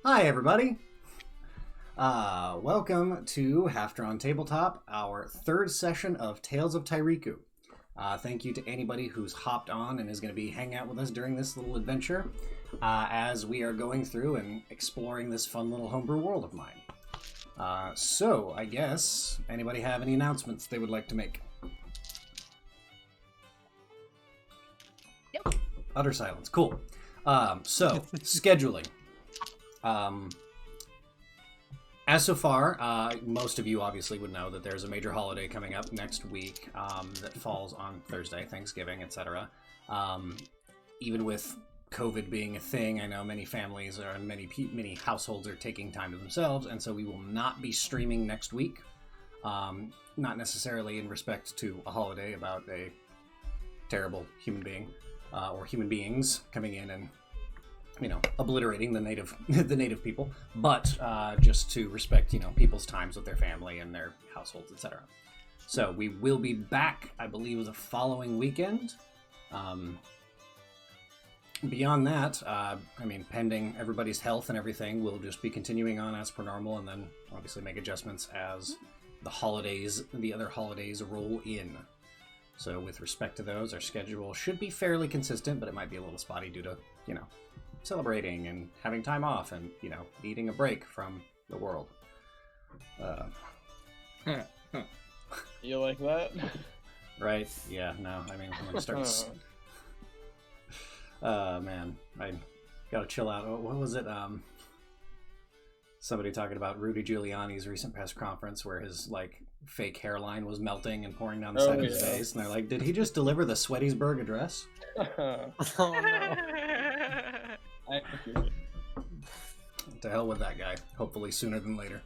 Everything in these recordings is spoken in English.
Hi, everybody. Welcome to Half Drawn Tabletop, our third session of Tales of Tairiku. Thank you to anybody who's hopped on and is going to be hanging out with us during this little adventure as we are going through and exploring this fun little homebrew world of mine. So, I guess, anybody have any announcements they would like to make? Yep. Utter silence. Cool. So, scheduling. As so far, most of you obviously would know that there's a major holiday coming up next week that falls on Thursday, Thanksgiving, etc. Even with COVID being a thing, I know many families and many households are taking time to themselves, and so we will not be streaming next week. Not necessarily in respect to a holiday about a terrible human being or human beings coming in and obliterating the native people, but just to respect, people's times with their family and their households, etc. So we will be back, I believe, the following weekend. Beyond that, pending everybody's health and everything, we'll just be continuing on as per normal, and then obviously make adjustments as the other holidays roll in. So with respect to those, our schedule should be fairly consistent, but it might be a little spotty due to, celebrating and having time off and, needing a break from the world. You like that? Right? Yeah, no, I'm gonna start... man, I gotta chill out. What was it? Somebody talking about Rudy Giuliani's recent press conference where his, fake hairline was melting and pouring down the side of his face, and they're like, did he just deliver the Sweatisburg Address? Oh, no. To hell with that guy. Hopefully sooner than later.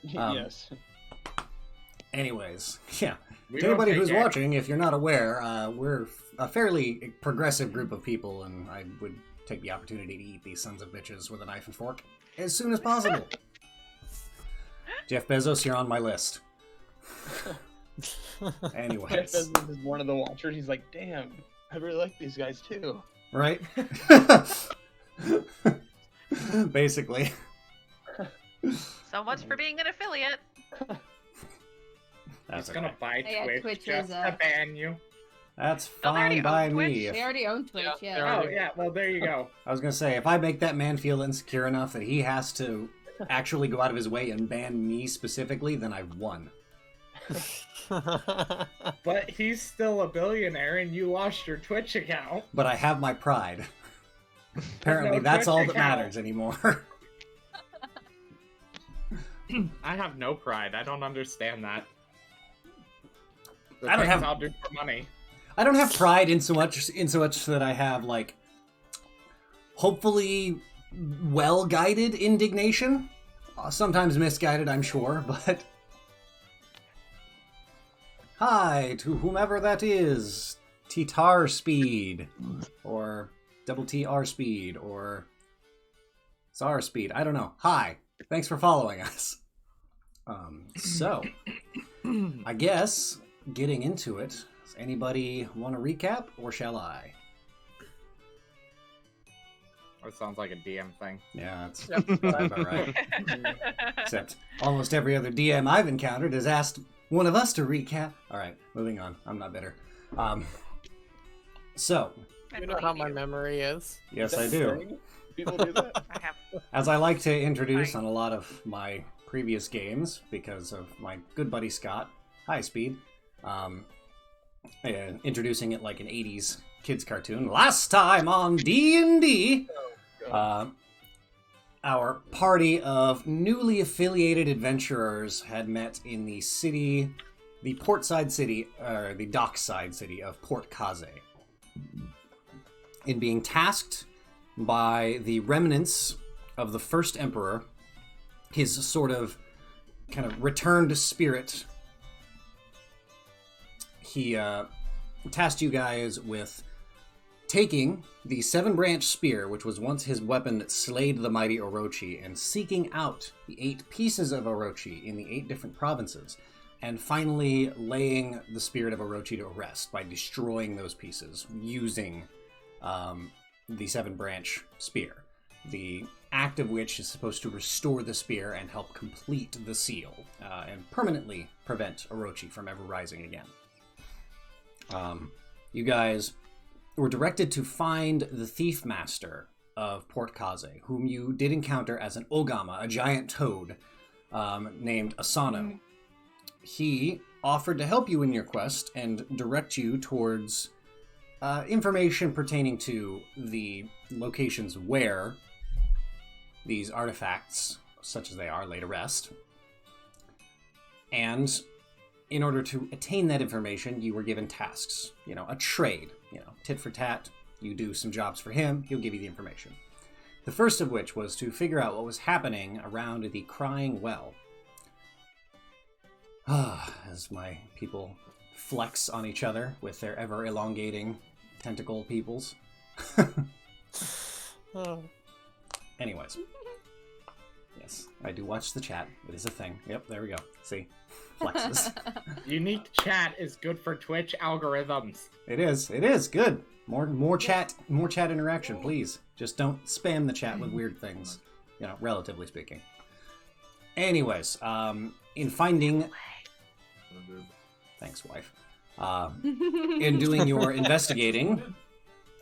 Yes. Anyways, yeah. To anybody who's watching, if you're not aware, we're a fairly progressive group of people, and I would take the opportunity to eat these sons of bitches with a knife and fork as soon as possible. Jeff Bezos, you're on my list. Anyways. Jeff Bezos is one of the watchers. He's like, damn, I really like these guys too. Right? Basically. So much for being an affiliate. That's He's gonna buy Twitch, Twitch just is, to ban you. That's Oh, they already fine by own me. Twitch. They already own Twitch, Yeah. Oh yeah, well there you go. I was gonna say, if I make that man feel insecure enough that he has to actually go out of his way and ban me specifically, then I've won. But he's still a billionaire and you lost your Twitch account. But I have my pride. Apparently, No that's Twitch all that account. matters anymore. I have no pride. I don't understand that. I don't have- I'll do for money. I don't have pride in so much that I have, hopefully well-guided indignation. Sometimes misguided, I'm sure, but... Hi, to whomever that is. T-Tar Speed. Or Double T-R Speed. Or Czar Speed. I don't know. Hi. Thanks for following us. So, I guess, getting into it, does anybody want to recap, or shall I? That sounds like a DM thing. Yeah, that's about right. Except almost every other DM I've encountered has asked one of us to recap. Alright, moving on. I'm not bitter. So, I You know believe how my you. memory is. yes, Is that I a do. thing? People do that? I have. As I like to introduce Right. on a lot of my previous games, because of my good buddy Scott, High Speed, introducing it like an 80s kids cartoon. Last time on D&D, our party of newly affiliated adventurers had met in the portside city, or the dockside city of Port Kaze, in being tasked by the remnants of the first emperor, his sort of kind of returned spirit. He tasked you guys with taking the 7-branch spear, which was once his weapon that slayed the mighty Orochi, and seeking out the 8 pieces of Orochi in the 8 different provinces, and finally laying the spirit of Orochi to rest by destroying those pieces using the 7-branch spear. The act of which is supposed to restore the spear and help complete the seal, and permanently prevent Orochi from ever rising again. You guys were directed to find the Thief Master of Port Kaze, whom you did encounter as an Ogama, a giant toad, named Asano. He offered to help you in your quest and direct you towards information pertaining to the locations where these artifacts, such as they are, lay to rest. And in order to attain that information, you were given tasks. A trade. Tit for tat. You do some jobs for him, he'll give you the information. The first of which was to figure out what was happening around the Crying Well. As my people flex on each other with their ever-elongating tentacle peoples. Anyways. Yes, I do watch the chat. It is a thing. Yep, there we go. See? Flexes. Unique chat is good for Twitch algorithms. It is. Good. More chat interaction, please. Just don't spam the chat with weird things. Relatively speaking. Anyways, in finding... Thanks, wife. In doing your investigating,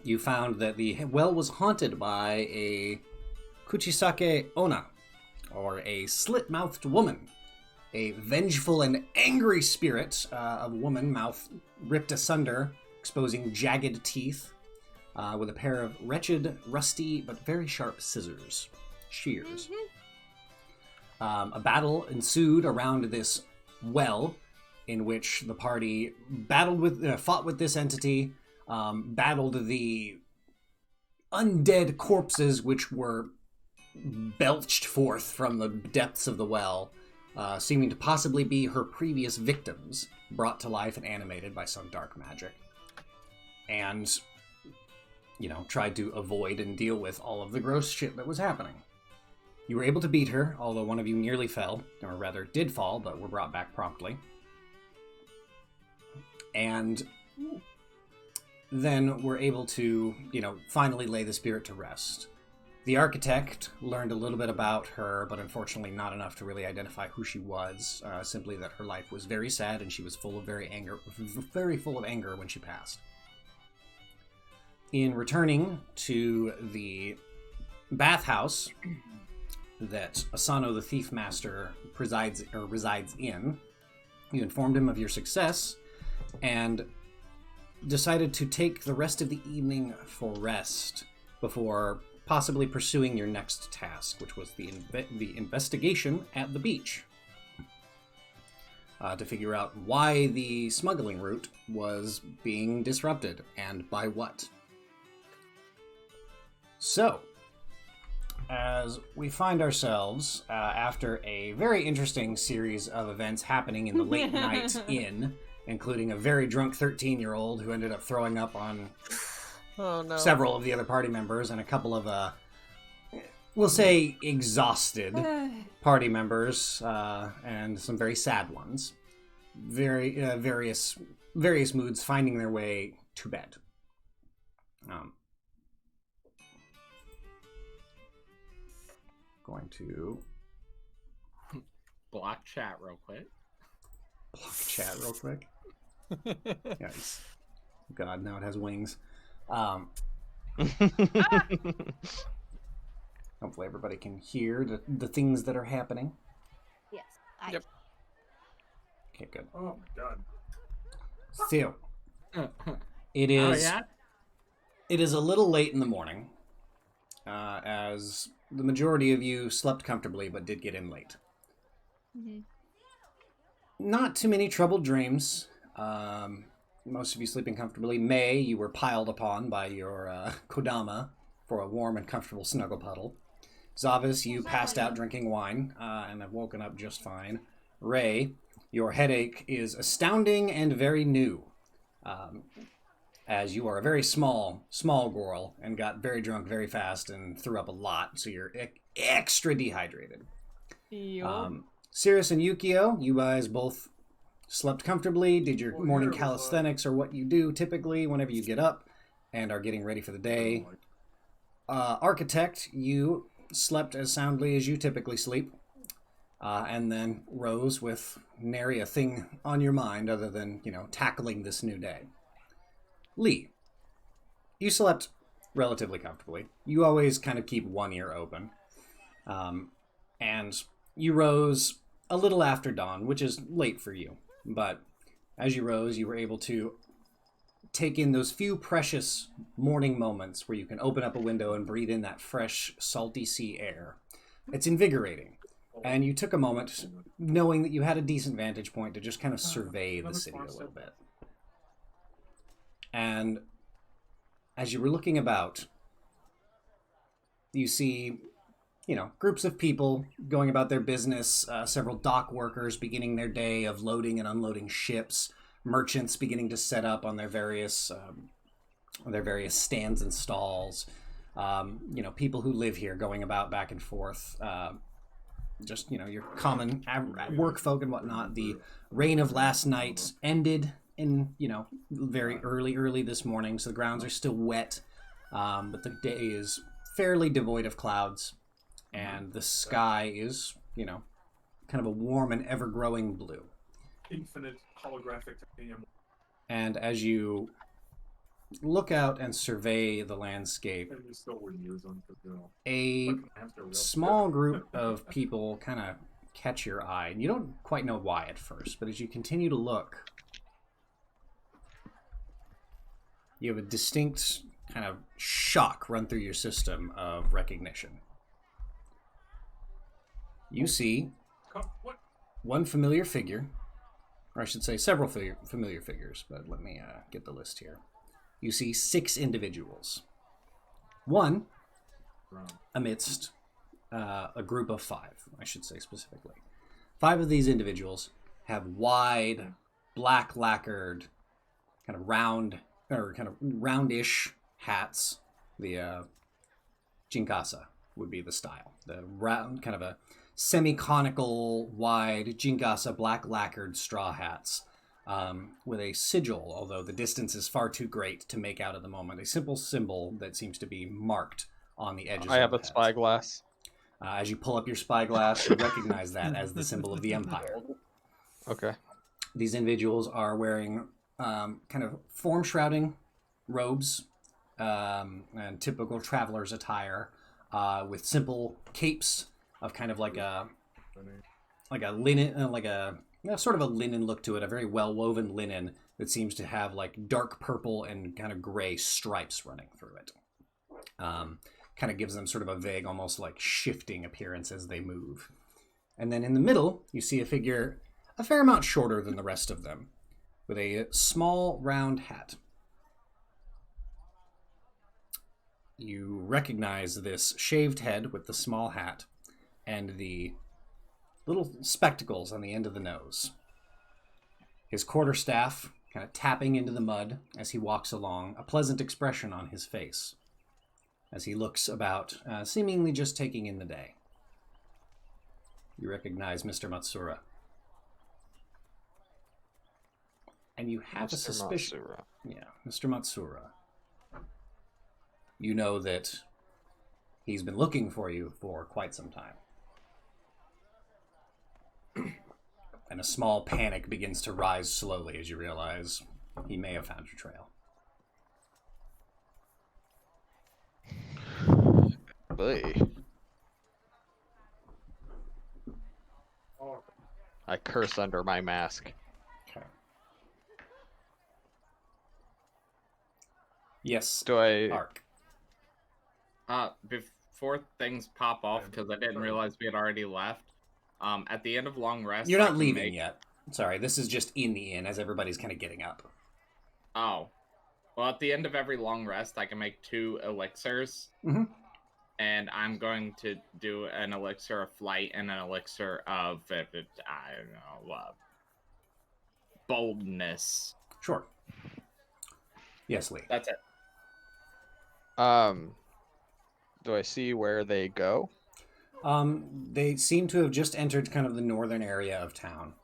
you found that the well was haunted by a Kuchisake Ona, or a slit-mouthed woman. A vengeful and angry spirit of a woman, mouth ripped asunder, exposing jagged teeth, with a pair of wretched, rusty, but very sharp scissors. Shears. A battle ensued around this well, in which the party fought with this entity, battled the undead corpses which were belched forth from the depths of the well, seeming to possibly be her previous victims, brought to life and animated by some dark magic. And, tried to avoid and deal with all of the gross shit that was happening. You were able to beat her, although one of you nearly fell, or rather did fall, but were brought back promptly. And then were able to, finally lay the spirit to rest. The architect learned a little bit about her, but unfortunately not enough to really identify who she was, simply that her life was very sad and she was very full of anger when she passed. In returning to the bathhouse that Asano the Thief Master resides in, you informed him of your success and decided to take the rest of the evening for rest before possibly pursuing your next task, which was the investigation at the beach. To figure out why the smuggling route was being disrupted, and by what. So, as we find ourselves, after a very interesting series of events happening in the late night inn, including a very drunk 13-year-old who ended up throwing up on several of the other party members, and a couple of, we'll say, exhausted party members, and some very sad ones. Various moods finding their way to bed. Going to block chat real quick. Yes. God, now it has wings. Hopefully everybody can hear the things that are happening. Yes. Yep. Okay, good. Oh my god. So, it is. Oh, yeah? It is a little late in the morning, as the majority of you slept comfortably but did get in late. Mm-hmm. Not too many troubled dreams. Most of you sleeping comfortably. May, you were piled upon by your Kodama for a warm and comfortable snuggle puddle. Zavis, you passed out drinking wine and have woken up just fine. Ray, your headache is astounding and very new, as you are a very small girl and got very drunk very fast and threw up a lot, so you're extra dehydrated. Sirius and Yukio, you guys both slept comfortably, did your morning calisthenics, or what you do typically whenever you get up and are getting ready for the day. Architect, you slept as soundly as you typically sleep, and then rose with nary a thing on your mind other than, tackling this new day. Lee, you slept relatively comfortably. You always kind of keep one ear open. And you rose a little after dawn, which is late for you. But as you rose, you were able to take in those few precious morning moments where you can open up a window and breathe in that fresh, salty sea air. It's invigorating. And you took a moment, knowing that you had a decent vantage point, to just kind of survey the city a little bit. And as you were looking about, you see, groups of people going about their business, several dock workers beginning their day of loading and unloading ships, merchants beginning to set up on their various stands and stalls, people who live here going about back and forth, just, your common work folk and whatnot. The rain of last night ended in, very early this morning, so the grounds are still wet, but the day is fairly devoid of clouds, and the sky is, kind of a warm and ever-growing blue. Infinite holographic titanium. And as you look out and survey the landscape, a small group of people kind of catch your eye. And you don't quite know why at first, but as you continue to look, you have a distinct kind of shock run through your system of recognition. You see one familiar figure, or I should say several familiar figures, but let me get the list here. You see 6 individuals. One amidst a group of 5, I should say specifically. 5 of these individuals have wide, black lacquered, kind of roundish hats. The jinkasa would be the style. The round, kind of a semi-conical, wide jinkasa, black lacquered straw hats. With a sigil, although the distance is far too great to make out at the moment. A simple symbol that seems to be marked on the edges of the I have a heads. spyglass. As you pull up your spyglass, you recognize that as the symbol of the Empire. Okay. These individuals are wearing kind of form-shrouding robes and typical traveler's attire with simple capes of kind of like a linen, sort of a linen look to it, a very well-woven linen that seems to have like dark purple and kind of gray stripes running through it. Kind of gives them sort of a vague, almost like shifting appearance as they move. And then in the middle, you see a figure a fair amount shorter than the rest of them, with a small round hat. You recognize this shaved head with the small hat and the little spectacles on the end of the nose. His quarterstaff kind of tapping into the mud as he walks along, a pleasant expression on his face as he looks about, seemingly just taking in the day. You recognize Mr. Matsura. And you have a suspicion. Matsura. Yeah, Mr. Matsura. You know that he's been looking for you for quite some time. And a small panic begins to rise slowly as you realize he may have found your trail. Boy. I curse under my mask. Okay. Yes. Do I... Ark. Before things pop off, because I didn't realize we had already left, at the end of long rest... You're not leaving yet. Sorry, this is just in the inn as everybody's kind of getting up. Oh. Well, at the end of every long rest, I can make 2 elixirs. Mm-hmm. And I'm going to do an elixir of flight and an elixir of, boldness. Sure. Yes, Lee. That's it. Do I see where they go? They seem to have just entered kind of the northern area of town.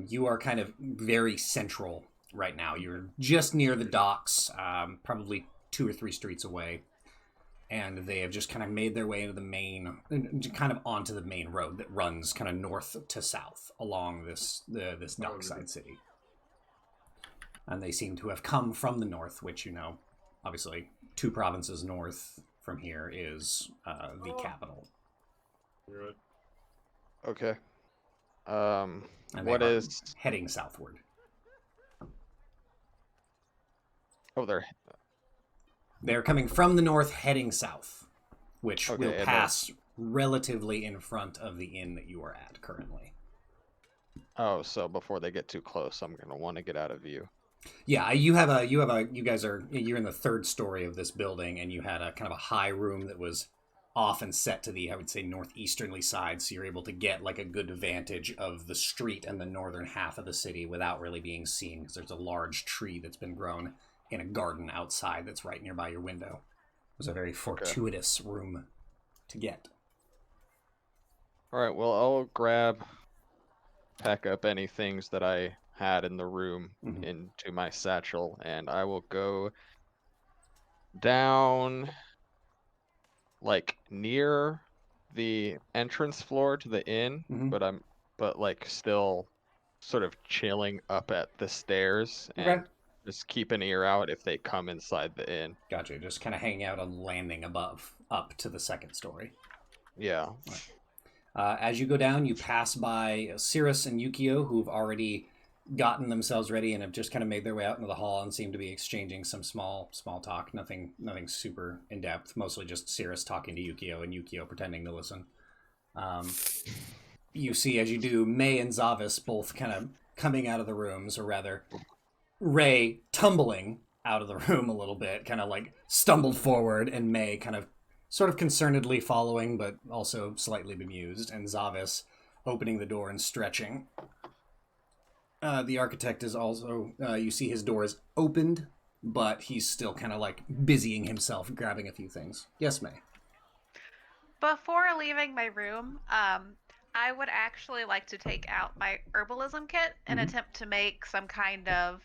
You are kind of very central right now. You're just near the docks, probably 2 or 3 streets away. and they have just kind of made their way into the main, kind of onto the main road that runs kind of north to south along this dockside city. And they seem to have come from the north, which, you know, obviously 2 provinces north from here is the capital. Good. Okay. And What they are is? heading southward? Oh, they're They're coming from the north, heading south, which Okay, will and pass relatively in front of the inn that you are at currently. oh, so before they get too close, I'm gonna want to get out of view. Yeah, you guys are, you're in the 3rd story of this building, and you had a kind of a high room that was off and set to the, I would say, northeasterly side, so you're able to get like a good vantage of the street and the northern half of the city without really being seen, because there's a large tree that's been grown in a garden outside that's right nearby your window. It was a very fortuitous room to get. All right. Well, I'll pack up any things that I had in the room into my satchel, and I will go down, like near the entrance floor to the inn, but like still sort of chilling up at the stairs and just keep an ear out if they come inside the inn. Gotcha. Just kind of hanging out on the landing above, up to the 2nd story. Yeah. As you go down, you pass by Cirrus and Yukio, who've already gotten themselves ready and have just kind of made their way out into the hall and seem to be exchanging some small talk. Nothing super in depth. Mostly just Cirrus talking to Yukio and Yukio pretending to listen. You see, as you do, May and Zavis both kind of coming out of the rooms, or rather, Ray tumbling out of the room a little bit, kind of like stumbled forward, and May kind of sort of concernedly following, but also slightly bemused, and Zavis opening the door and stretching. The architect is also, you see his door is opened, but he's still kind of like busying himself, grabbing a few things. Yes, May? Before leaving my room, I would actually like to take out my herbalism kit and attempt to make some kind of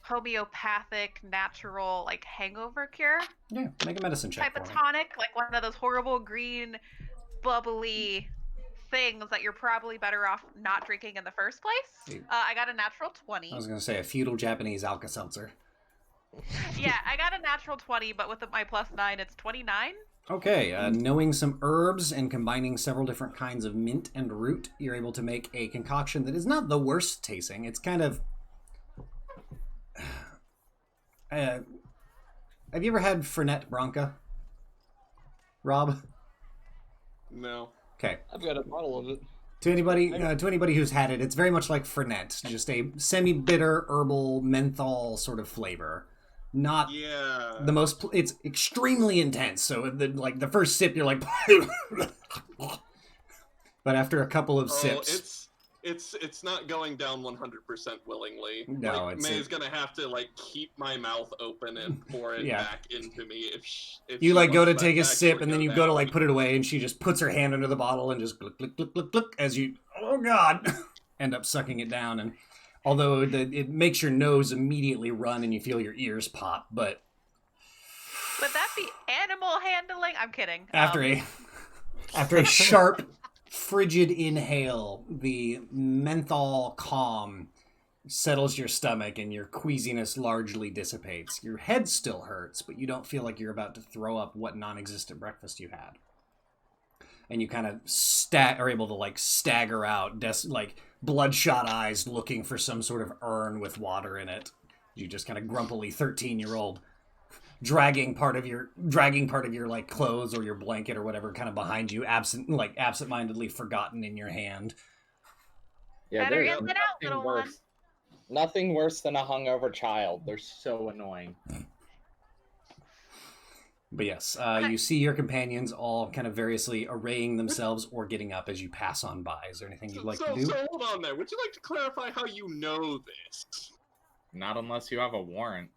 homeopathic, natural, like hangover cure. Yeah, make a medicine check. Type of tonic, like one of those horrible green, bubbly things that you're probably better off not drinking in the first place. I got a natural 20. I was going to say a feudal Japanese Alka-Seltzer. Yeah, I got a natural 20, but with my +9, it's 29. Okay, knowing some herbs and combining several different kinds of mint and root, you're able to make a concoction that is not the worst tasting. It's kind of... have you ever had Fernet Branca? Rob? No. Okay. I've got a bottle of it. To anybody who's had it, it's very much like Fernet, just a semi-bitter herbal menthol sort of flavor. Not the most. It's extremely intense. So the first sip, you're like, but after a couple of sips, it's not going down 100% willingly. No, like, May's gonna have to like keep my mouth open and pour it back into me. If you she like go wants to take a sip and then you go to like way. put it away, and she just puts her hand under the bottle and just gluck gluck gluck gluck gluck as you, oh god, end up sucking it down. And although it makes your nose immediately run and you feel your ears pop, but would that be animal handling? I'm kidding. After a sharp, frigid inhale, the menthol calm settles your stomach and your queasiness largely dissipates. Your head still hurts, but you don't feel like you're about to throw up what non-existent breakfast you had. And you kind of are able to like stagger out, like bloodshot eyes, looking for some sort of urn with water in it. You just kind of grumpily 13-year-old dragging part of your like clothes or your blanket or whatever kind of behind you, absent-mindedly forgotten in your hand. Yeah, better there's in than out, little one. Nothing worse than a hungover child. They're so annoying. But yes, you see your companions all kind of variously arraying themselves or getting up as you pass on by. Is there anything you'd like to do? So hold on there. Would you like to clarify how you know this? Not unless you have a warrant.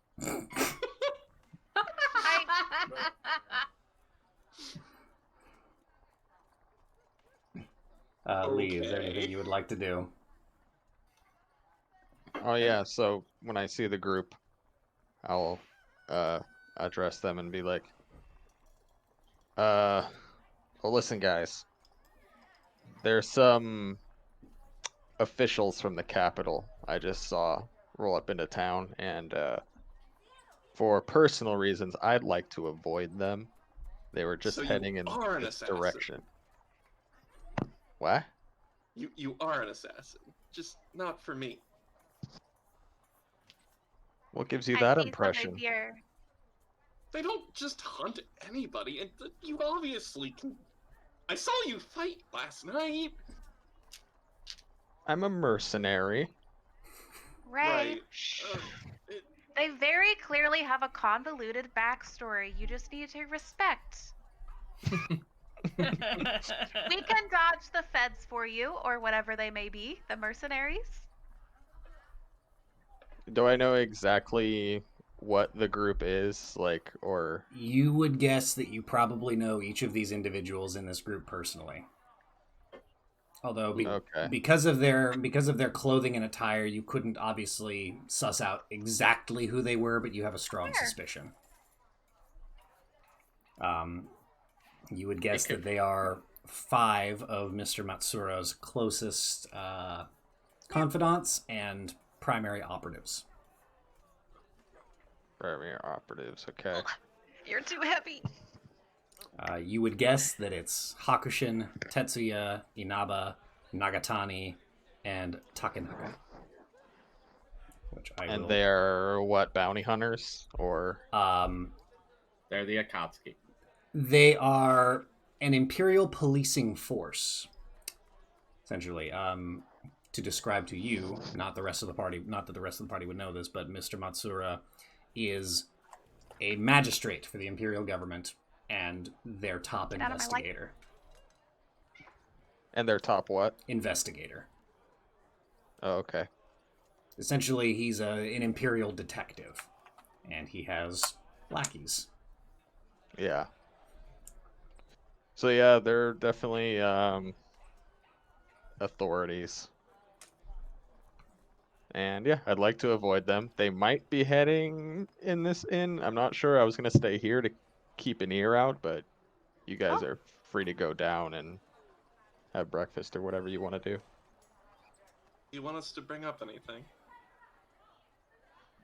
Lee, is there anything you would like to do? Oh yeah, so when I see the group, I'll address them and be like, Well, listen, guys. There's some officials from the capital I just saw roll up into town, and for personal reasons, I'd like to avoid them. They were just So you heading in are an this assassin. direction. What? You are an assassin, just not for me. What gives you I that see some of impression? your- They don't just hunt anybody, and you obviously can. I saw you fight last night. I'm a mercenary. Ray, Uh, they very clearly have a convoluted backstory. You just need to respect. We can dodge the feds for you, or whatever they may be, the mercenaries. Do I know exactly what the group is, like, or... You would guess that you probably know each of these individuals in this group personally. Although, because of their clothing and attire, you couldn't obviously suss out exactly who they were, but you have a strong suspicion. You would guess that they are 5 of Mr. Matsura's closest confidants and primary operatives. Primary operatives, okay. You're too heavy. You would guess that it's Hakushin, Tetsuya, Inaba, Nagatani, and Takenaka. And they're what, bounty hunters? Or they're the Akatsuki. They are an imperial policing force, essentially. To describe to you, not the rest of the party, not that the rest of the party would know this, but Mr. Matsura is a magistrate for the imperial government and their top investigator. And their top what? Investigator. Oh, okay. Essentially, he's an imperial detective, and he has lackeys. Yeah. So yeah, they're definitely authorities. And yeah, I'd like to avoid them. They might be heading in this inn. I'm not sure. I was going to stay here to keep an ear out, but you guys are free to go down and have breakfast or whatever you want to do. You want us to bring up anything?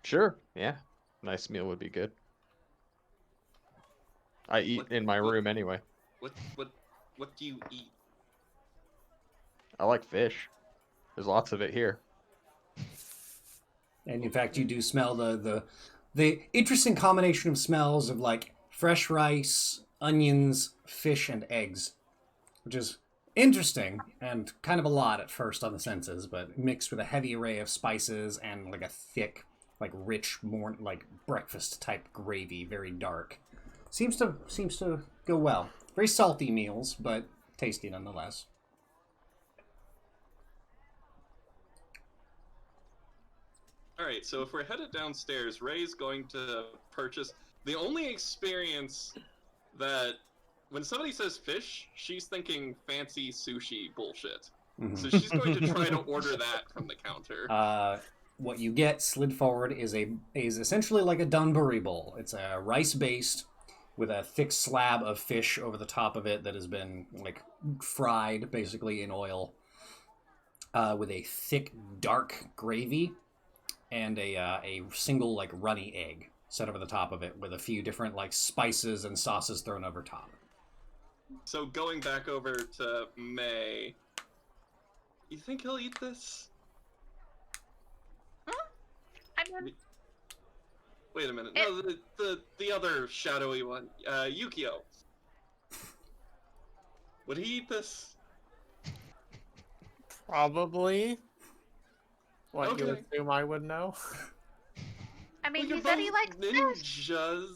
Sure. Yeah. Nice meal would be good. I eat in my room anyway. What do you eat? I like fish. There's lots of it here. And in fact, you do smell the interesting combination of smells of like fresh rice, onions, fish, and eggs, which is interesting and kind of a lot at first on the senses, but mixed with a heavy array of spices and like a thick, like rich, more like breakfast type gravy, very dark. Seems to go well. Very salty meals, but tasty nonetheless. Alright, so if we're headed downstairs, Ray's going to purchase... The only experience that... When somebody says fish, she's thinking fancy sushi bullshit. Mm-hmm. So she's going to try to order that from the counter. What you get slid forward is essentially like a donburi bowl. It's a rice-based with a thick slab of fish over the top of it that has been like fried basically in oil, with a thick dark gravy and a single like runny egg set over the top of it with a few different like spices and sauces thrown over top. So going back over to May, you think he'll eat this? I mean, wait a minute. No, the other shadowy one, Yukio. Would he eat this? Probably. What, okay. you assume I would know? I mean, he said he likes ninjas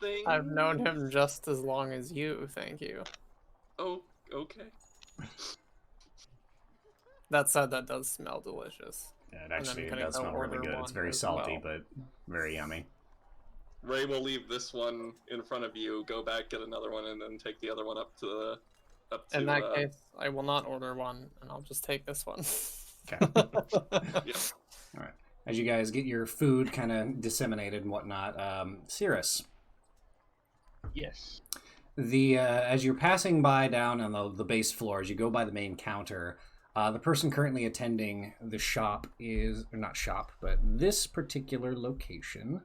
thing. I've known him just as long as you, thank you. Oh, okay. That said, that does smell delicious. Yeah, it does smell really good. It's very salty, but very yummy. Ray will leave this one in front of you, go back, get another one, and then take the other one up to in that case, I will not order one, and I'll just take this one. Okay. Yeah. All right. As you guys get your food kind of disseminated and whatnot, Cirrus. Yes. as you're passing by down on the base floor, as you go by the main counter, the person currently attending the shop is, or not shop, but this particular location.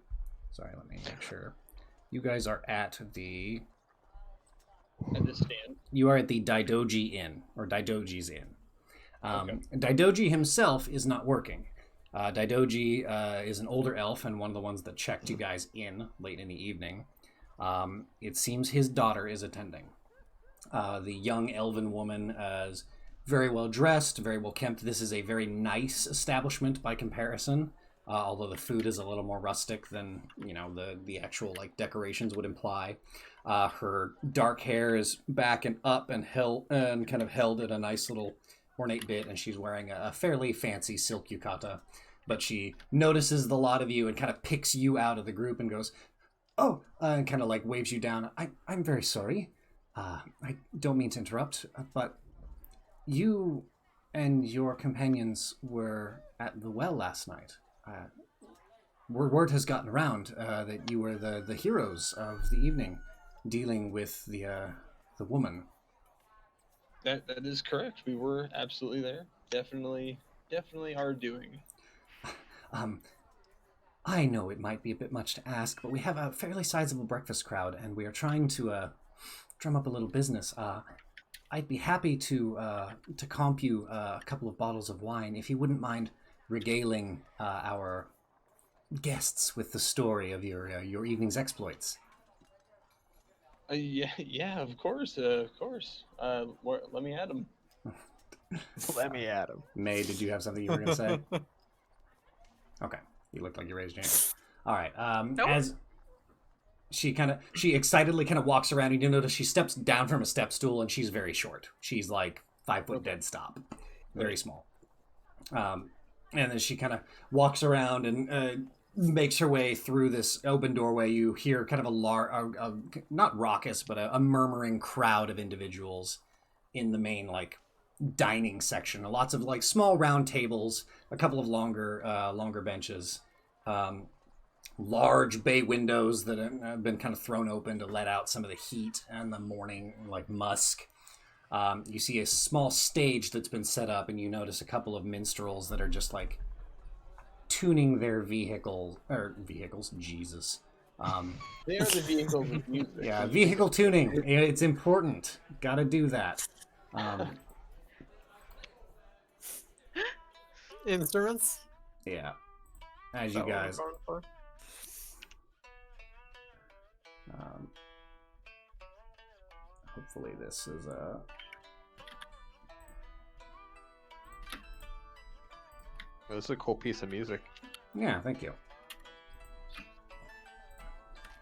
Sorry, let me make sure. You guys are at the stand. You are at the Daidoji Inn, or Daidoji's Inn. Okay. Daidoji himself is not working. Daidoji is an older elf and one of the ones that checked you guys in late in the evening. It seems his daughter is attending. The young elven woman is very well dressed, very well kept. This is a very nice establishment by comparison, although the food is a little more rustic than the actual decorations would imply. Her dark hair is back and up and kind of held at a nice little ornate bit, and she's wearing a fairly fancy silk yukata. But she notices the lot of you and kind of picks you out of the group and goes, "Oh," and kind of waves you down. I'm very sorry. I don't mean to interrupt, but you and your companions were at the well last night. Word has gotten around that you were the heroes of the evening, dealing with the woman. That is correct. We were absolutely there. Definitely are doing. I know it might be a bit much to ask, but we have a fairly sizable breakfast crowd, and we are trying to drum up a little business. I'd be happy to comp you a couple of bottles of wine if you wouldn't mind regaling our guests with the story of your evening's exploits. Yeah, of course. Let me add them. Let me at him. May, did you have something you were going to say? Okay, you looked like you raised your hand. All right. Nope. As she excitedly kind of walks around, and you notice she steps down from a step stool, and she's very short. She's 5 foot dead stop, very small. And then she kind of walks around and makes her way through this open doorway. You hear kind of a not raucous, but a murmuring crowd of individuals in the main dining section. Lots of small round tables, a couple of longer benches, large bay windows that have been kind of thrown open to let out some of the heat and the morning musk. You see a small stage that's been set up, and you notice a couple of minstrels that are just tuning their vehicles. Jesus. They are the vehicles of music. Yeah, vehicle tuning. It's important. Gotta do that. Instruments? Yeah. As you guys... hopefully this is This is a cool piece of music. Yeah, thank you.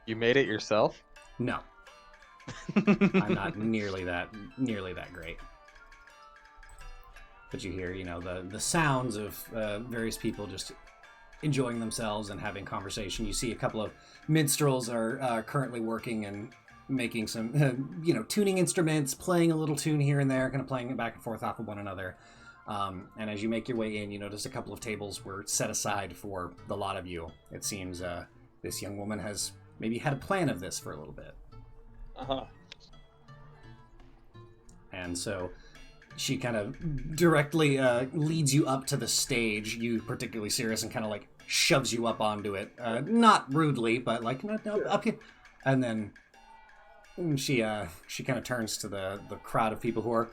You made it yourself? No. I'm not nearly that great. But you hear, the sounds of various people just enjoying themselves and having conversation. You see a couple of minstrels are currently working and making some, tuning instruments, playing a little tune here and there, kind of playing it back and forth off of one another. And as you make your way in, you notice a couple of tables were set aside for the lot of you. It seems this young woman has maybe had a plan of this for a little bit. Uh-huh. And so she kind of directly leads you up to the stage, you particularly serious, and kind of shoves you up onto it. Not rudely, but no, up here. And then she kind of turns to the crowd of people who are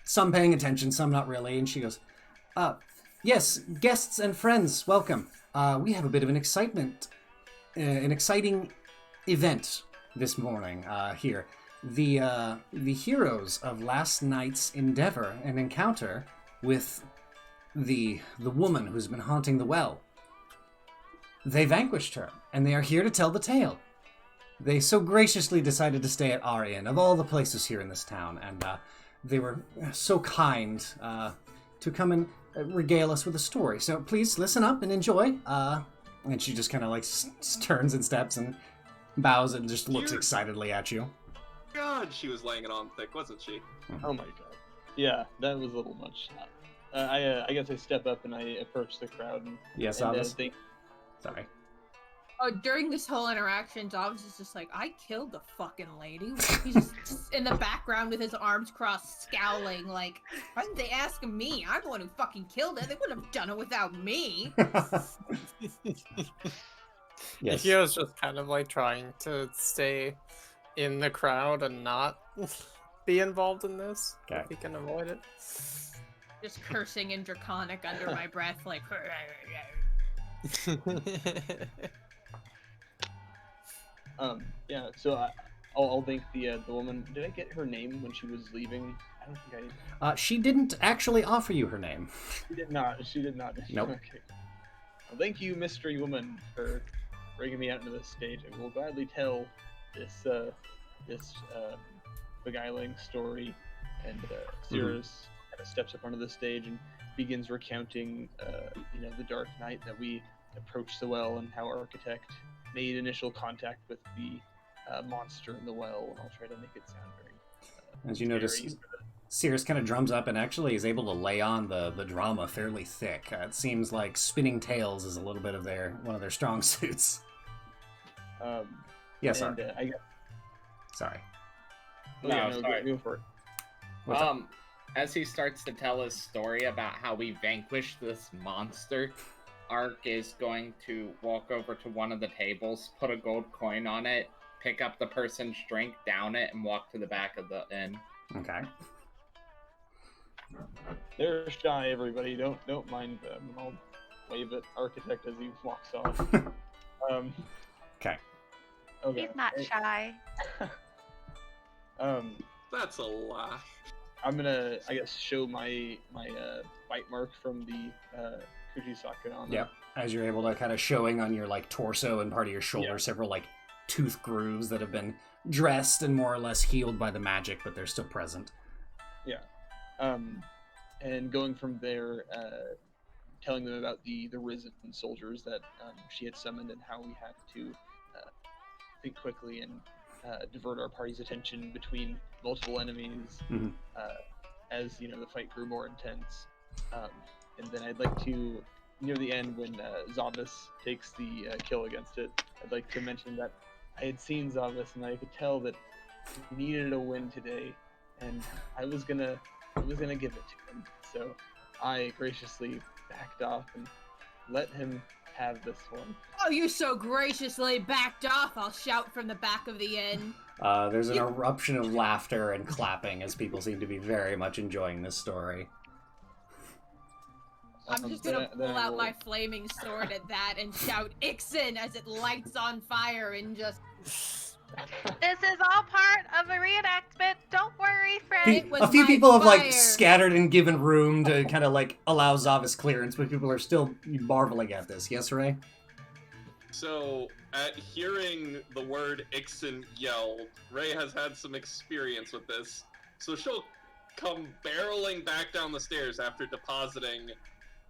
some paying attention, some not really, and she goes, yes, guests and friends, welcome. We have a bit of an exciting event this morning here. The heroes of last night's endeavor and encounter with the woman who's been haunting the well. They vanquished her, and they are here to tell the tale. They so graciously decided to stay at our inn, of all the places here in this town, and they were so kind to come and regale us with a story. So please listen up and enjoy. And she just kind of turns and steps and bows and just looks excitedly at you. God, she was laying it on thick, wasn't she? Oh my god. Yeah, that was a little much. I guess I step up and I approach the crowd. Yes, and Avis? Sorry. Oh, during this whole interaction, Dobbs is just like, I killed the fucking lady. He's just in the background with his arms crossed, scowling, like, why didn't they ask me? I'm the one who fucking killed her. They wouldn't have done it without me. Yes. He was just kind of like trying to stay in the crowd and not be involved in this, if he can avoid it. Just cursing in Draconic under my breath, like. Yeah. So I'll thank the woman. Did I get her name when she was leaving? I don't think I. She didn't actually offer you her name. She did not. She did not. Nope. Okay. Well, thank you, mystery woman, for bringing me out into this stage. I will gladly tell this beguiling story. And Cirrus kind of steps up onto the stage and begins recounting, the dark night that we approached the well and how Architect made initial contact with the monster in the well. And I'll try to make it sound very. As you notice, Cirrus kind of drums up and actually is able to lay on the drama fairly thick. It seems like spinning tales is a little bit of one of their strong suits. Yes, and, sorry. No, sorry. Go for it. As he starts to tell his story about how we vanquished this monster, Ark is going to walk over to one of the tables, put a gold coin on it, pick up the person's drink, down it, and walk to the back of the inn. Okay. They're shy, everybody. Don't mind them. I'll wave at Architect as he walks off. Okay. He's not shy. That's a lie. I'm gonna, I guess, show my bite mark from the Kujisaka on. Yep. As you're able to kind of showing on your torso and part of your shoulder several tooth grooves that have been dressed and more or less healed by the magic, but they're still present. Yeah. And going from there, telling them about the risen soldiers that she had summoned and how we had to think quickly and divert our party's attention between multiple enemies as the fight grew more intense. And then I'd like to, near the end when Zavis takes the kill against it, I'd like to mention that I had seen Zavis and I could tell that he needed a win today, and I was gonna give it to him. So I graciously backed off and let him have this one. Oh, you so graciously backed off, I'll shout from the back of the inn. There's an eruption of laughter and clapping as people seem to be very much enjoying this story. I'm just gonna pull out my flaming sword at that and shout Ixen as it lights on fire and just... This is all part of a reenactment. Don't worry, friend. A few people have scattered and given room to kind of allow Zavis clearance, but people are still marveling at this. Yes, Ray? So, at hearing the word Ixen yelled, Ray has had some experience with this. So she'll come barreling back down the stairs after depositing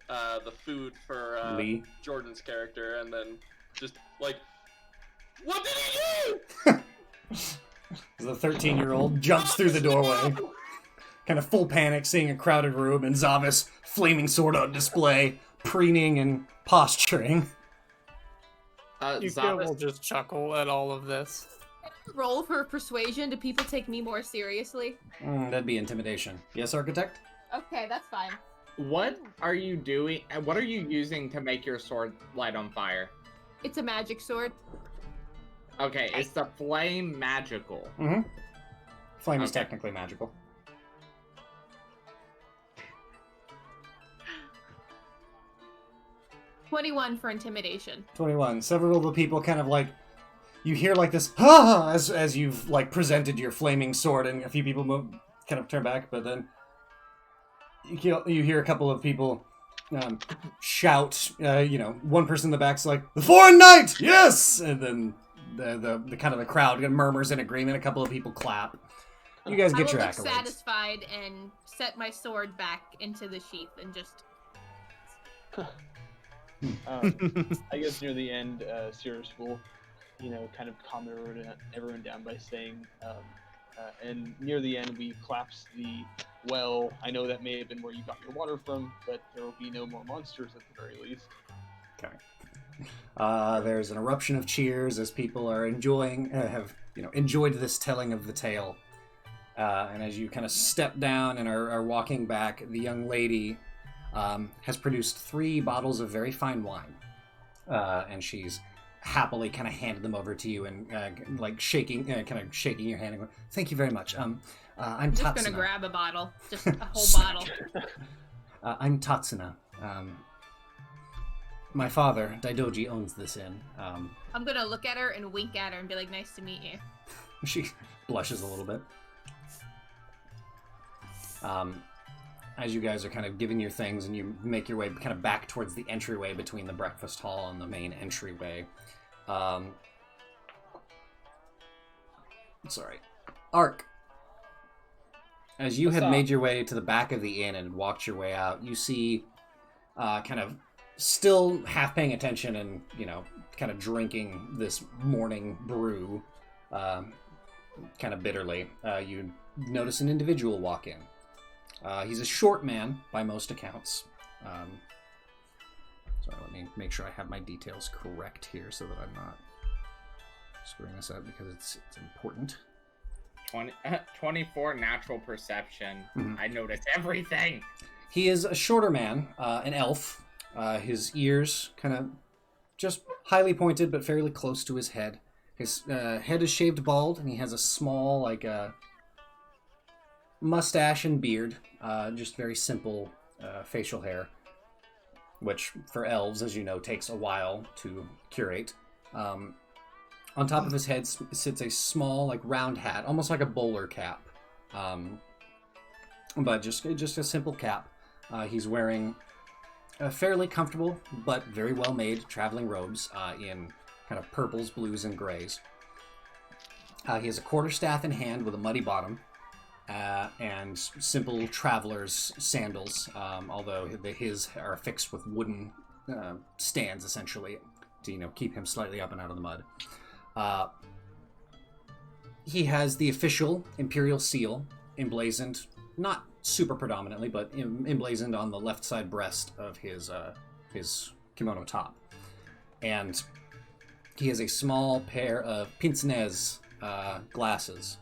the food for Lee. Jordan's character, and then just what did he do? The 13-year-old jumps through the doorway, kind of full panic, seeing a crowded room, and Zavis, flaming sword on display, preening and posturing. Yukio will just chuckle at all of this. Roll for persuasion. Do people take me more seriously? That'd be intimidation. Yes, Architect? Okay, that's fine. What are you doing? What are you using to make your sword light on fire? It's a magic sword. Okay, is the flame magical? Mm-hmm. Flame is technically magical. $21 for intimidation. 21. Several of the people kind of you hear this as you've presented your flaming sword, and a few people kind of turn back, but then you hear a couple of people shout. One person in the back's like, "The foreign knight, yes!" And then the kind of the crowd murmurs in agreement. A couple of people clap. You guys get your accolades. I will look satisfied and set my sword back into the sheath and just. I guess near the end, Cirrus will, kind of calm everyone down by saying, and near the end we collapse the well. I know that may have been where you got your water from, but there will be no more monsters at the very least. Okay. There's an eruption of cheers as people are have enjoyed this telling of the tale. And as you kind of step down and are walking back, the young lady has produced 3 bottles of very fine wine, and she's happily kind of handed them over to you and shaking your hand and going, "Thank you very much. I'm just Tatsuna." gonna grab a bottle, just a whole bottle. I'm Tatsuna. My father, Daidoji, owns this inn. I'm gonna look at her and wink at her and be like, "Nice to meet you." She blushes a little bit. As you guys are kind of giving your things and you make your way kind of back towards the entryway between the breakfast hall and the main entryway. Ark. As you had made your way to the back of the inn and walked your way out, you see kind of still half paying attention and, kind of drinking this morning brew kind of bitterly. You notice an individual walk in. He's a short man by most accounts. So let me make sure I have my details correct here so that I'm not screwing this up because it's important. 24 natural perception. Mm-hmm. I notice everything. He is a shorter man, an elf. His ears kind of just highly pointed but fairly close to his head. His head is shaved bald and he has a small mustache and beard, just very simple facial hair, which for elves, as you know, takes a while to curate. On top of his head sits a small, round hat, almost like a bowler cap, but just a simple cap. He's wearing fairly comfortable but very well-made traveling robes in kind of purples, blues, and grays. He has a quarterstaff in hand with a muddy bottom. And simple traveler's sandals, although his are fixed with wooden stands, essentially, to keep him slightly up and out of the mud. He has the official Imperial seal emblazoned, not super predominantly, but emblazoned on the left side breast of his kimono top. And he has a small pair of pince-nez glasses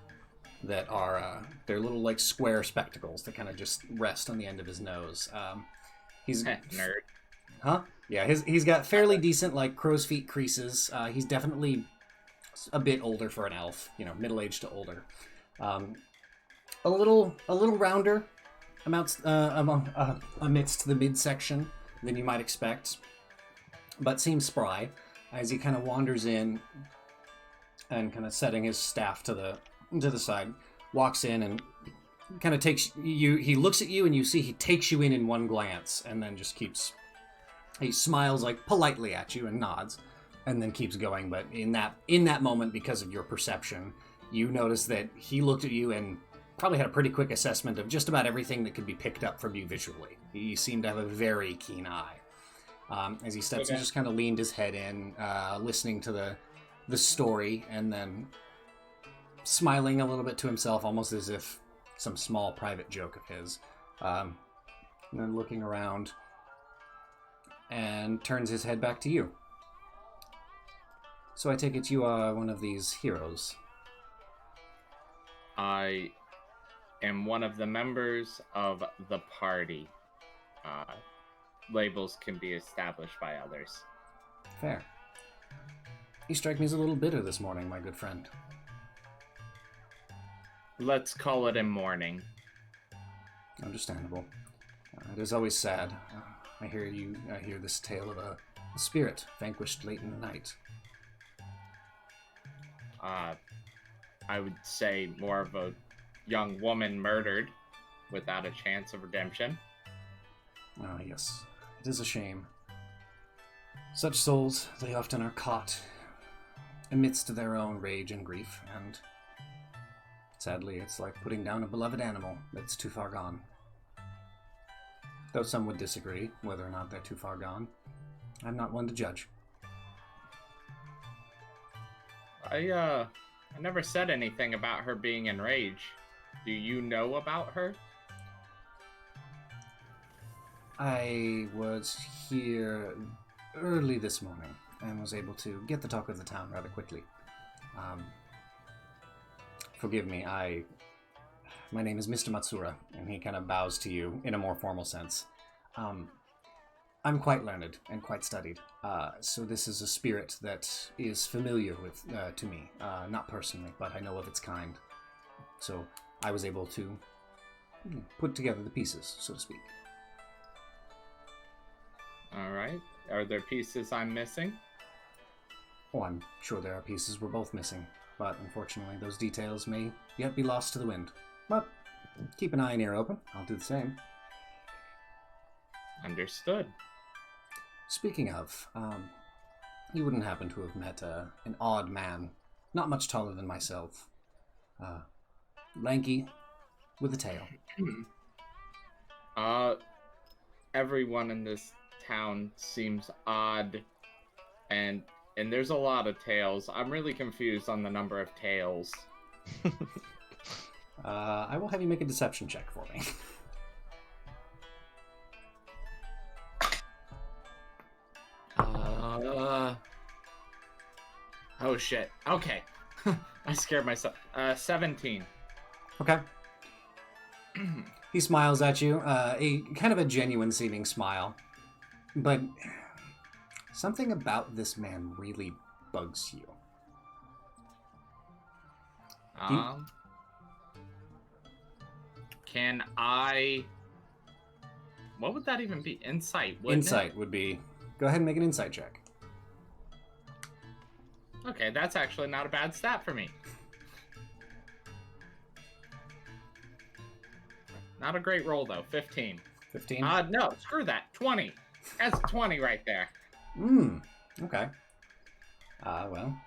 that are they're little square spectacles that kind of just rest on the end of his nose. He's nerd. Huh? Yeah, he's got fairly decent crow's feet creases. He's definitely a bit older for an elf, middle-aged to older. A little rounder amidst the midsection than you might expect, but seems spry as he kind of wanders in and kind of setting his staff to the side, walks in and kind of takes you. He looks at you and you see he takes you in one glance and then just keeps. He smiles politely at you and nods, and then keeps going. But in that moment, because of your perception, you notice that he looked at you and probably had a pretty quick assessment of just about everything that could be picked up from you visually. He seemed to have a very keen eye. As he steps, he just kind of leaned his head in, listening to the story, and then smiling a little bit to himself, almost as if some small private joke of his. And then looking around and turns his head back to you. So I take it you are one of these heroes. I am one of the members of the party. Labels can be established by others. Fair. You strike me as a little bitter this morning, my good friend. Let's call it a morning. Understandable. It is always sad. I hear this tale of a spirit vanquished late in the night. I would say more of a young woman murdered without a chance of redemption. Ah, yes. It is a shame. Such souls, they often are caught amidst their own rage and grief, and sadly, it's like putting down a beloved animal that's too far gone. Though some would disagree whether or not they're too far gone. I'm not one to judge. I never said anything about her being enraged. Do you know about her? I was here early this morning. and was able to get the talk of the town rather quickly. Forgive me, my name is Mr. Matsura, and he kind of bows to you in a more formal sense. I'm quite learned and quite studied, so this is a spirit that is familiar to me, not personally, but I know of its kind. So I was able to put together the pieces, so to speak. All right. Are there pieces I'm missing? Oh, I'm sure there are pieces we're both missing, but unfortunately those details may yet be lost to the wind. But keep an eye and ear open. I'll do the same. Understood. Speaking of, you wouldn't happen to have met an odd man, not much taller than myself, lanky, with a tail. Everyone in this town seems odd, and there's a lot of tails. I'm really confused on the number of tails. I will have you make a deception check for me. Oh shit. Okay. I scared myself. 17. Okay. He smiles at you, a kind of a genuine seeming smile. But something about this man really bugs you. Can I... What would that even be? Insight, wouldn't Insight it? would be... Go ahead and make an insight check. Okay, that's actually not a bad stat for me. Not a great roll, though. 15. 15? No, screw that. 20. That's 20 right there. Okay. Well.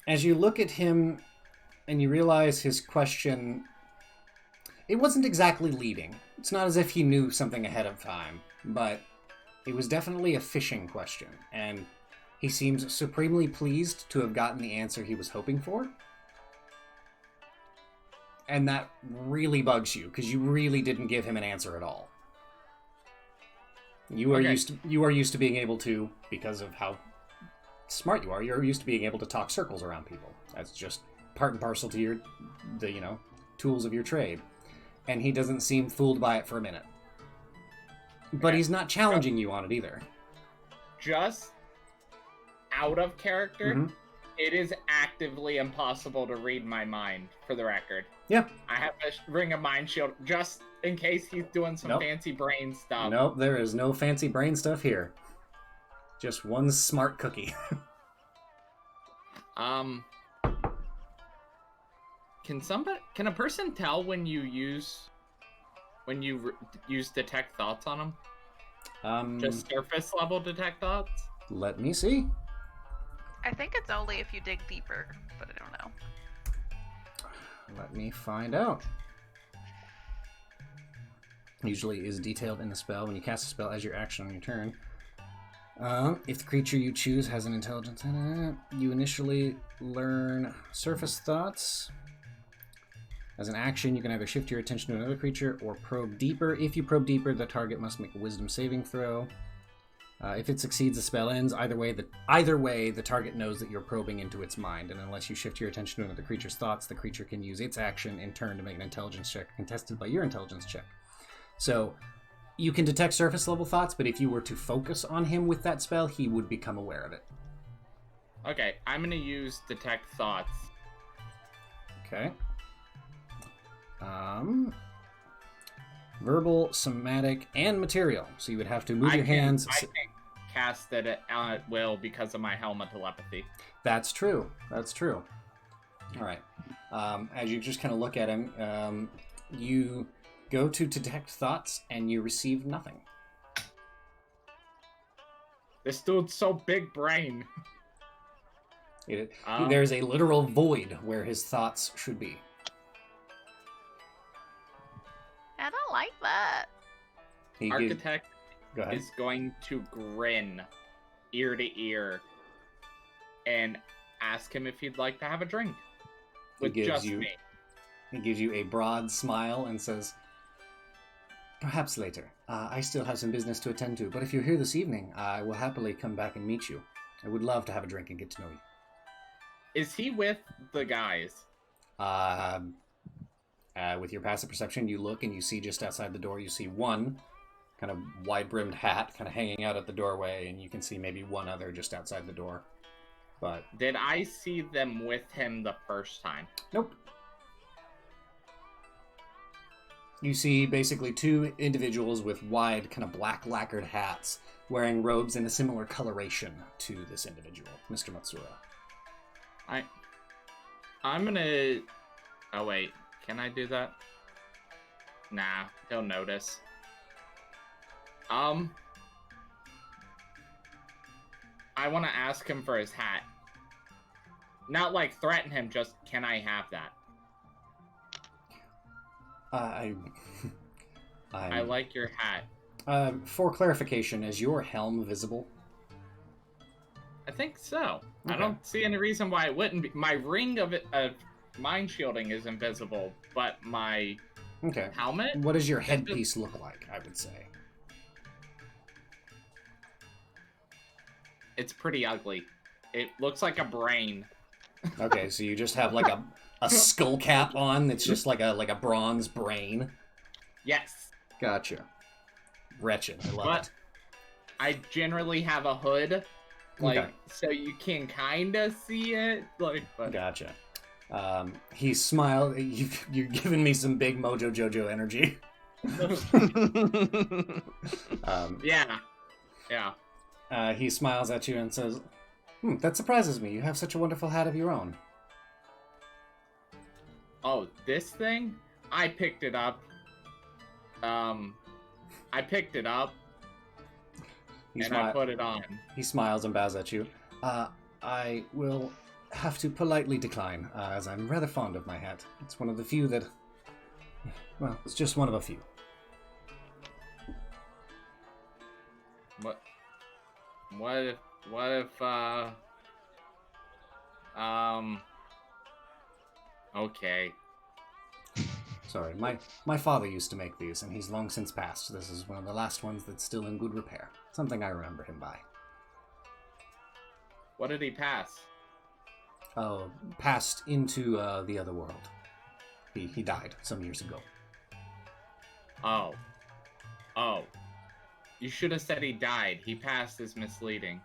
As you look at him and you realize his question, it wasn't exactly leading. It's not as if he knew something ahead of time, but it was definitely a fishing question, and he seems supremely pleased to have gotten the answer he was hoping for. And that really bugs you, because you really didn't give him an answer at all. You are used to being able to, because of how smart you are, you're used to being able to talk circles around people. That's just part and parcel to the tools of your trade. And he doesn't seem fooled by it for a minute. But he's not challenging you on it either. Just out of character, it is actively impossible to read my mind, for the record. Yeah. I have a ring of mind shield just in case he's doing some fancy brain stuff. Nope, there is no fancy brain stuff here. Just one smart cookie. Can a person tell when you use detect thoughts on them? Just surface level detect thoughts? Let me see. I think it's only if you dig deeper, but I don't know. Let me find out. Usually is detailed in the spell. When you cast a spell as your action on your turn, if the creature you choose has an intelligence in it, you initially learn surface thoughts. As an action, you can either shift your attention to another creature or probe deeper. If you probe deeper, the target must make a wisdom saving throw. If it succeeds, the spell ends. Either way, the target knows that you're probing into its mind, and unless you shift your attention to another creature's thoughts, the creature can use its action in turn to make an intelligence check contested by your intelligence check. So, you can detect surface level thoughts, but if you were to focus on him with that spell, he would become aware of it. Okay, I'm gonna use detect thoughts. Okay. Verbal, somatic, and material. So you would have to move your hands. I can cast it at will because of my helmet telepathy. That's true. That's true. All right. As you just kind of look at him, you go to detect thoughts, and you receive nothing. This dude's so big brain. There's a literal void where his thoughts should be. I don't like that. Architect is going to grin ear to ear and ask him if he'd like to have a drink with just me. He gives you a broad smile and says, "Perhaps later. I still have some business to attend to, but if you're here this evening, I will happily come back and meet you. I would love to have a drink and get to know you. Is he with the guys? With your passive perception, you look and you see just outside the door, you see one kind of wide-brimmed hat kind of hanging out at the doorway, and you can see maybe one other just outside the door. But did I see them with him the first time? Nope. You see basically two individuals with wide, kind of black lacquered hats, wearing robes in a similar coloration to this individual, Mr. Matsura. I'm gonna... Oh, wait. Can I do that? Nah, he'll notice. I want to ask him for his hat. Not, like, threaten him, just, can I have that? I like your hat. For clarification, is your helm visible? I think so. Okay. I don't see any reason why it wouldn't be. My ring of mind shielding is invisible, but my helmet? What does your headpiece look like, I would say? It's pretty ugly. It looks like a brain. Okay, so you just have like a skull cap on that's just like a bronze brain? Yes. Gotcha. Wretched. I love it. I generally have a hood, so you can kind of see it. But... Gotcha. He smiled. You're giving me some big Mojo Jojo energy. Yeah. He smiles at you and says, that surprises me. You have such a wonderful hat of your own. Oh, this thing? I picked it up. I put it on. He smiles and bows at you. I will have to politely decline, as I'm rather fond of my hat. It's one of the few that... Well, it's just one of a few. What if, okay. Sorry, my father used to make these, and he's long since passed. This is one of the last ones that's still in good repair. Something I remember him by. What did he pass? Oh, passed into the other world. He died some years ago. Oh. You should have said he died. He passed is misleading.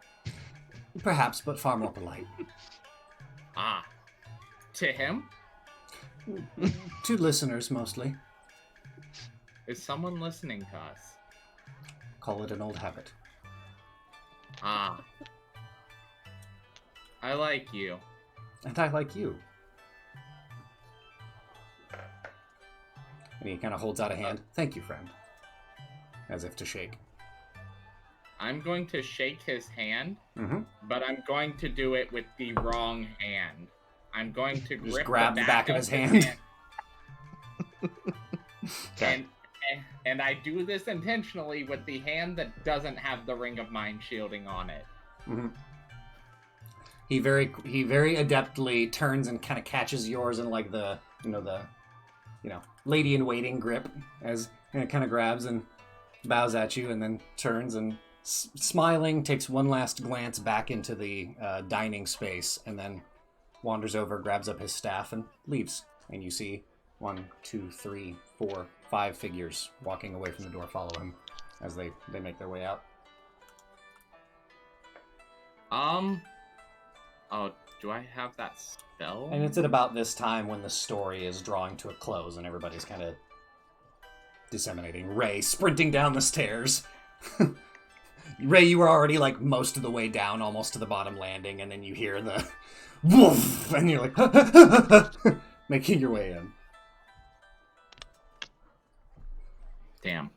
Perhaps, but far more polite. To him? To listeners, mostly. Is someone listening to us? Call it an old habit. I like you. And I like you. And he kind of holds out a hand. Thank you, friend. As if to shake. I'm going to shake his hand, mm-hmm. but I'm going to do it with the wrong hand. I'm going to grab the back of his hand. Okay. And I do this intentionally with the hand that doesn't have the ring of mind shielding on it. Mm-hmm. He very adeptly turns and kind of catches yours in like the lady in waiting grip, as it kind of grabs and bows at you, and then turns and smiling takes one last glance back into the dining space, and then wanders over, grabs up his staff, and leaves. And you see 1, 2, 3, 4, 5 figures walking away from the door follow him as they make their way out. Oh, do I have that spell? And it's at about this time when the story is drawing to a close and everybody's kind of disseminating. Ray sprinting down the stairs. Ray, you were already like most of the way down, almost to the bottom landing, and then you hear the woof, and you're like making your way in. Damn.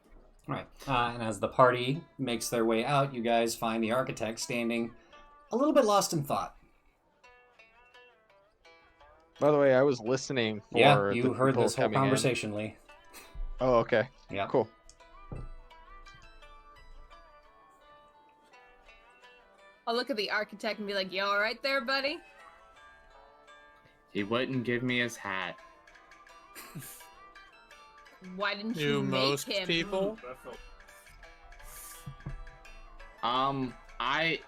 Right. And as the party makes their way out, you guys find the architect standing a little bit lost in thought. By the way, I was listening for Yeah, you the heard people this whole coming in. conversation, Lee. Oh, okay. Yeah. Cool. I'll look at the architect and be like, you all right there, buddy? He wouldn't give me his hat. Why didn't Do you make most him? people?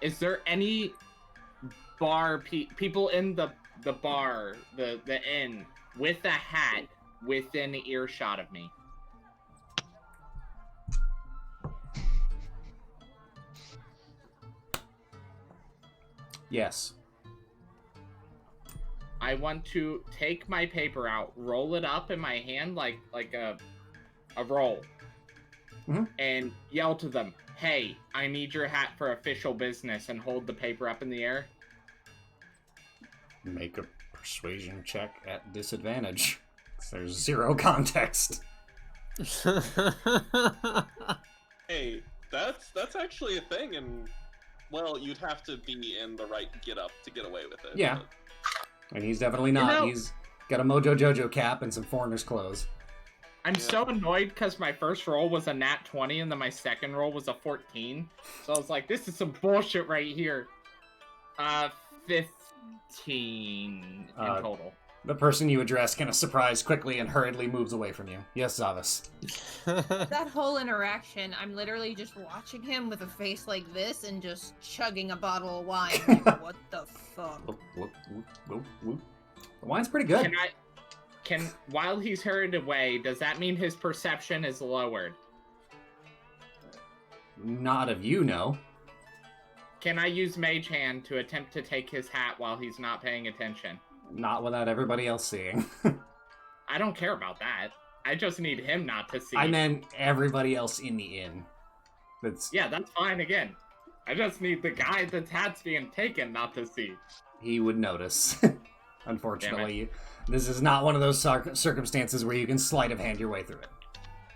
Is there any bar people in the bar, the inn, with a hat within earshot of me? Yes. I want to take my paper out, roll it up in my hand like a roll, and yell to them, "Hey, I need your hat for official business," and hold the paper up in the air. Make a persuasion check at disadvantage. There's 0 context. Hey, that's actually a thing, and well, you'd have to be in the right get up to get away with it. Yeah. But... And he's definitely not. He's got a Mojo Jojo cap and some foreigner's clothes. I'm so annoyed because my first roll was a nat 20 and then my second roll was a 14. So I was like, this is some bullshit right here. 15 in total. The person you address kind of surprised quickly and hurriedly moves away from you. Yes, Zavis. That whole interaction, I'm literally just watching him with a face like this and just chugging a bottle of wine. Like, what the fuck? The wine's pretty good. While he's hurried away, does that mean his perception is lowered? Not of you, no. Can I use Mage Hand to attempt to take his hat while he's not paying attention? Not without everybody else seeing. I don't care about that. I just need him not to see. I meant everybody else in the inn. Yeah, that's fine again. I just need the guy that's hat's being taken not to see. He would notice. Unfortunately, this is not one of those circumstances where you can sleight of hand your way through it.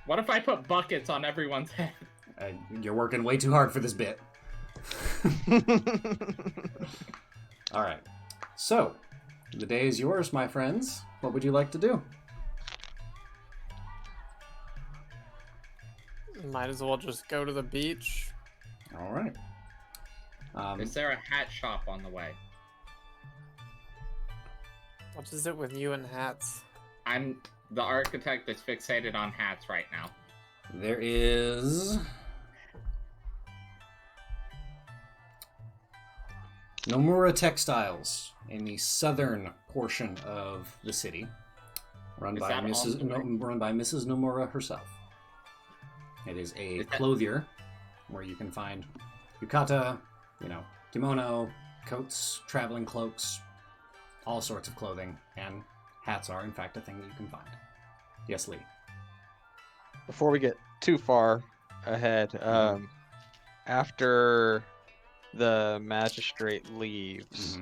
What if I put buckets on everyone's head? You're working way too hard for this bit. Alright. So, the day is yours, my friends. What would you like to do? Might as well just go to the beach. Alright. Is there a hat shop on the way? What is it with you and hats? I'm the architect that's fixated on hats right now. There is... Nomura Textiles in the southern portion of the city, run by Mrs. Nomura herself. It is a clothier where you can find yukata, kimono, coats, traveling cloaks, all sorts of clothing, and hats are in fact a thing that you can find. Yes, Lee. Before we get too far ahead, after the magistrate leaves,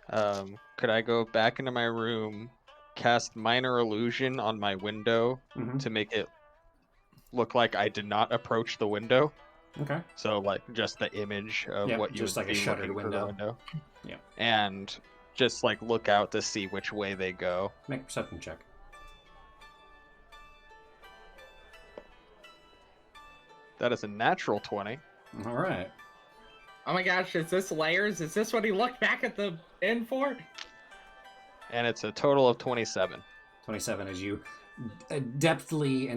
could I go back into my room, cast minor illusion on my window to make it look like I did not approach the window? Okay. So like just the image of what you just would like a be shuttered looking for the window. Yeah. And just like look out to see which way they go. Make a perception check. That is a natural 20. All right. Oh my gosh, is this layers? Is this what he looked back at the inn for? And it's a total of 27. 27 as you deftly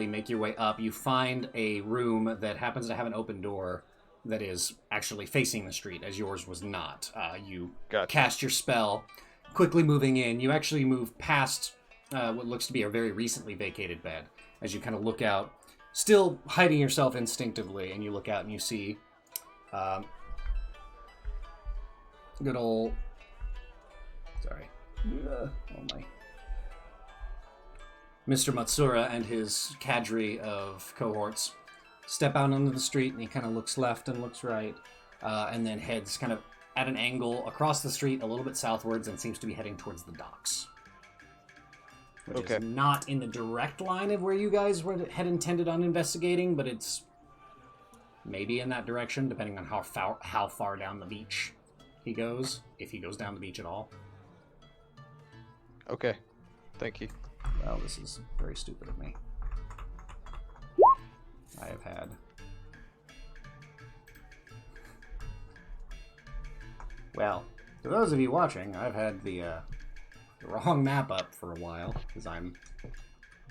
make your way up. You find a room that happens to have an open door that is actually facing the street, as yours was not. You cast your spell, quickly moving in. You actually move past what looks to be a very recently vacated bed as you kind of look out, still hiding yourself instinctively, and you look out and you see good old... Sorry. Oh my... Mr. Matsura and his cadre of cohorts step out onto the street, and he kind of looks left and looks right, and then heads kind of at an angle across the street a little bit southwards and seems to be heading towards the docks. Which is not in the direct line of where you guys had intended on investigating, but it's maybe in that direction, depending on how far down the beach he goes, if he goes down the beach at all. Okay, thank you. Well, this is very stupid of me. I have had... Well, for those of you watching, I've had the wrong map up for a while, because I'm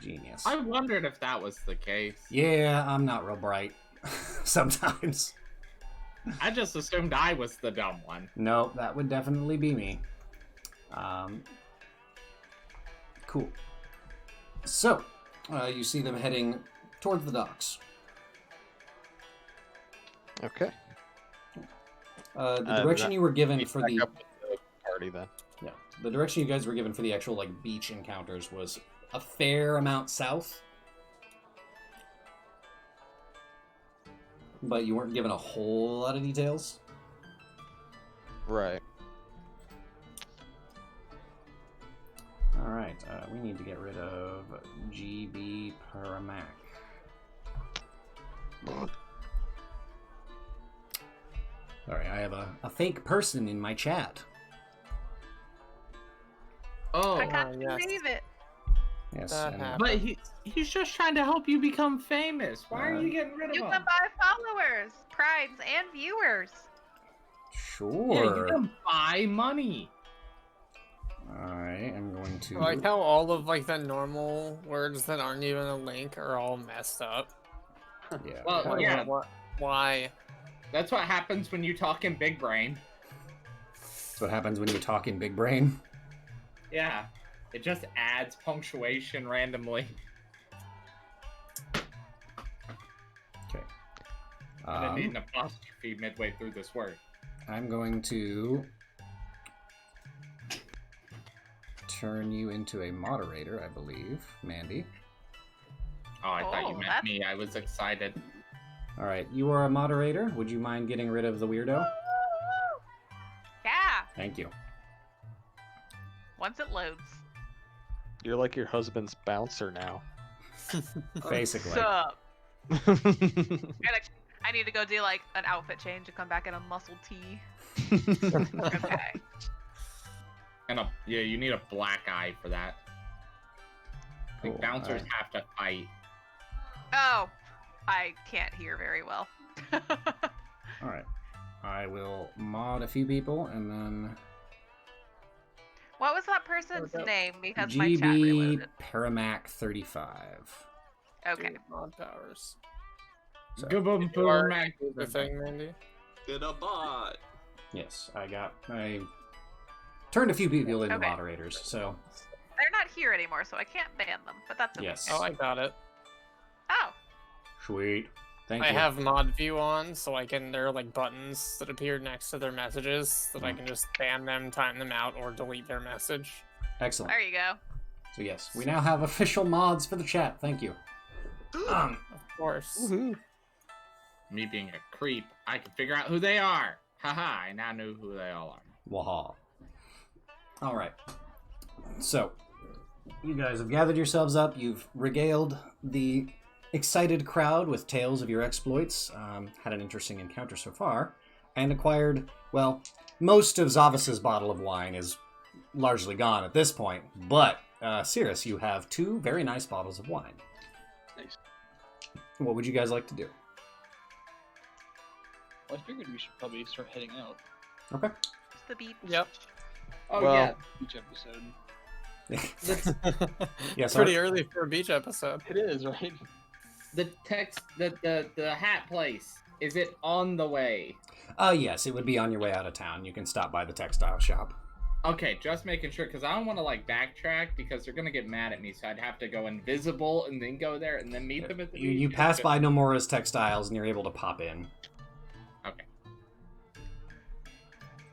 genius. I wondered if that was the case. Yeah, I'm not real bright. Sometimes. I just assumed I was the dumb one. No, that would definitely be me. Cool. So, you see them heading towards the docks. Okay. The direction you were given meet for back the up with the party then. Yeah, the direction you guys were given for the actual like beach encounters was a fair amount south, but you weren't given a whole lot of details. Right. All right, we need to get rid of GB Paramac. Sorry, I have a fake person in my chat. Oh, I can't yes. believe it. Yes, That and- happened. but he's just trying to help you become famous. Why are you getting rid of You him? can buy followers, prides, and viewers. Sure. Yeah, you can buy money. I am going to. I like how all of like the normal words that aren't even a link are all messed up. Yeah. Well, yeah, Why? that's what happens when you talk in big brain. That's what happens when you talk in big brain. Yeah, it just adds punctuation randomly. Okay. And I need an apostrophe midway through this word. I'm going to turn you into a moderator, I believe, Mandy. Oh, I thought you meant that's- me. I was excited. All right, you are a moderator. Would you mind getting rid of the weirdo? Yeah, Thank you. once it loads. You're like your husband's bouncer now. Basically. Sup? I need to go do like an outfit change and come back in a muscle tee. Okay. And yeah, you need a black eye for that. I think Cool, bouncers alright. have to fight. Oh, I can't hear very well. All right. I will mod a few people and then What was that person's Okay. name? Because my chat GB reloaded. Paramac 35. Okay. Dude, mod powers. So, Good boom, You are boom, the thing, Mandy. Get a bot. yes, I turned a few people into Okay. moderators. So They're not here anymore, so I can't ban them. But that's okay. yes. Oh, I got it. Oh, Sweet. Thank I you. have mod view on, so I can. There are like buttons that appear next to their messages that I can just ban them, time them out, or delete their message. Excellent. there you go. So yes, we now have official mods for the chat. Thank you. Of course. Me being a creep, I can figure out who they are. Haha, I now know who they all are. Waha. All right. So, you guys have gathered yourselves up. You've regaled the excited crowd with tales of your exploits. Had an interesting encounter so far, and acquired, well, most of Zavas's bottle of wine is largely gone at this point. But, Cirrus, you have 2 very nice bottles of wine. Nice. What would you guys like to do? Well, I figured we should probably start heading out. Okay. It's the beach. Yep. Oh Well- yeah, Each episode. Yes. Pretty early for a beach episode. It is, right? the text, the hat place. Is it on the way? Yes, it would be on your way out of town. You can stop by the textile shop. Okay, just making sure, because I don't want to like backtrack because they're gonna get mad at me. So I'd have to go invisible and then go there and then meet them at the You beach. pass by Nomura's textiles and you're able to pop in. Okay.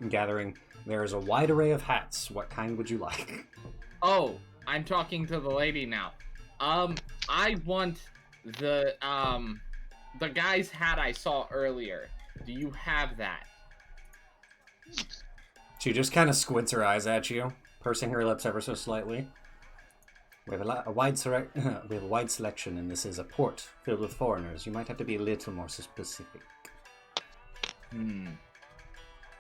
Gathering, there is a wide array of hats. What kind would you like? Oh, I'm talking to the lady now. I want the guy's hat I saw earlier. Do you have that? She just kind of squints her eyes at you, pursing her lips ever so slightly. We have a wide selection, and this is a port filled with foreigners. You might have to be a little more specific.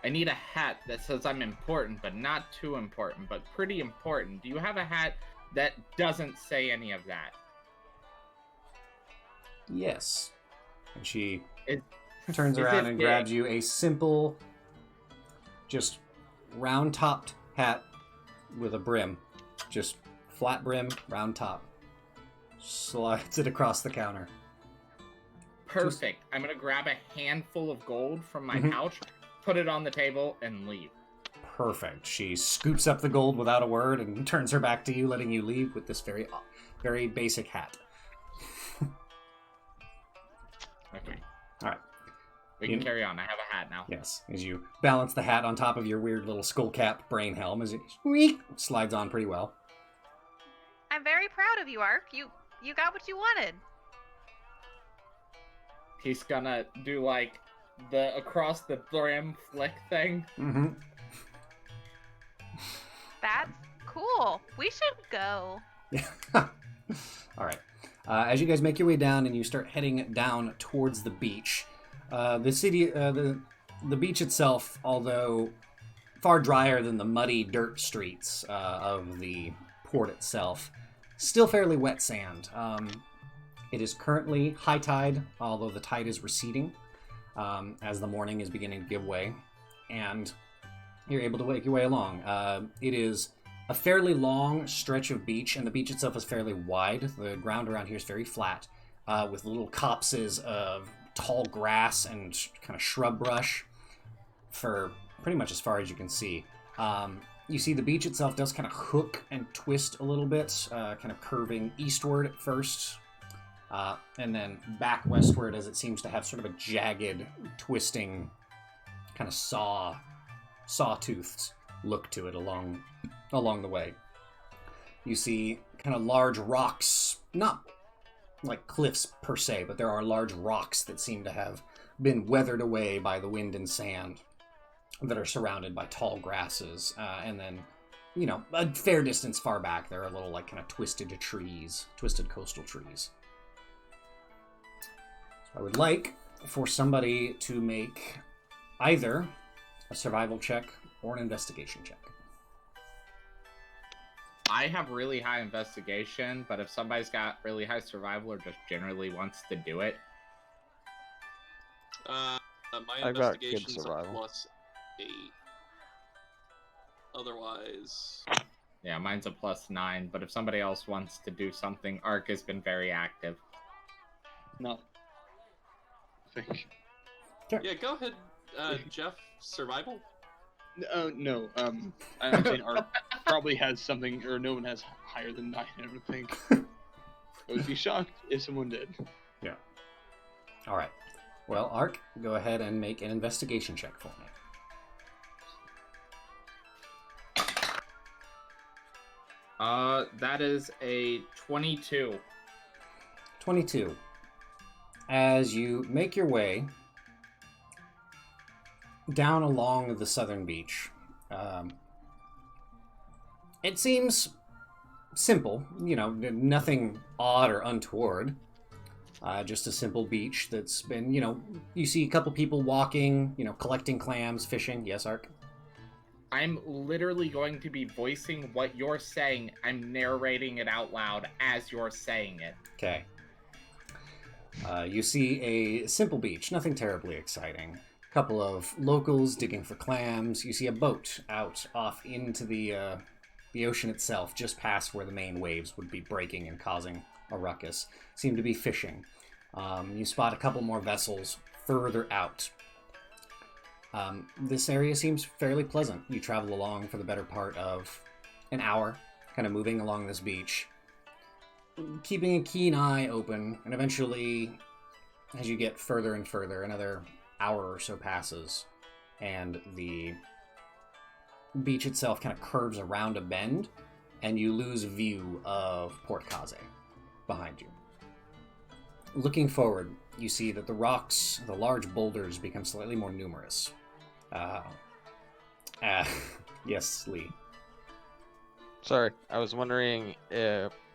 I need a hat that says I'm important, but not too important, but pretty important. Do you have a hat that doesn't say any of that? Yes. And she Is- turns is around it and big? grabs you a simple, just round-topped hat with a brim. Just flat brim, round top. Slides it across the counter. Perfect. I'm gonna grab a handful of gold from my Mhm. pouch, put it on the table, and leave. Perfect. She scoops up the gold without a word and turns her back to you, letting you leave with this very, very basic hat. Okay. All right. We can carry on. I have a hat now. Yes, as you balance the hat on top of your weird little skull cap brain helm, as it squeak, slides on pretty well. I'm very proud of you, Ark. You got what you wanted. He's gonna do like the across the brim flick thing. Mm-hmm. That's cool. We should go. Yeah. All right. As you guys make your way down and you start heading down towards the beach, the city, the beach itself, although far drier than the muddy dirt streets of the port itself, still fairly wet sand. It is currently high tide, although the tide is receding as the morning is beginning to give way, and you're able to make your way along. It is a fairly long stretch of beach, and the beach itself is fairly wide. The ground around here is very flat, with little copses of tall grass and kind of shrub brush for pretty much as far as you can see. You see the beach itself does kind of hook and twist a little bit, kind of curving eastward at first, and then back westward as it seems to have sort of a jagged, twisting, kind of sawtoothed look to it along the way. You see kind of large rocks, not like cliffs per se, but there are large rocks that seem to have been weathered away by the wind and sand that are surrounded by tall grasses. And then, you know, a fair distance far back, there are little like kind of twisted coastal trees. So I would like for somebody to make either a survival check or an investigation check. I have really high investigation, but if somebody's got really high survival or just generally wants to do it, My I got good investigation's a survival. +8. Otherwise, yeah, mine's a +9. But if somebody else wants to do something, Ark has been very active. No. I think. yeah, go ahead, Jeff. Survival. No. I'm saying Art probably has something, or no one has higher than 9. I don't think. I would be shocked if someone did. Yeah. All right. Well, Ark, go ahead and make an investigation check for me. That is a 22. 22. As you make your way down along the southern beach, it seems simple, you know, nothing odd or untoward. Just a simple beach that's been, you know, you see a couple people walking, you know, collecting clams, fishing. Yes, Ark? I'm literally going to be voicing what you're saying. I'm narrating it out loud as you're saying it. Okay. You see a simple beach, nothing terribly exciting. A couple of locals digging for clams. You see a boat out off into the ocean itself, just past where the main waves would be breaking and causing a ruckus. Seem to be fishing. You spot a couple more vessels further out. This area seems fairly pleasant. You travel along for the better part of an hour, kind of moving along this beach, keeping a keen eye open, and eventually, as you get further and further, another hour or so passes, and the beach itself kind of curves around a bend, and you lose view of Port Kaze behind you. Looking forward, you see that the rocks, the large boulders, become slightly more numerous. Yes, Lee. Sorry, I was wondering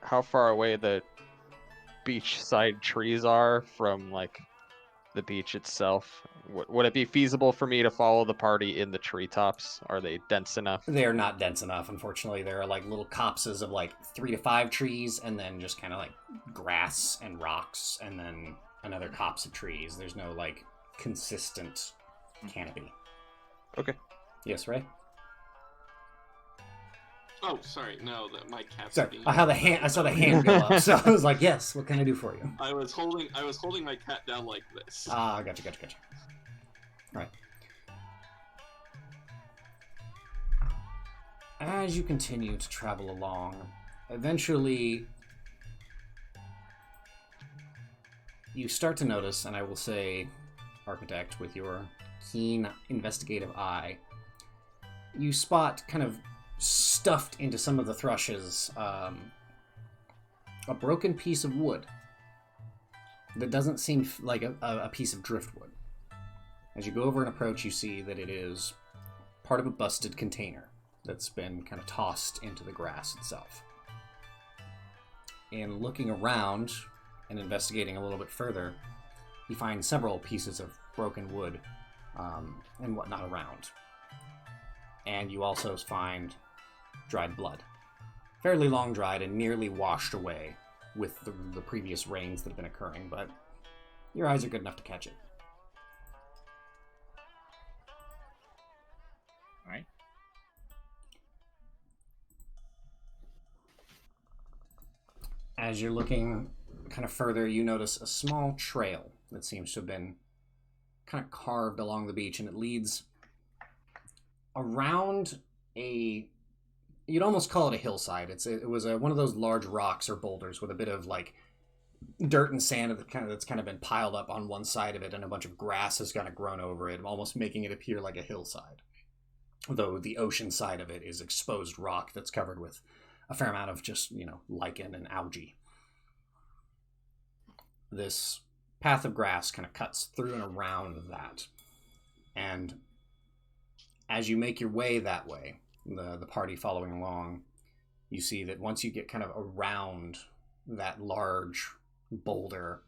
how far away the beachside trees are from, like, the beach itself. Would it be feasible for me to follow the party in the treetops? Are they dense enough? They're not dense enough, unfortunately. There are like little copses of like 3 to 5 trees, and then just kind of like grass and rocks, and then another copse of trees. There's no like consistent canopy. Okay. Yes, Ray? Oh, sorry. No, my cat's Sorry, being. I saw the hand go up, so I was like, yes. What can I do for you? I was holding my cat down like this. Ah, gotcha. All right. As you continue to travel along, eventually you start to notice, and I will say, Architect, with your keen investigative eye, you spot kind of stuffed into some of the thrushes a broken piece of wood that doesn't seem like a piece of driftwood. As you go over and approach, you see that it is part of a busted container that's been kind of tossed into the grass itself. In looking around and investigating a little bit further, you find several pieces of broken wood and whatnot around. And you also find dried blood. Fairly long dried and nearly washed away with the previous rains that have been occurring, but your eyes are good enough to catch it. Alright. As you're looking kind of further, you notice a small trail that seems to have been kind of carved along the beach, and it leads around you'd almost call it a hillside. It was one of those large rocks or boulders with a bit of like dirt and sand that's kind of been piled up on one side of it, and a bunch of grass has kind of grown over it, almost making it appear like a hillside. Though the ocean side of it is exposed rock that's covered with a fair amount of just, lichen and algae. This path of grass kind of cuts through and around that. And as you make your way that way, the party following along, you see that once you get kind of around that large boulder,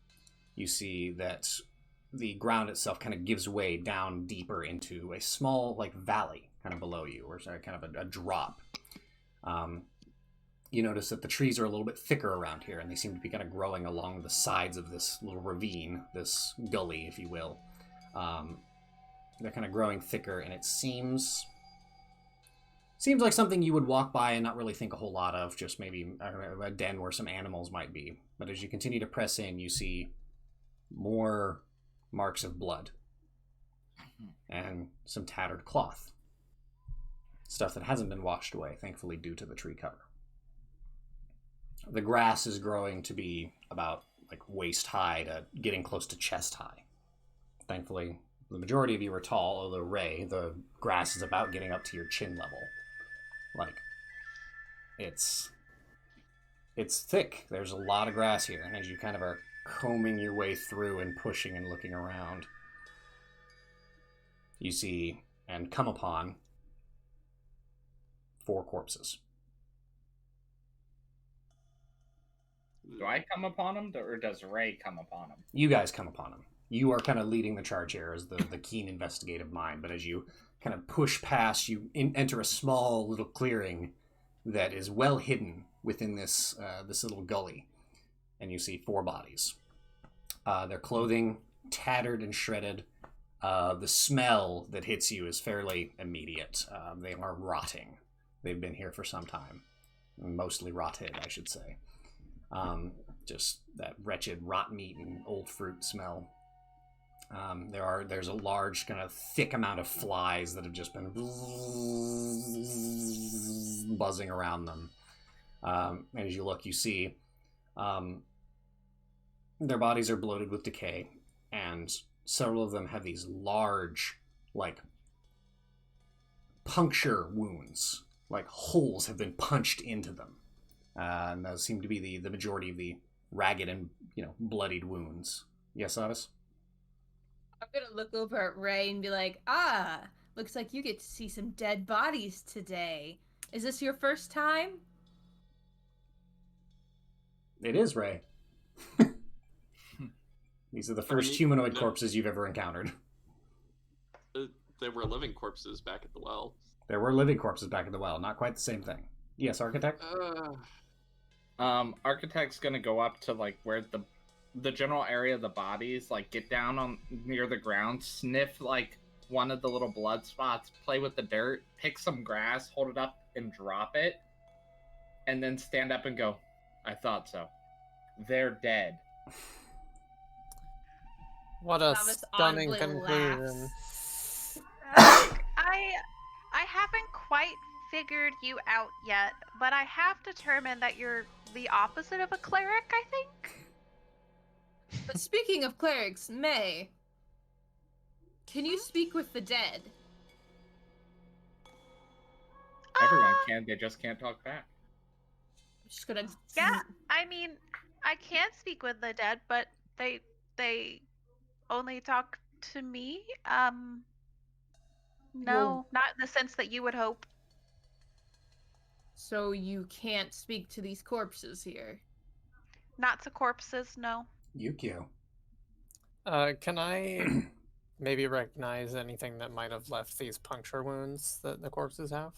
you see that the ground itself kind of gives way down deeper into a small valley kind of below you, or kind of a drop. You notice that the trees are a little bit thicker around here, and they seem to be kind of growing along the sides of this little ravine, this gully, if you will. They're kind of growing thicker, and it seems like something you would walk by and not really think a whole lot of, just maybe a den where some animals might be. But as you continue to press in, you see more marks of blood and some tattered cloth. Stuff that hasn't been washed away, thankfully, due to the tree cover. The grass is growing to be about waist high to getting close to chest high. Thankfully, the majority of you are tall, although Ray, the grass is about getting up to your chin level. It's thick. There's a lot of grass here, and as you kind of are combing your way through and pushing and looking around, you see and come upon 4 corpses. Do I come upon them, or does Ray come upon them? You guys come upon them. You are kind of leading the charge here as the keen investigative mind, but as you kind of push past, you enter a small little clearing that is well hidden within this little gully, and you see 4 bodies. Their clothing tattered and shredded. The smell that hits you is fairly immediate. They are rotting. They've been here for some time. Mostly rotted, I should say. Just that wretched rot meat and old fruit smell. There's a large kind of thick amount of flies that have just been buzzing around them. And as you look, you see their bodies are bloated with decay, and several of them have these large, puncture wounds, holes have been punched into them. And those seem to be the majority of the ragged and, bloodied wounds. Yes, Otis? I'm gonna look over at Ray and be like, looks like you get to see some dead bodies today. Is this your first time? It is, Ray. These are the first humanoid corpses you've ever encountered. There were living corpses back at the well. There were living corpses back at the well. Not quite the same thing. Yes, Architect? Architect's gonna go up to where the general area of the bodies, get down on near the ground, sniff one of the little blood spots, play with the dirt, pick some grass, hold it up and drop it, and then stand up and go, I thought so. They're dead. What a Thomas stunning audibly conclusion. I haven't quite figured you out yet, but I have determined that you're the opposite of a cleric, I think. But speaking of clerics, May, can you speak with the dead? Everyone can, they just can't talk back. I'm just gonna. Yeah, I mean, I can speak with the dead, but they only talk to me. No, not in the sense that you would hope. So you can't speak to these corpses here? Not to corpses, no. Yukio. Can I maybe recognize anything that might have left these puncture wounds that the corpses have?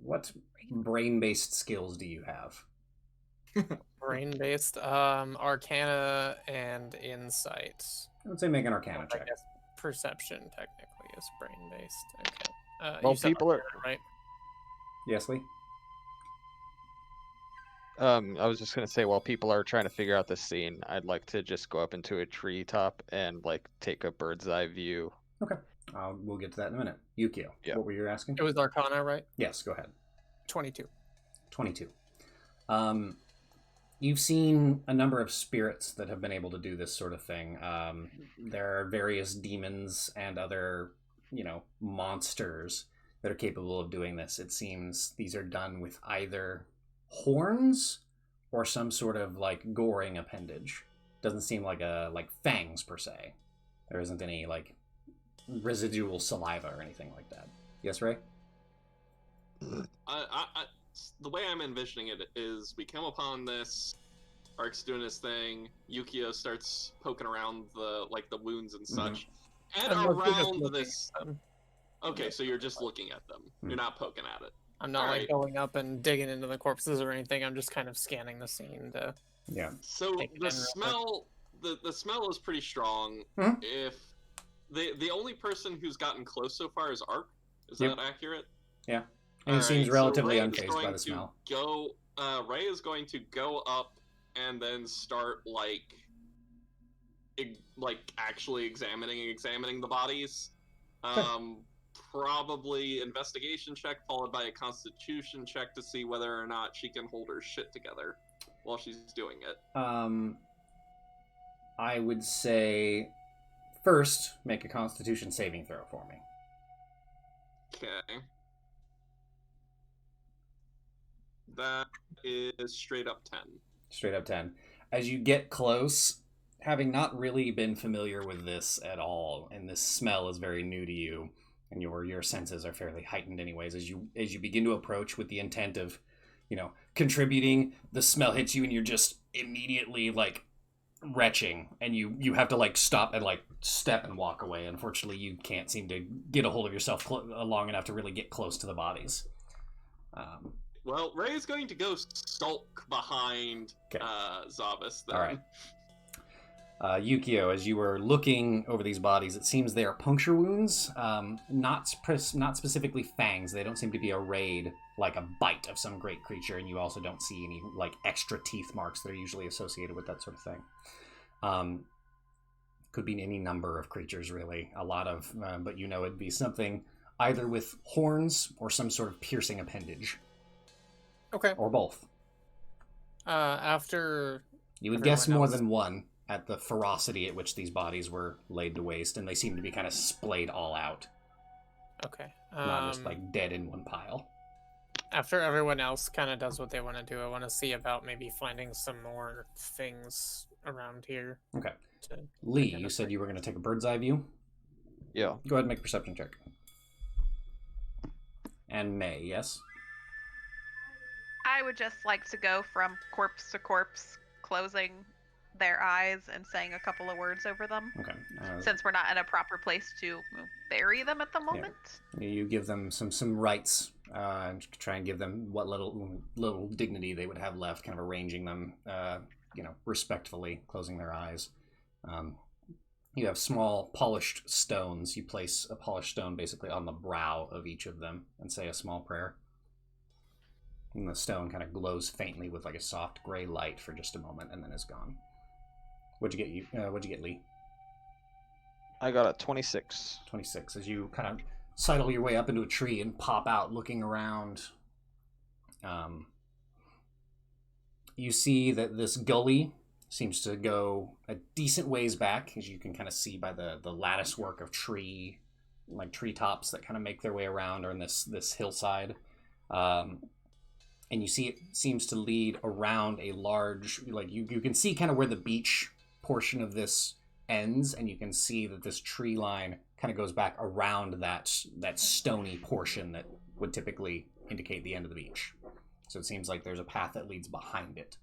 What brain-based skills do you have? Brain-based, Arcana and Insight. I would say make an Arcana I check. guess Perception technically is brain-based. Okay. Well, you said people are- Arcana, right? Yes, Lee? I was just gonna say, while people are trying to figure out this scene, I'd like to just go up into a treetop and like take a bird's eye view. Okay. We'll get to that in a minute. Yukio, Yeah. what were you asking? It was Arcana, right? Yes, go ahead. 22. 22. You've seen a number of spirits that have been able to do this sort of thing. There are various demons and other, monsters that are capable of doing this. It seems these are done with either horns or some sort of like goring appendage. Doesn't seem like fangs per se. There isn't any like residual saliva or anything like that. Yes, Ray? The way I'm envisioning it is we come upon this, Ark's doing his thing, Yukio starts poking around the wounds and such. And I'm mostly just around looking this at them. Okay, so you're just looking at them. You're not poking at it. I'm not Alright. going up and digging into the corpses or anything. I'm just kind of scanning the scene to. Yeah. So Take it the in real smell, the smell is pretty strong. Mhm. If the only person who's gotten close so far is Ark, is Yep. that accurate? Yeah. And he seems Alright, relatively Ray is unfazed by going the to smell. Ray is going to go up and then start actually examining the bodies. Probably investigation check followed by a constitution check to see whether or not she can hold her shit together while she's doing it. I would say first make a constitution saving throw for me. Okay. That is straight up 10. Straight up 10. As you get close, having not really been familiar with this at all, and this smell is very new to you, and your senses are fairly heightened anyways, as you begin to approach with the intent of, contributing, the smell hits you and you're just immediately retching, and you have to stop and step and walk away. Unfortunately, you can't seem to get a hold of yourself long enough to really get close to the bodies. Well, Ray is going to go sulk behind Zavis then. All right. Yukio, as you were looking over these bodies, it seems they are puncture wounds, not specifically fangs. They don't seem to be arrayed like a bite of some great creature, and you also don't see any extra teeth marks that are usually associated with that sort of thing. Could be any number of creatures, really. A lot of, but it'd be something either with horns or some sort of piercing appendage. Okay. Or both. After you would guess more than one at the ferocity at which these bodies were laid to waste, and they seem to be kind of splayed all out. Okay. Not just dead in one pile. After everyone else kind of does what they want to do, I want to see about maybe finding some more things around here. Okay. Lee, you said you were going to take a bird's eye view? Yeah. Go ahead and make a perception check. And May, yes? I would just like to go from corpse to corpse, closing their eyes and saying a couple of words over them. Okay. Since we're not in a proper place to bury them at the moment. Yeah. You give them some rights, and try and give them what little dignity they would have left, kind of arranging them, respectfully, closing their eyes. You have small polished stones. You place a polished stone basically on the brow of each of them and say a small prayer. And the stone kind of glows faintly with like a soft gray light for just a moment and then is gone. What'd you get, Lee? I got a 26. 26. As you kind of sidle your way up into a tree and pop out looking around, you see that this gully seems to go a decent ways back, as you can kind of see by the lattice work of treetops that kind of make their way around or in this hillside. And you see it seems to lead around a large, like you can see kind of where the beach portion of this ends, and you can see that this tree line kind of goes back around that stony portion that would typically indicate the end of the beach. So it seems like there's a path that leads behind it.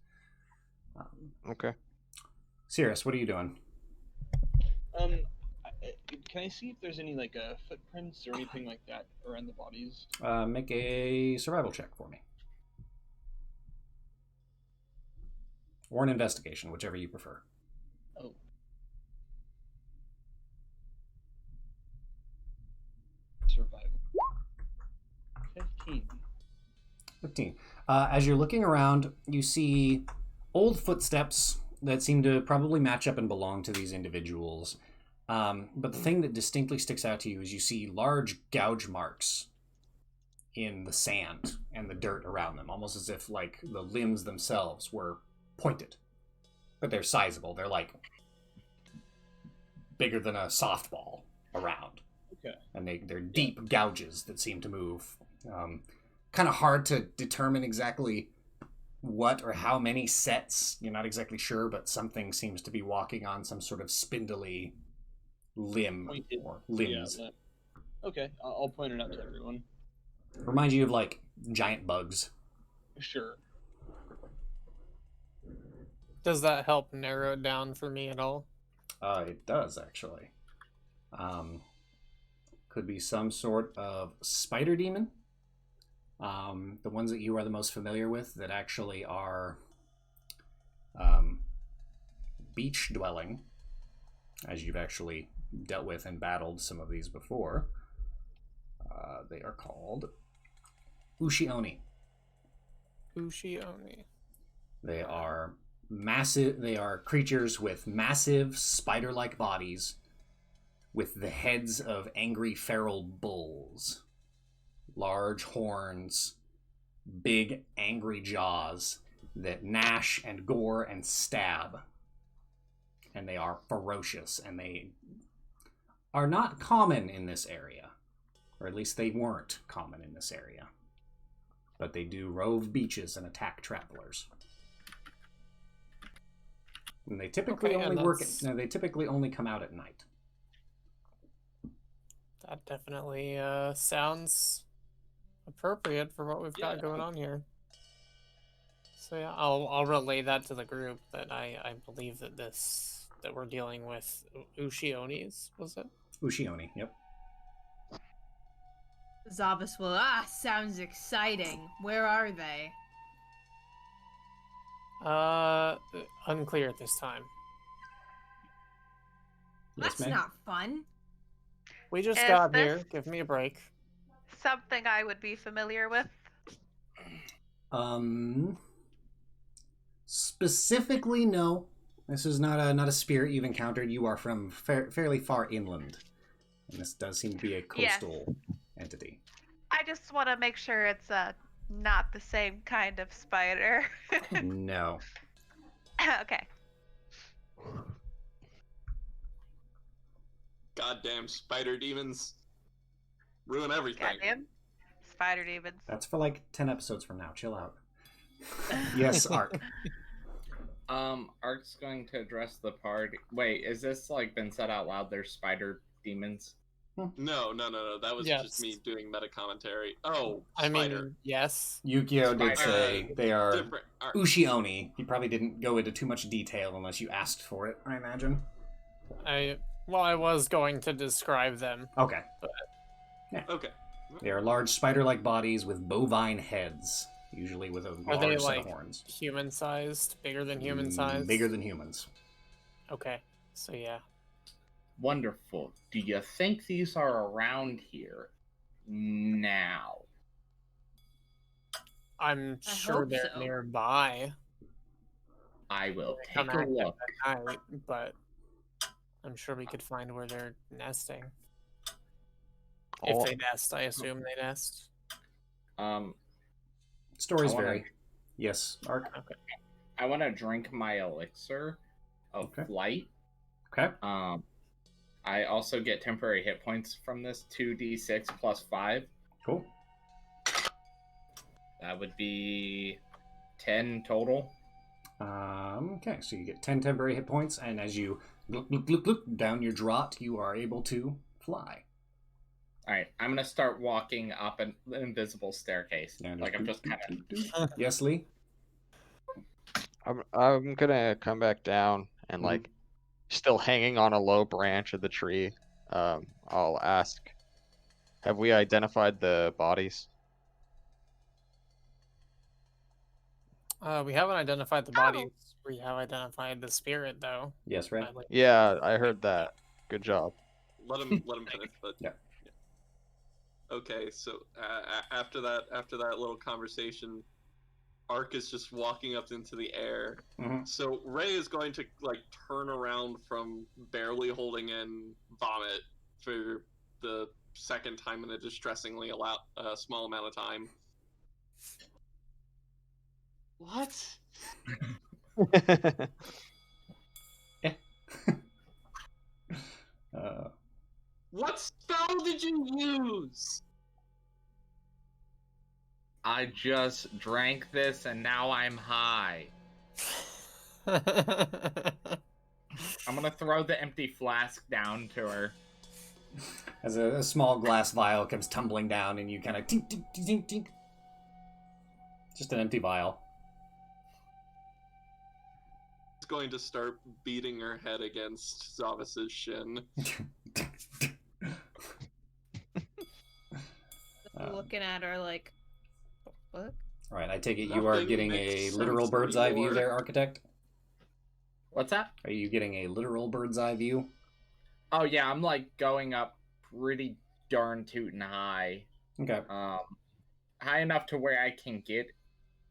Okay. Sirius, what are you doing? Can I see if there's any like footprints or anything like that around the bodies? Make a survival check for me. Or an investigation, whichever you prefer. Oh. Survival. 15. As you're looking around, you see old footsteps that seem to probably match up and belong to these individuals. But the thing that distinctly sticks out to you is you see large gouge marks in the sand and the dirt around them, almost as if like the limbs themselves were pointed. But they're sizable. They're like bigger than a softball around. Okay. And they're deep gouges that seem to move. Kind of hard to determine exactly what or how many sets. You're not exactly sure, but something seems to be walking on some sort of spindly limb Pointed. or limbs. Yeah, okay, I'll point it out to everyone. Reminds you of like giant bugs. Sure. Does that help narrow it down for me at all? It does, actually. Could be some sort of spider demon. The ones that you are the most familiar with that actually are beach dwelling, as you've actually dealt with and battled some of these before. They are called Ushioni. Ushioni. They are massive. They are creatures with massive spider-like bodies with the heads of angry feral bulls. Large horns, big angry jaws that gnash and gore and stab. And they are ferocious, and they are not common in this area. Or at least they weren't common in this area. But they do rove beaches and attack travelers. And they typically they typically only come out at night. That definitely sounds appropriate for what we've got going on here. So yeah, I'll relay that to the group that I believe that we're dealing with Ushionis, was it? Ushioni, yep. Zavas will, sounds exciting. Where are they? Unclear at this time. That's not fun. We just Is got this here. Give me a break. something I would be familiar with? Specifically, no. This is not a spirit you've encountered. You are from fairly far inland, and this does seem to be a coastal entity. I just want to make sure it's not the same kind of spider. No. Okay. Goddamn spider demons. Ruin everything. Goddamn spider demons. That's for like 10 episodes from now. Chill out. Yes, Ark. Ark's going to address the party. Wait, is this like been said out loud? There's spider demons? No. That was just me doing meta commentary. Oh, spider. I mean, yes. Yukio did say they are different. Ushioni. He probably didn't go into too much detail unless you asked for it, I imagine. I was going to describe them. Okay. But... Yeah. Okay. They are large spider-like bodies with bovine heads, usually with a large set of horns. Human-sized? Bigger than human-sized? Bigger than humans. Okay. So yeah. Wonderful. Do you think these are around here now? I'm I sure hope they're so. nearby. I will They come take a active look. at night, but I'm sure we could find where they're nesting. If they nest, I assume they nest. Stories I wanna- vary. Yes, Ark. Okay. I want to drink my elixir of flight. Okay. I also get temporary hit points from this, 2d6 plus 5. Cool. That would be 10 total. Okay, so you get 10 temporary hit points, and as you look down your draught, you are able to fly. Alright, I'm going to start walking up an invisible staircase. And Like, I'm just kind of... Yes, Lee? I'm gonna come back down and like still hanging on a low branch of the tree. I'll ask, have we identified the bodies? We haven't identified the bodies. We have identified the spirit, though. Yes, right? Yeah, I heard that. Good job. Let him finish. But yeah. Okay, so after that little conversation, Ark is just walking up into the air. So Ray is going to like turn around from barely holding in vomit for the second time in a distressingly small amount of time. What? What spell did you use? I just drank this and now I'm high. I'm gonna throw the empty flask down to her. As a small glass vial comes tumbling down, and you kind of tink, tink, tink, tink, tink. Just an empty vial. She's going to start beating her head against Zavis's shin. Looking at her like, what? All right, I take it you are getting a literal bird's eye view there, Architect? What's that? Are you getting a literal bird's eye view? Oh yeah, I'm like going up pretty darn tootin' high. Okay. High enough to where I can get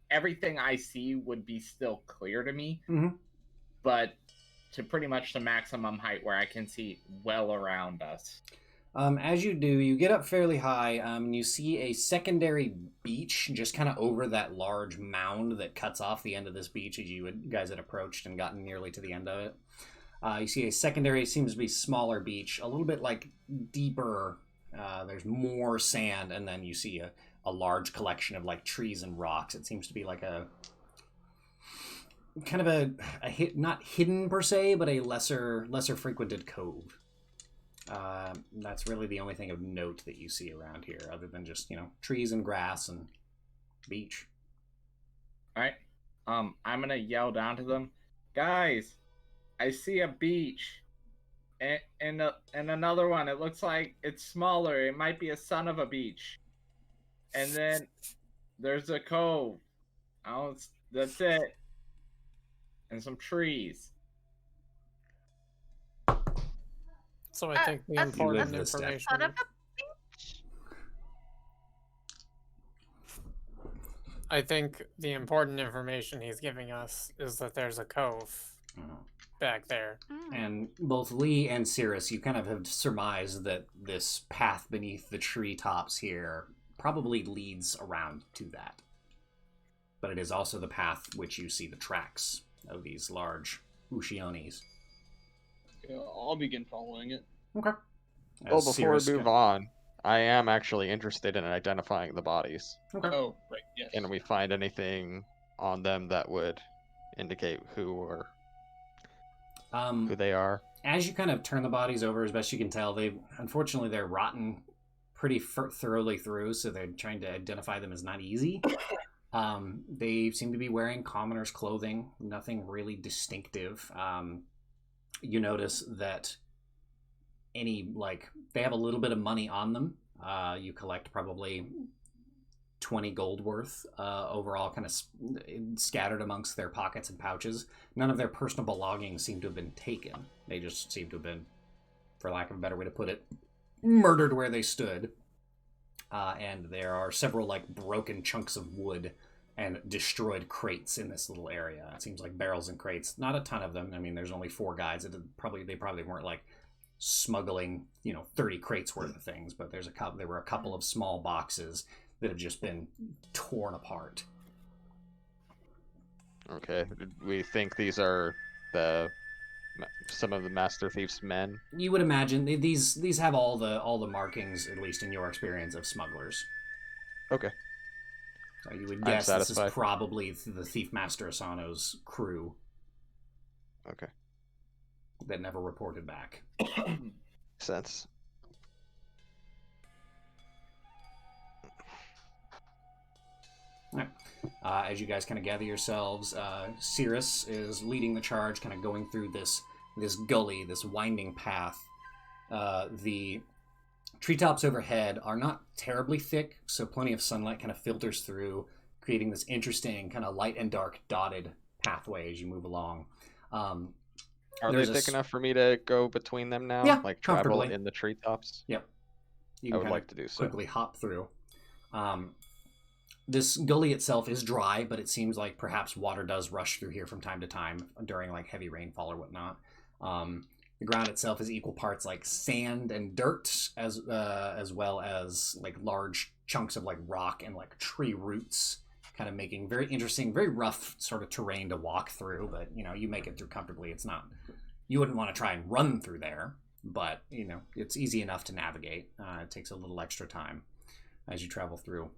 everything I see would be still clear to me, but to pretty much the maximum height where I can see well around us. As you do, you get up fairly high, and you see a secondary beach just kind of over that large mound that cuts off the end of this beach as you guys had approached and gotten nearly to the end of it. You see a secondary, seems to be smaller beach, a little bit like deeper. There's more sand, and then you see a large collection of like trees and rocks. It seems to be like a kind of a hit, not hidden per se, but a lesser frequented cove. That's really the only thing of note that you see around here, other than just, trees and grass and beach. All right. I'm gonna yell down to them, guys. I see a beach, and another one. It looks like it's smaller. It might be a son of a beach. And then there's a cove. That's it. And some trees. So I think the important information. Son of a I think the important information he's giving us is that there's a cove back there. And both Lee and Cirrus, you kind of have surmised that this path beneath the treetops here probably leads around to that. But it is also the path which you see the tracks of these large Ushionis. I'll begin following it. Okay. Well, before we move on, I am actually interested in identifying the bodies. Okay. Oh, right, yes. Can we find anything on them that would indicate who they are? As you kind of turn the bodies over, as best you can tell, unfortunately they're rotten pretty thoroughly through, so they're trying to identify them is not easy. They seem to be wearing commoners' clothing, nothing really distinctive. You notice that they have a little bit of money on them. You collect probably 20 gold worth overall, kind of scattered amongst their pockets and pouches. None of their personal belongings seem to have been taken. They just seem to have been for lack of a better way to put it, murdered where they stood. And there are several like broken chunks of wood and destroyed crates in this little area. It seems like barrels and crates. Not a ton of them. I mean, there's only 4 guys. They probably weren't like smuggling, 30 crates worth of things, but there were a couple of small boxes that have just been torn apart. Okay, we think these are some of the Master Thief's men. You would imagine these have all the markings, at least in your experience, of smugglers. Okay. So you would guess this is probably the Thief Master Asano's crew. Okay. That never reported back. Sense. Right. As you guys kind of gather yourselves, Cirrus is leading the charge, kind of going through this gully, this winding path. The treetops overhead are not terribly thick, so plenty of sunlight kind of filters through, creating this interesting kind of light and dark dotted pathway as you move along. Are they thick enough for me to go between them now? Yeah, like travel in the treetops? Yep. I would like to do so. Quickly hop through. This gully itself is dry, but it seems like perhaps water does rush through here from time to time during like heavy rainfall or whatnot. The ground itself is equal parts like sand and dirt, as well as like large chunks of like rock and like tree roots, kind of making very interesting, very rough sort of terrain to walk through. But you make it through comfortably. It's not, you wouldn't want to try and run through there, but it's easy enough to navigate. It takes a little extra time as you travel through.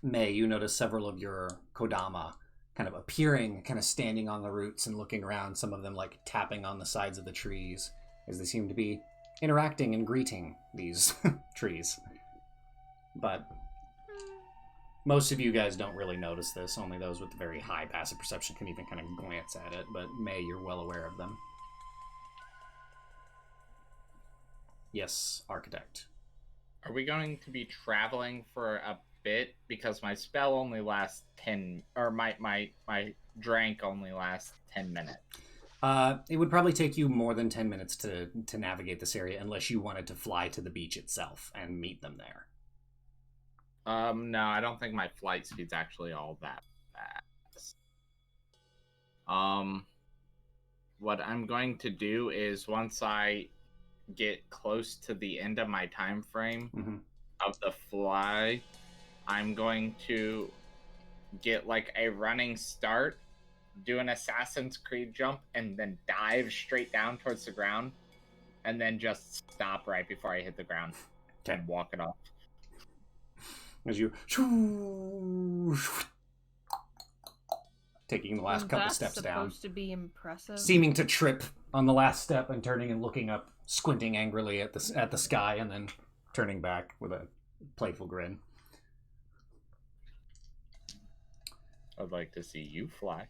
May, you notice several of your Kodama kind of appearing, kind of standing on the roots and looking around, some of them like tapping on the sides of the trees as they seem to be interacting and greeting these trees. But most of you guys don't really notice this. Only those with very high passive perception can even kind of glance at it. But May, you're well aware of them. Yes, Architect. Are we going to be traveling for a bit? Because my spell only lasts 10, or my drank only lasts 10 minutes. It would probably take you more than 10 minutes to navigate this area unless you wanted to fly to the beach itself and meet them there. No, I don't think my flight speed's actually all that fast. What I'm going to do is once I get close to the end of my time frame of the fly, I'm going to get like a running start, do an Assassin's Creed jump, and then dive straight down towards the ground, and then just stop right before I hit the ground and walk it off. As you taking the last couple steps down, supposed to be impressive. Seeming to trip on the last step and turning and looking up, squinting angrily at the sky, and then turning back with a playful grin. I'd like to see you fly.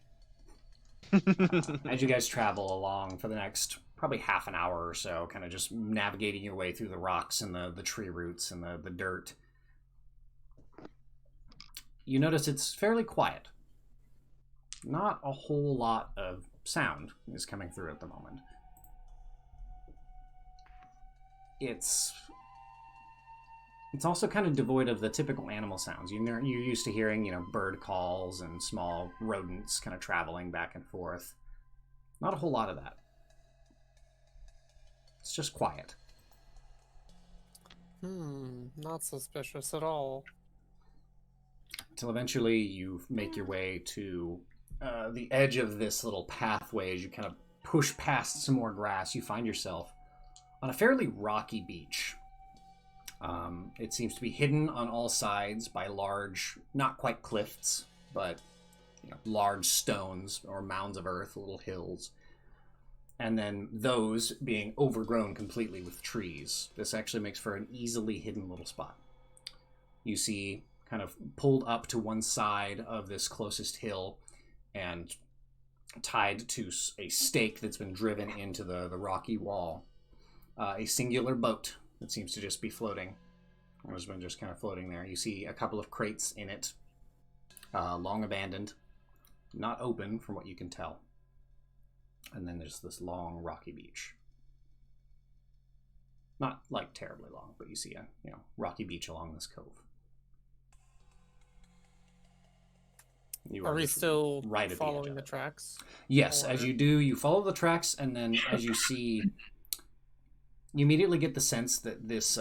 As you guys travel along for the next probably half an hour or so, kind of just navigating your way through the rocks and the tree roots and the dirt, you notice it's fairly quiet. Not a whole lot of sound is coming through at the moment. It's also kind of devoid of the typical animal sounds. You're used to hearing, bird calls and small rodents kind of traveling back and forth. Not a whole lot of that. It's just quiet. Not suspicious at all. Until eventually you make your way to the edge of this little pathway. As you kind of push past some more grass, you find yourself on a fairly rocky beach. It seems to be hidden on all sides by large, not quite cliffs, but large stones or mounds of earth, little hills. And then those being overgrown completely with trees. This actually makes for an easily hidden little spot. You see, kind of pulled up to one side of this closest hill and tied to a stake that's been driven into the rocky wall, a singular boat that seems to just be floating. It's been just kind of floating there. You see a couple of crates in it, long abandoned, not open from what you can tell. And then there's this long rocky beach. Not like terribly long, but you see a rocky beach along this cove. Are we still right at the following edge the of it. tracks? Yes, Or- as you do, you follow the tracks, and then as you see, you immediately get the sense that this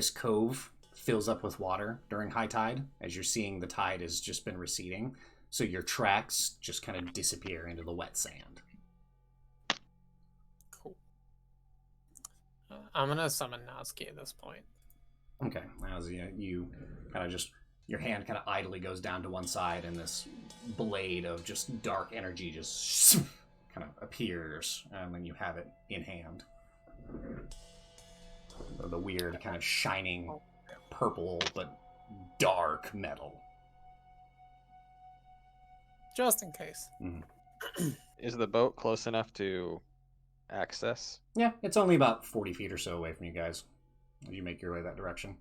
cove fills up with water during high tide. As you're seeing, the tide has just been receding, so your tracks just kind of disappear into the wet sand. Cool. I'm gonna summon Natsuki at this point. Okay, as you kind of just, your hand kind of idly goes down to one side, and this blade of just dark energy just kind of appears when you have it in hand. The weird kind of shining purple but dark metal. Just in case. Is the boat close enough to access? Yeah, it's only about 40 feet or so away from you guys as you make your way that direction.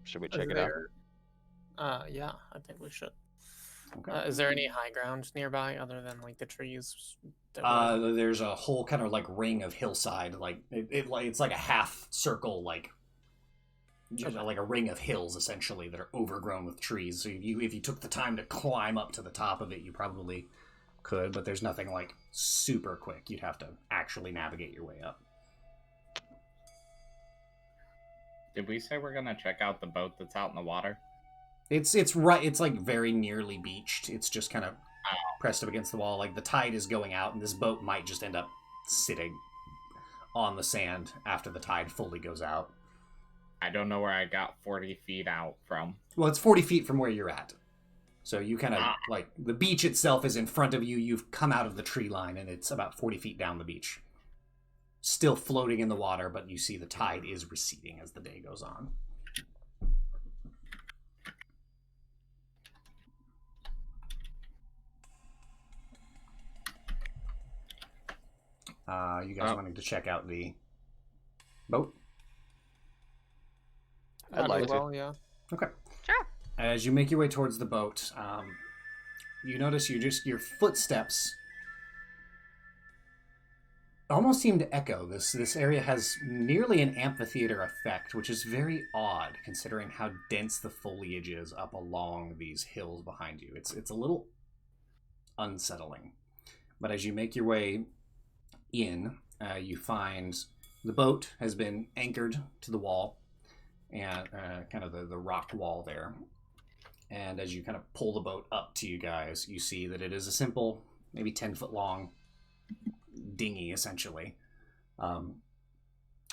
Should we check it out? Yeah, I think we should. Okay. Is there any high ground nearby other than like the trees? That There's a whole kind of like ring of hillside, like it's like a half circle, like like a ring of hills essentially that are overgrown with trees. So if you took the time to climb up to the top of it, you probably could, but there's nothing like super quick. You'd have to actually navigate your way up. Did we say we're gonna check out the boat that's out in the water? It's right. It's like very nearly beached. It's just kind of pressed up against the wall. Like the tide is going out, and this boat might just end up sitting on the sand after the tide fully goes out. I don't know where I got 40 feet out from. Well, it's 40 feet from where you're at. So you kind of, like, the beach itself is in front of you. You've come out of the tree line, and it's about 40 feet down the beach. Still floating in the water, but you see the tide is receding as the day goes on. You guys wanting to check out the boat? I'd like to. Yeah. Okay. Sure. As you make your way towards the boat, you notice your footsteps almost seem to echo. This area has nearly an amphitheater effect, which is very odd considering how dense the foliage is up along these hills behind you. It's a little unsettling. But as you make your way in, you find the boat has been anchored to the wall, and kind of the rock wall there. And as you kind of pull the boat up to you guys, you see that it is a simple, maybe 10-foot long dinghy, essentially,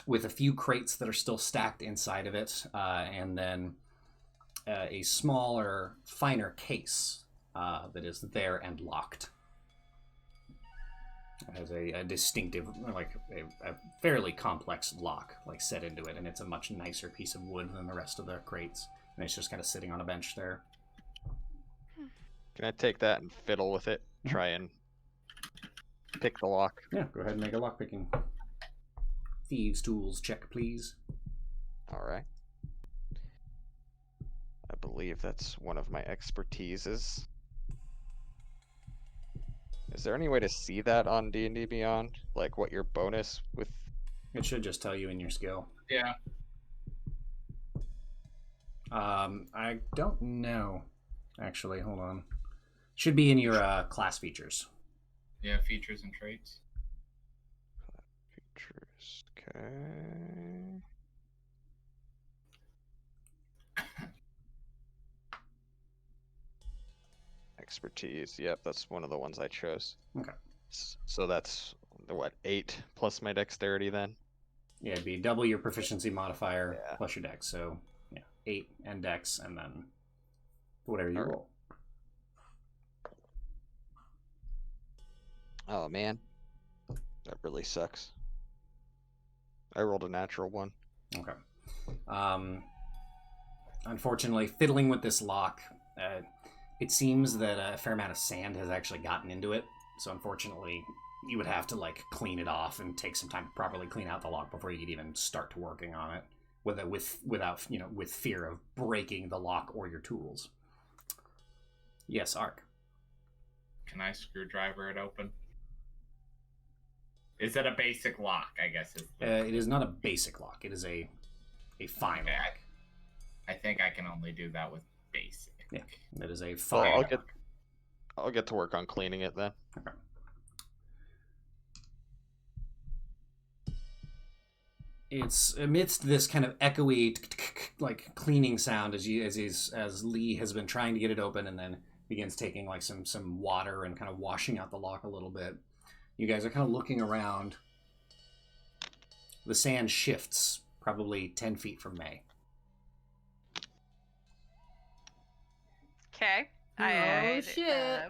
with a few crates that are still stacked inside of it, and then a smaller, finer case that is there and locked. It has a distinctive, like a fairly complex lock, like set into it, and it's a much nicer piece of wood than the rest of the crates. And it's just kind of sitting on a bench there. Can I take that and fiddle with it? Try and pick the lock. Yeah, go ahead and make a lockpicking. Thieves' tools check, please. All right. I believe that's one of my expertises. Is there any way to see that on D&D Beyond? Like what your bonus with... It should just tell you in your skill. Yeah. I don't know. Actually, hold on. Should be in your class features. Yeah, features and traits. Features, okay. Expertise, yep, that's one of the ones I chose. Okay. So that's, what, 8 plus my dexterity then? Yeah, it'd be double your proficiency modifier Yeah. plus your dex. So, yeah, 8 and dex, and then whatever you roll. Oh, man. That really sucks. I rolled a natural 1. Okay. Unfortunately, fiddling with this lock, it seems that a fair amount of sand has actually gotten into it. So unfortunately, you would have to like clean it off and take some time to properly clean out the lock before you could even start to working on it, without with fear of breaking the lock or your tools. Yes, Ark. Can I screwdriver it open? Is it a basic lock? I guess is. It is not a basic lock. It is a fine lock. I think I can only do that with basic. Yeah, that is a So fine. I'll get to work on cleaning it then. Okay. It's amidst this kind of echoey, like cleaning sound as Lee has been trying to get it open, and then begins taking like some water and kind of washing out the lock a little bit. You guys are kind of looking around. The sand shifts probably 10 feet from May. Okay. Oh shit.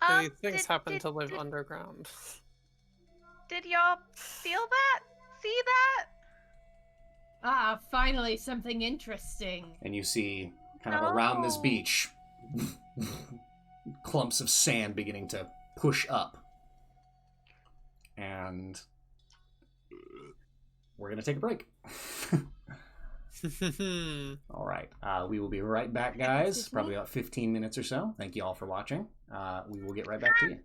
The things happen to live underground. Did y'all feel that? See that? Ah, finally something interesting. And you see kind of around this beach clumps of sand beginning to push up. And we're going to take a break. All right. We will be right back, guys. Probably about 15 minutes or so. Thank you all for watching. We will get right back to you.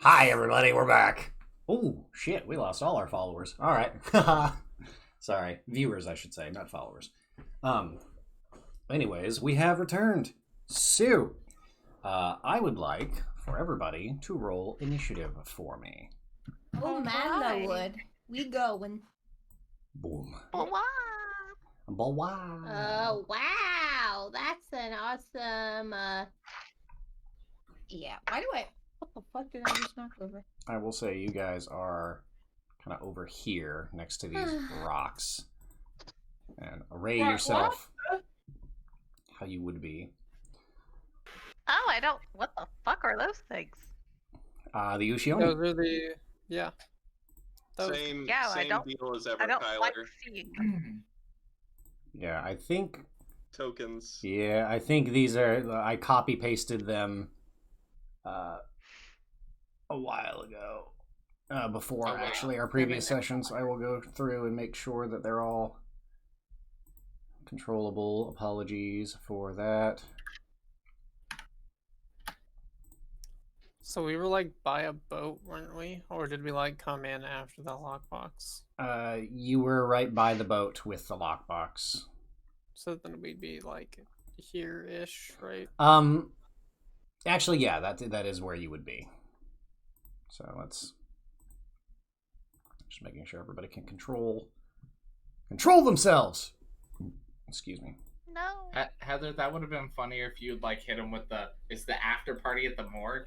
Hi, everybody, we're back. Oh, shit, we lost all our followers. All right. Sorry, viewers, I should say, not followers. Anyways, we have returned. So, I would like for everybody to roll initiative for me. Oh man, I would. We going. Boom. Wow. Oh wow, that's an awesome. Yeah. Why do I? What the fuck did I just knock over? I will say you guys are kind of over here next to these rocks. And array yourself how you would be. Oh, I don't. What the fuck are those things? The Ushioni. Those are the Same I don't. deal as ever, I don't Kyler. like seeing them. Yeah, I think. Tokens. Yeah, I think these are. I copy pasted them a while ago, before actually our previous sessions. I will go through and make sure that they're all controllable. Apologies for that. So we were like by a boat, weren't we? Or did we like come in after the lockbox? You were right by the boat with the lockbox. So then we'd be like here-ish, right? Actually, yeah, that is where you would be. So let's just making sure everybody can control themselves. Excuse me. No. Heather, that would have been funnier if you'd like hit him with it's the after party at the morgue.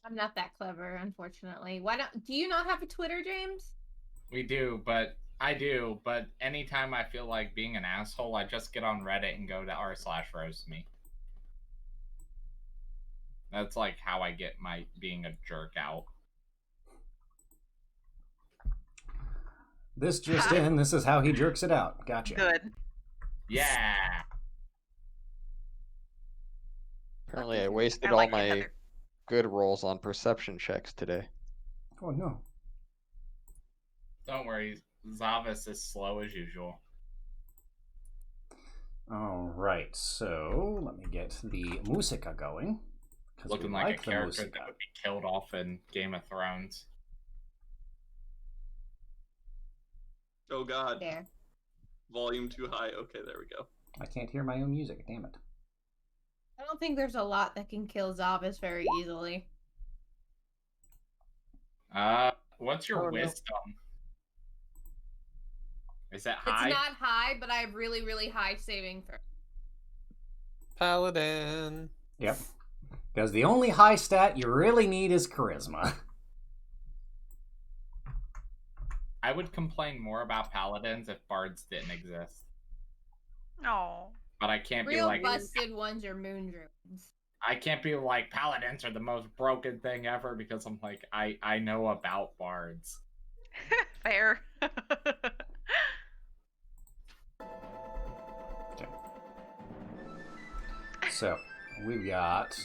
I'm not that clever, unfortunately. Why not? Do you not have a Twitter, James? We do, but I do. But anytime I feel like being an asshole, I just get on Reddit and go to r/roastme. That's like how I get my being a jerk out. This just in. This is how he jerks it out. Gotcha. Good. Yeah. Apparently, I wasted like all it, my Heather. good rolls on perception checks today. Oh no. Don't worry, Zavis is slow as usual. All right, so let me get the musica going. Looking like a character that would be killed off in Game of Thrones. Oh god. There. Volume too high. Okay, there we go. I can't hear my own music. Damn it. I don't think there's a lot that can kill Zavis very easily. What's your wisdom? Is that high? It's not high, but I have really, really high saving throw. Paladin. Yep. Because the only high stat you really need is charisma. I would complain more about paladins if bards didn't exist. No. But I can't be Real like busted ones are moon druids. I can't be like paladins are the most broken thing ever because I'm like I know about bards. Fair. Okay. So, we've got...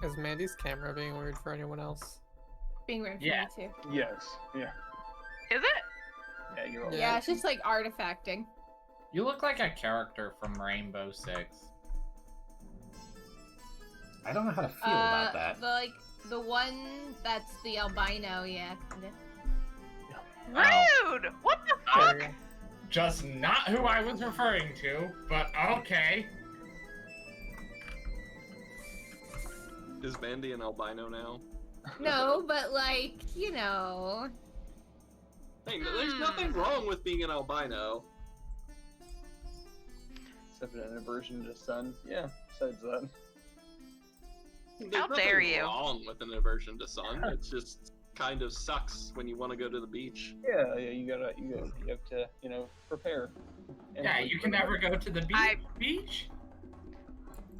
Is Mandy's camera being weird for anyone else? Being weird for Yeah. me too. Yes. Yeah. Is it? Yeah, you're all Yeah, it's just like artifacting. You look like a character from Rainbow Six. I don't know how to feel about that. The one that's the albino, yeah. Kinda. Rude! What the fuck? Just not who I was referring to, but okay. Is Mandy an albino now? No, but like, you know. Hey, there's nothing wrong with being an albino. Except an aversion to sun. Yeah, besides that. There's How nothing dare you. wrong with an aversion to sun. It just kind of sucks when you want to go to the beach. Yeah, you have to, prepare. And Yeah, you can never go to the beach.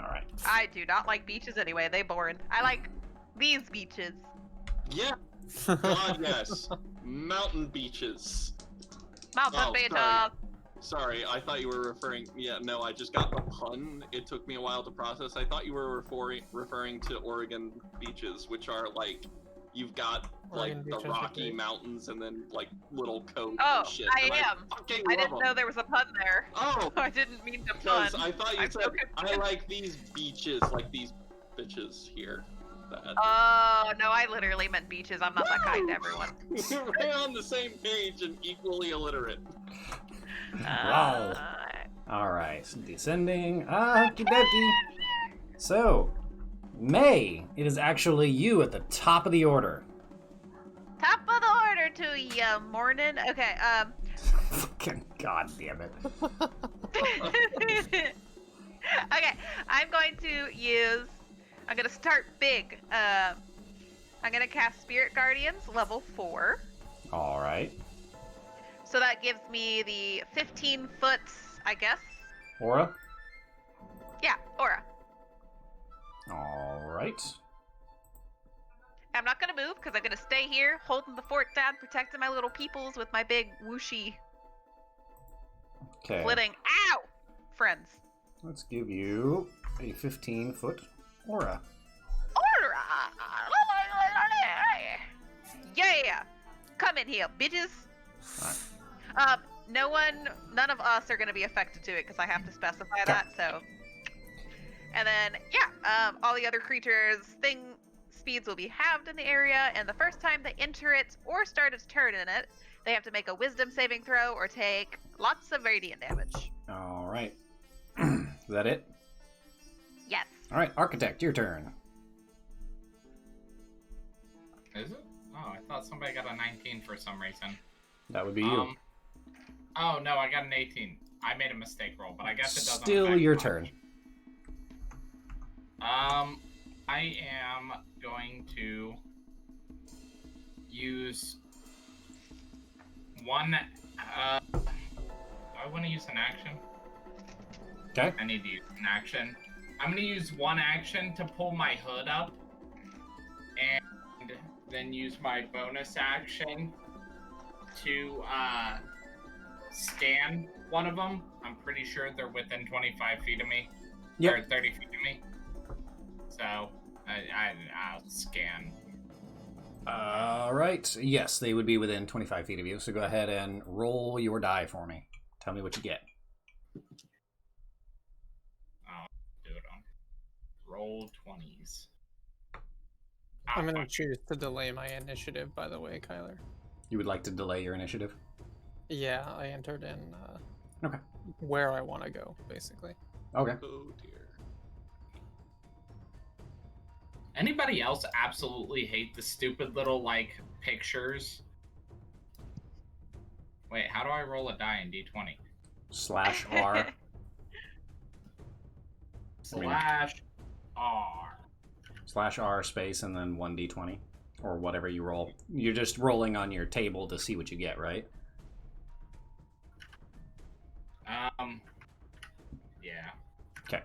Alright. I do not like beaches anyway. They boring. I like these beaches. Yeah. God, yes. Mountain beaches. Mountain beaches. Sorry, I thought you were referring... Yeah, no, I just got the pun. It took me a while to process. I thought you were referring to Oregon beaches, which are, like, you've got like the Rocky Mountains and then like little coves Oh, and shit. I and am. fucking I love didn't them. know there was a pun there. Oh, I didn't mean to pun. because I thought you I'm said so I confused. like these beaches, like these bitches here. Oh, no, I literally meant beaches. I'm not that kind to everyone. We're on the same page and equally illiterate. Wow. Alright, descending. Okie dokie. So, May, it is actually you at the top of the order. Top of the order to ya, morning. Okay, Fucking god damn it. Okay, I'm going to start big. I'm gonna cast Spirit Guardians, level 4. Alright. So that gives me the 15 foot, I guess. Aura? Yeah, aura. Alright. I'm not gonna move because I'm gonna stay here, holding the fort down, protecting my little peoples with my big whooshy flitting. Ow! Friends. Let's give you a 15-foot aura. Aura! Yeah! Come in here, bitches. None of us are gonna be affected to it because I have to specify that, so. And then, yeah, all the other creatures' speeds will be halved in the area, and the first time they enter it or start its turn in it, they have to make a wisdom saving throw or take lots of radiant damage. Alright. Is that it? Yes. Alright, Architect, your turn. Is it? Oh, I thought somebody got a 19 for some reason. That would be you. Oh, no, I got an 18. I made a mistake roll, but I guess it doesn't Still affect your much. turn. I am going to use one, I want to use an action. Okay. I need to use an action. I'm going to use one action to pull my hood up, and then use my bonus action to, scan one of them. I'm pretty sure they're within 25 feet of me. Yep. Or 30 feet of me. So, I'll scan. Alright. Yes, they would be within 25 feet of you, so go ahead and roll your die for me. Tell me what you get. I'll do it on roll 20s. I'm going to choose to delay my initiative, by the way, Kyler. You would like to delay your initiative? Yeah, I entered in okay. where I want to go, basically. Okay. Oh dear. Anybody else absolutely hate the stupid little, like, pictures? Wait, how do I roll a die in D20? /R. /R. /R space and then 1d20. Or whatever you roll. You're just rolling on your table to see what you get, right? Yeah. Okay.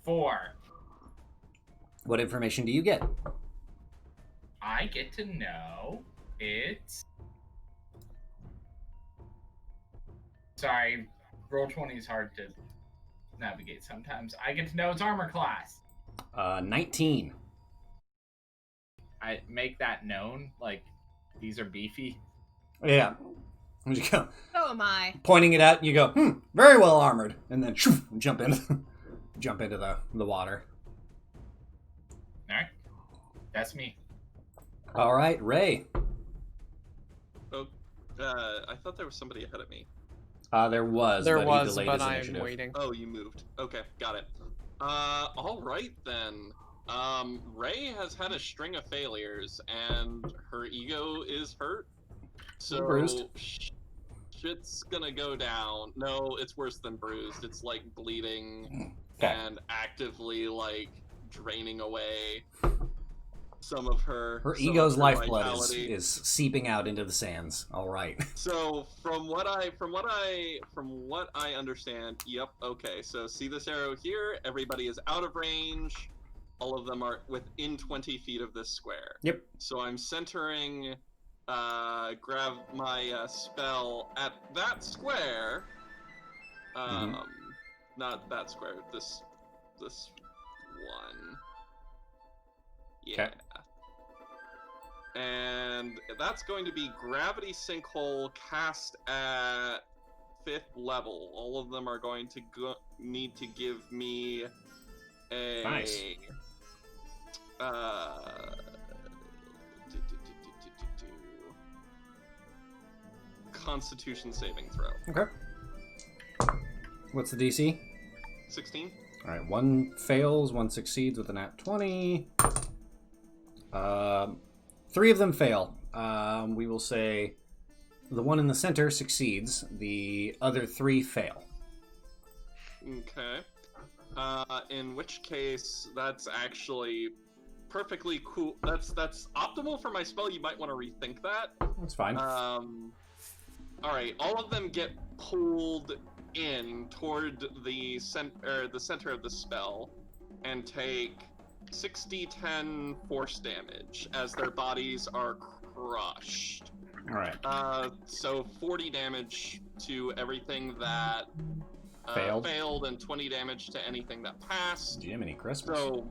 4. What information do you get? I get to know it's... Sorry, roll 20 is hard to navigate sometimes. I get to know its armor class. 19. I make that known, like, these are beefy. Yeah. You go, So am I. pointing it out, you go, very well armored, and then shoo, jump into the water. Alright. That's me. All right, Ray. Oh, I thought there was somebody ahead of me. There was, but he delayed but his I'm initiative. waiting. Oh, you moved. Okay, got it. All right then. Ray has had a string of failures, and her ego is hurt. So Bruised. Shit's gonna go down. No, it's worse than bruised. It's like bleeding Okay. and actively like draining away some of her. Her some of ego's her lifeblood vitality. is seeping out into the sands. All right. So from what I understand, yep, okay. So see this arrow here? Everybody is out of range. All of them are within 20 feet of this square. Yep. So I'm centering grab my spell at that square. Not that square, this one. Yeah. Okay. And that's going to be Gravity Sinkhole cast at 5th level. All of them are going to need to give me a... Nice. Constitution saving throw. Okay. What's the DC? 16. All right, one fails, one succeeds with a nat 20. 3 of them fail. We will say the one in the center succeeds. The other 3 fail. Okay. In which case, that's actually perfectly cool. That's optimal for my spell. You might want to rethink that. That's fine. All right, all of them get pulled in toward the center of the spell, and take 6d10 force damage as their bodies are crushed. All right. So 40 damage to everything that failed, and 20 damage to anything that passed. Jiminy Christmas. So,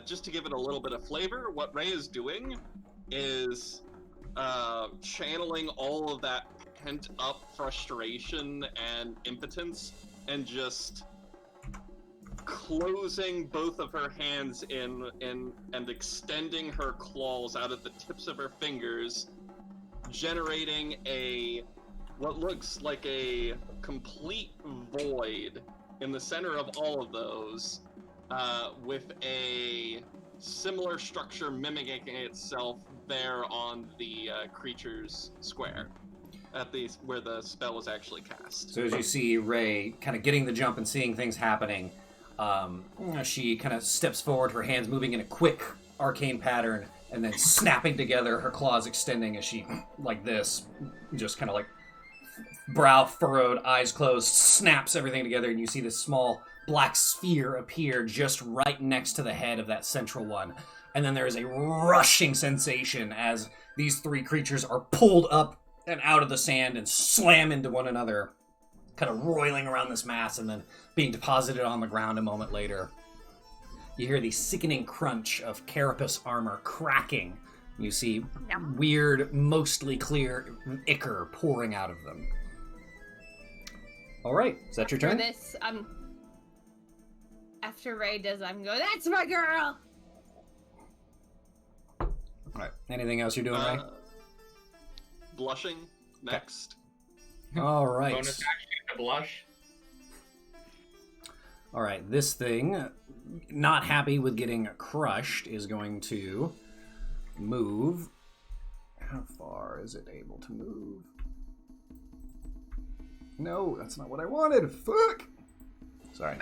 just to give it a little bit of flavor, what Ray is doing is channeling all of that pent-up frustration and impotence, and just closing both of her hands in and extending her claws out at the tips of her fingers, generating what looks like a complete void in the center of all of those, with a similar structure mimicking itself there on the creature's square, where the spell was actually cast. So as you see Ray kind of getting the jump and seeing things happening, she kind of steps forward, her hands moving in a quick arcane pattern, and then snapping together, her claws extending as she, like this, just kind of like brow furrowed, eyes closed, snaps everything together, and you see this small black sphere appear just right next to the head of that central one. And then there is a rushing sensation as these 3 creatures are pulled up and out of the sand and slam into one another, kind of roiling around this mass and then being deposited on the ground a moment later. You hear the sickening crunch of carapace armor cracking. You see weird, mostly clear ichor pouring out of them. All right, is that your turn? For this, after Ray does, I'm going, that's my girl! All right, anything else you're doing, Ray? Blushing, next. All right. Bonus action to blush. All right, this thing, not happy with getting crushed, is going to move. How far is it able to move? No, that's not what I wanted. Fuck! Sorry.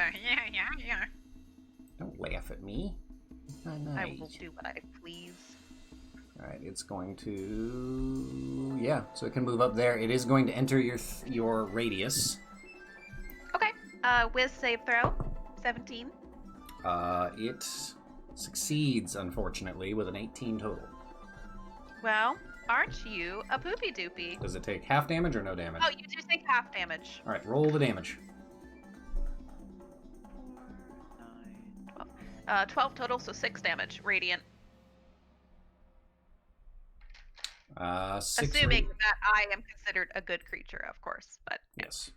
Yeah. Don't laugh at me. Not nice. I will do what I please. Alright, it's going to... Yeah, so it can move up there. It is going to enter your radius. Okay. Whiz save throw. 17. It succeeds, unfortunately, with an 18 total. Well, aren't you a poopy doopy? Does it take half damage or no damage? Oh, you do take half damage. Alright, roll the damage. 12 total, so 6 damage. Radiant. 6 Assuming that I am considered a good creature, of course, but... Yes.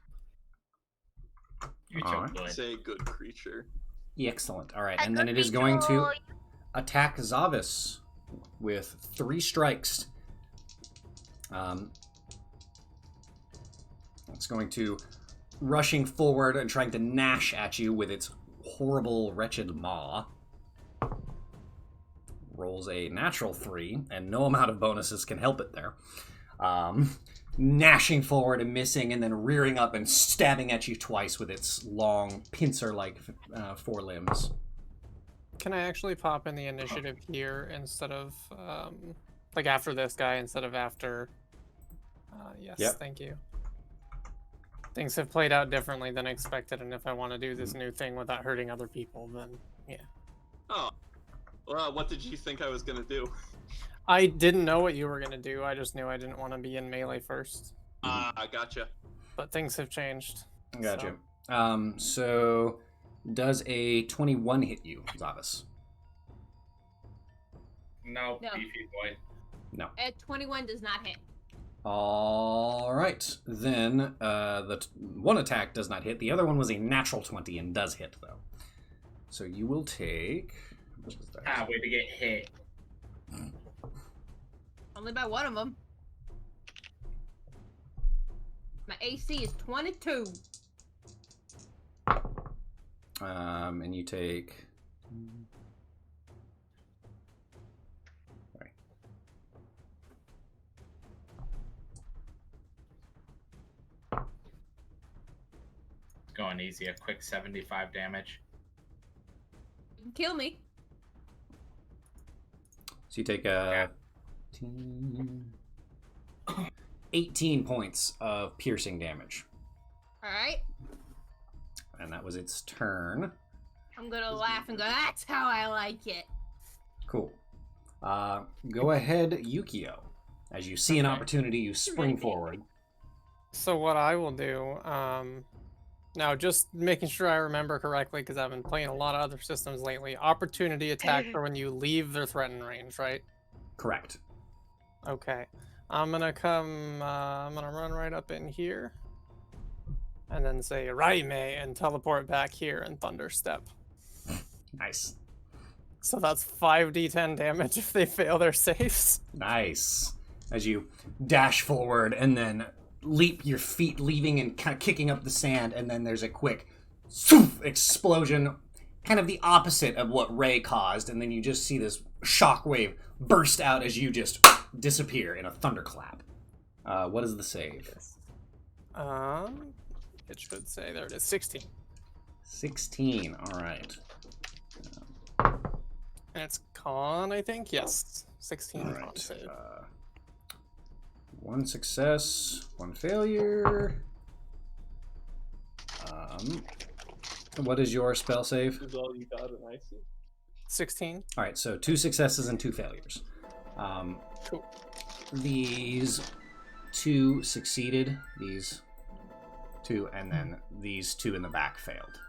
You Alright. took good. Say good creature. Excellent. Alright, and then it is going to attack Zavis with 3 strikes. It's going to rushing forward and trying to gnash at you with its horrible, wretched maw. Rolls a natural 3, and no amount of bonuses can help it there. Gnashing forward and missing, and then rearing up and stabbing at you twice with its long, pincer-like forelimbs. Can I actually pop in the initiative here instead of, like after this guy instead of after... yes, Yep. Thank you. Things have played out differently than expected, and if I want to do this new thing without hurting other people, then yeah. Oh. Well, what did you think I was going to do? I didn't know what you were going to do. I just knew I didn't want to be in melee first. Gotcha. But things have changed. Gotcha. So does a 21 hit you, Zavis? No, No. beefy boy. No. 21 does not hit. All right. Then the one attack does not hit. The other one was a natural 20 and does hit, though. So you will take... Way to get hit. Only by one of them. My AC is 22. And you take... Sorry. Going easy, a quick 75 damage. You can kill me. So you take 18 points of piercing damage. Alright. And that was its turn. I'm gonna laugh and go, that's how I like it. Cool. Go ahead, Yukio. As you see an opportunity, you spring forward. So what I will do, now just making sure I remember correctly, because I've been playing a lot of other systems lately. Opportunity attack for when you leave their threatened range, right? Correct. Okay. I'm gonna run right up in here. And then say Raime and teleport back here and Thunder Step. Nice. So that's 5d10 damage if they fail their saves. Nice. As you dash forward and then leap your feet, leaving and kind of kicking up the sand, and then there's a quick explosion, kind of the opposite of what Ray caused, and then you just see this shockwave burst out as you just disappear in a thunderclap. What is the save? It should say, there it is, 16. 16, alright. And it's con, I think? Yes. 16 All con right. save. One success, one failure. What is your spell save? Is all you got, and I see. 16. All right, so 2 successes and 2 failures. Cool. These 2 succeeded. These 2, and then these 2 in the back failed.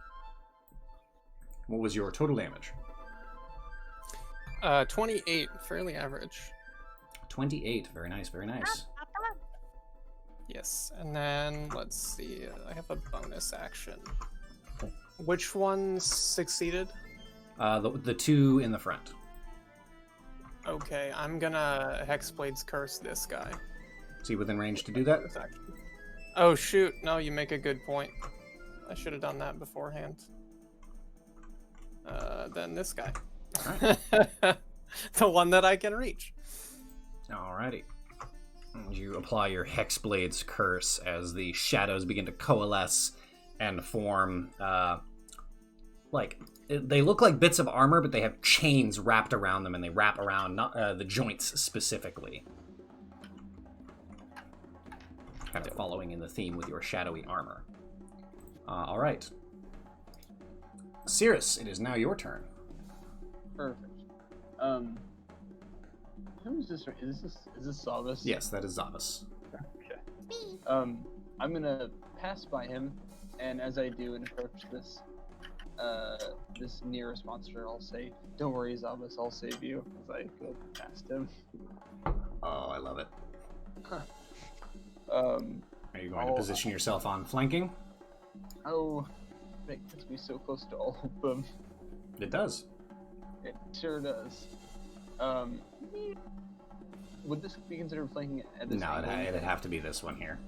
What was your total damage? 28, fairly average. 28. Very nice. Very nice. Yes, and then let's see. I have a bonus action. Which ones succeeded? The 2 in the front. Okay, I'm gonna Hexblade's Curse this guy. Is he within range to do that? Oh shoot! No, you make a good point. I should have done that beforehand. Then this guy. The one that I can reach. Alrighty. You apply your Hexblade's Curse as the shadows begin to coalesce and form, they look like bits of armor, but they have chains wrapped around them, and they wrap around the joints specifically. Kind of following in the theme with your shadowy armor. Alright. Cirrus, it is now your turn. Perfect. Who is this? Is this Zavas? Yes, that is Zavas. Okay. I'm gonna pass by him, and as I do and approach this nearest monster, I'll say, "Don't worry, Zavas, I'll save you." As I go past him. Oh, I love it. Are you going to position yourself on flanking? Oh, that gets me so close to all of them. It does. It sure does. Would this be considered flanking at this No, angle? it'd have to be this one here.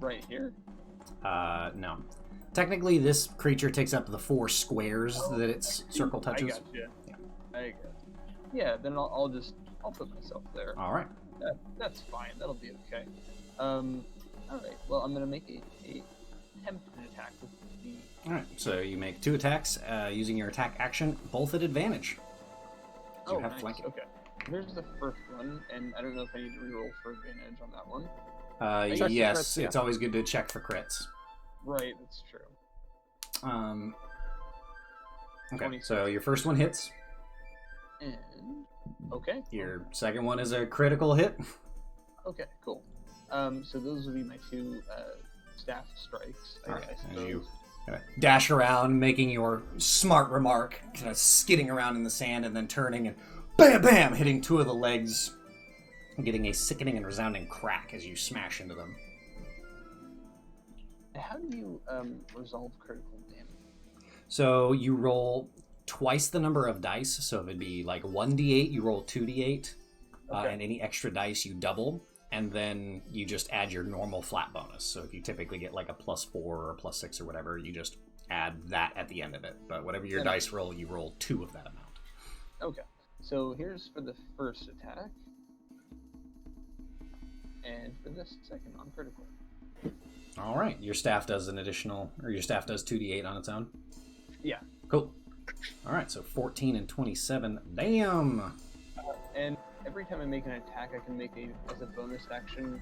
Right here? No. Technically, this creature takes up the 4 squares that its circle touches. I got you. Yeah. I got you. Yeah, then I'll put myself there. All right. That's fine. That'll be okay. All right. Well, I'm gonna make a attempted attack with the. All right. So you make 2 attacks using your attack action, both at advantage. Oh, you have nice. flanking. Okay. Here's the first one, and I don't know if I need to reroll for advantage on that one. Yes, it's always good to check for crits. Right, that's true. Okay, so your first one hits. And okay. Your second one is a critical hit. Okay, cool. So those would be my 2 staff strikes. All right, and you dash around, making your smart remark, kind of skidding around in the sand and then turning and bam, bam, hitting two of the legs, getting a sickening and resounding crack as you smash into them. How do you resolve critical damage? So you roll twice the number of dice. So if it'd be like 1d8, you roll 2d8, and any extra dice you double, and then you just add your normal flat bonus. So if you typically get like a +4 or a +6 or whatever, you just add that at the end of it. But whatever your dice roll, you roll 2 of that amount. Okay. So here's for the first attack, and for this second on critical. All right, your staff does an additional, or your staff does 2d8 on its own? Yeah. Cool. All right, so 14 and 27. Damn! And every time I make an attack, I can make as a bonus action,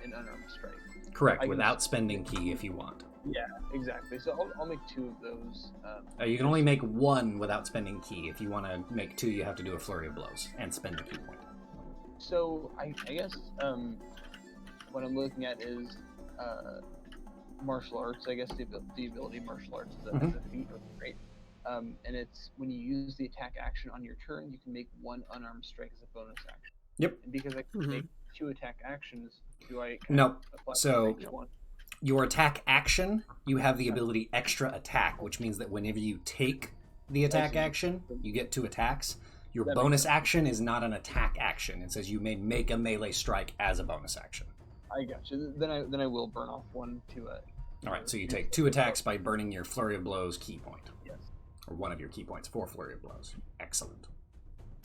an unarmed strike. Correct, without spending key if you want. Yeah, exactly. So I'll make 2 of those. You can only make 1 without spending key. If you want to make 2, you have to do a flurry of blows and spend a key point. So I guess what I'm looking at is martial arts. I guess the ability martial arts is a feat, right? And it's when you use the attack action on your turn, you can make 1 unarmed strike as a bonus action. Yep. And because I can make 2 attack actions, do I? No. Apply So each one? your attack action, you have the ability extra attack, which means that whenever you take the attack action, you get 2 attacks. Your bonus action is not an attack action. It says you may make a melee strike as a bonus action. I got you. Then I will burn off 1 to All right, so you take 2 attacks by burning your flurry of blows key point. Yes. Or one of your key points for flurry of blows. Excellent.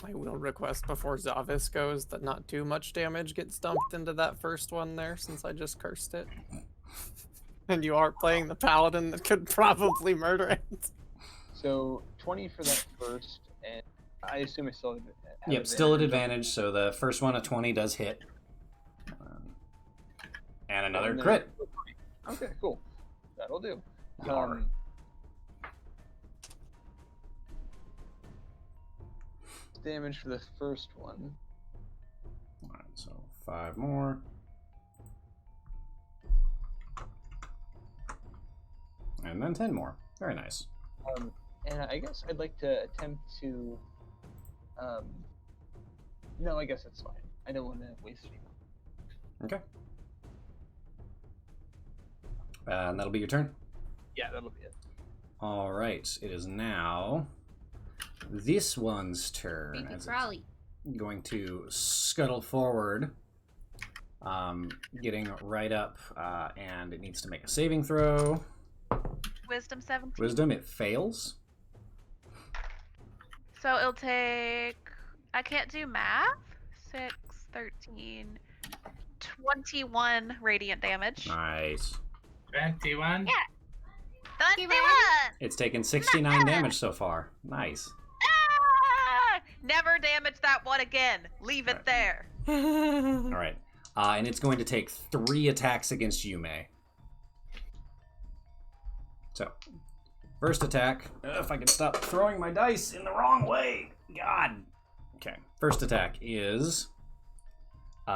I will request before Zavis goes that not too much damage gets dumped into that first one there, since I just cursed it. And you are playing the paladin that could probably murder it. So 20 for that first, and I assume I still have Yep, still at advantage, so the first one, a 20, does hit. And another crit. Okay, cool. That'll do. Damage for the first one. Alright, so 5 more. And then 10 more. Very nice. And I guess I'd like to attempt to... No, I guess that's fine. I don't want to waste any more. Okay. And that'll be your turn? Yeah, that'll be it. Alright, it is now this one's turn. Baby Crowley. Going to scuttle forward, getting right up, and it needs to make a saving throw. Wisdom 17. Wisdom, it fails. So it'll take... I can't do math. 6, 13, 21 radiant damage. Nice. 21? Yeah. 21! It's taken 69 damage so far. Nice. Ah! Never damage that one again. Leave it there. Alright. And it's going to take 3 attacks against Yume. So, first attack. If I can stop throwing my dice in the wrong way. God. Okay. First attack is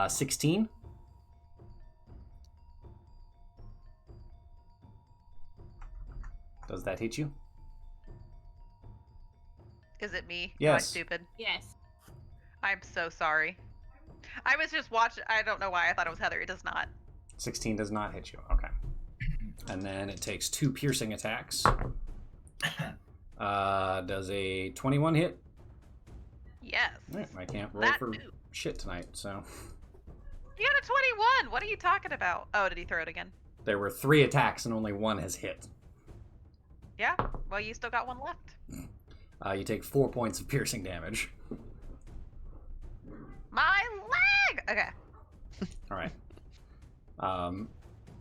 16. Does that hit you? Is it me? Yes. Am I stupid? Yes. I'm so sorry. I was just watching. I don't know why I thought it was Heather. It does not. 16 does not hit you. Okay. And then it takes 2 piercing attacks. Does a 21 hit? Yes. Right, I can't roll That for too. shit tonight, so. You got a 21. What are you talking about? Oh, did he throw it again? There were 3 attacks and only 1 has hit. Yeah. Well, you still got 1 left. You take 4 points of piercing damage. My leg. Okay. Alright.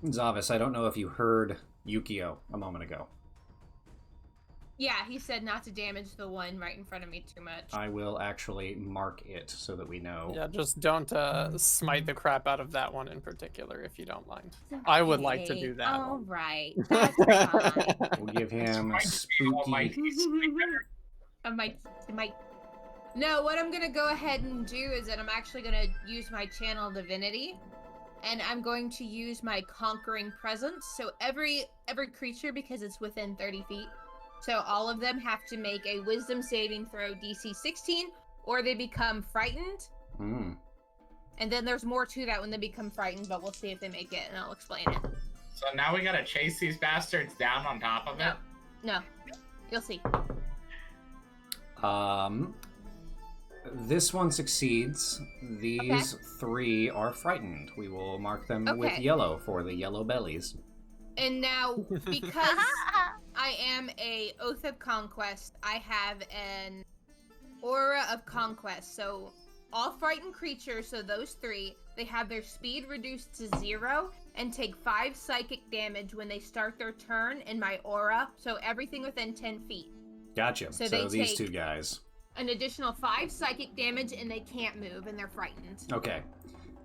Zavis, I don't know if you heard Yukio a moment ago. Yeah, he said not to damage the one right in front of me too much. I will actually mark it so that we know. Yeah, just don't smite the crap out of that one in particular, if you don't mind. I would like to do that. All right. That's fine. We'll give him spooky. I might. No, what I'm gonna go ahead and do is that I'm actually gonna use my channel divinity, and I'm going to use my Conquering Presence. So every creature, because it's within 30 feet, so all of them have to make a Wisdom saving throw DC 16, or they become frightened. And then there's more to that when they become frightened, but we'll see if they make it, and I'll explain it. So now we gotta chase these bastards down on top of it? No. You'll see. This one succeeds. These 3 are frightened. We will mark them with Okay. yellow for the yellow bellies. And now, because I am a Oath of Conquest, I have an Aura of Conquest. So all frightened creatures, so those 3, they have their speed reduced to 0 and take 5 psychic damage when they start their turn in my aura. So everything within 10 feet. Gotcha. So So they these take- 2 guys. An additional 5 psychic damage, and they can't move, and they're frightened. Okay.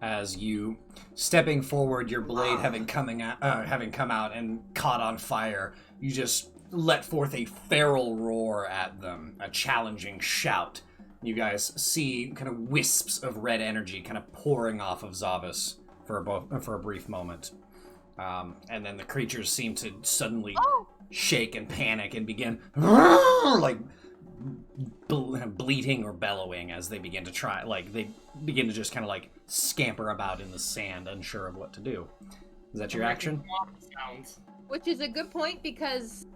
As you stepping forward, your blade having come out and caught on fire, you just let forth a feral roar at them, a challenging shout. You guys see kind of wisps of red energy kind of pouring off of Zavas for a brief moment, and then the creatures seem to suddenly shake and panic and begin like bleating or bellowing as they begin to try, like they begin to just kind of like scamper about in the sand, unsure of what to do. Is that your action? Which is a good point, because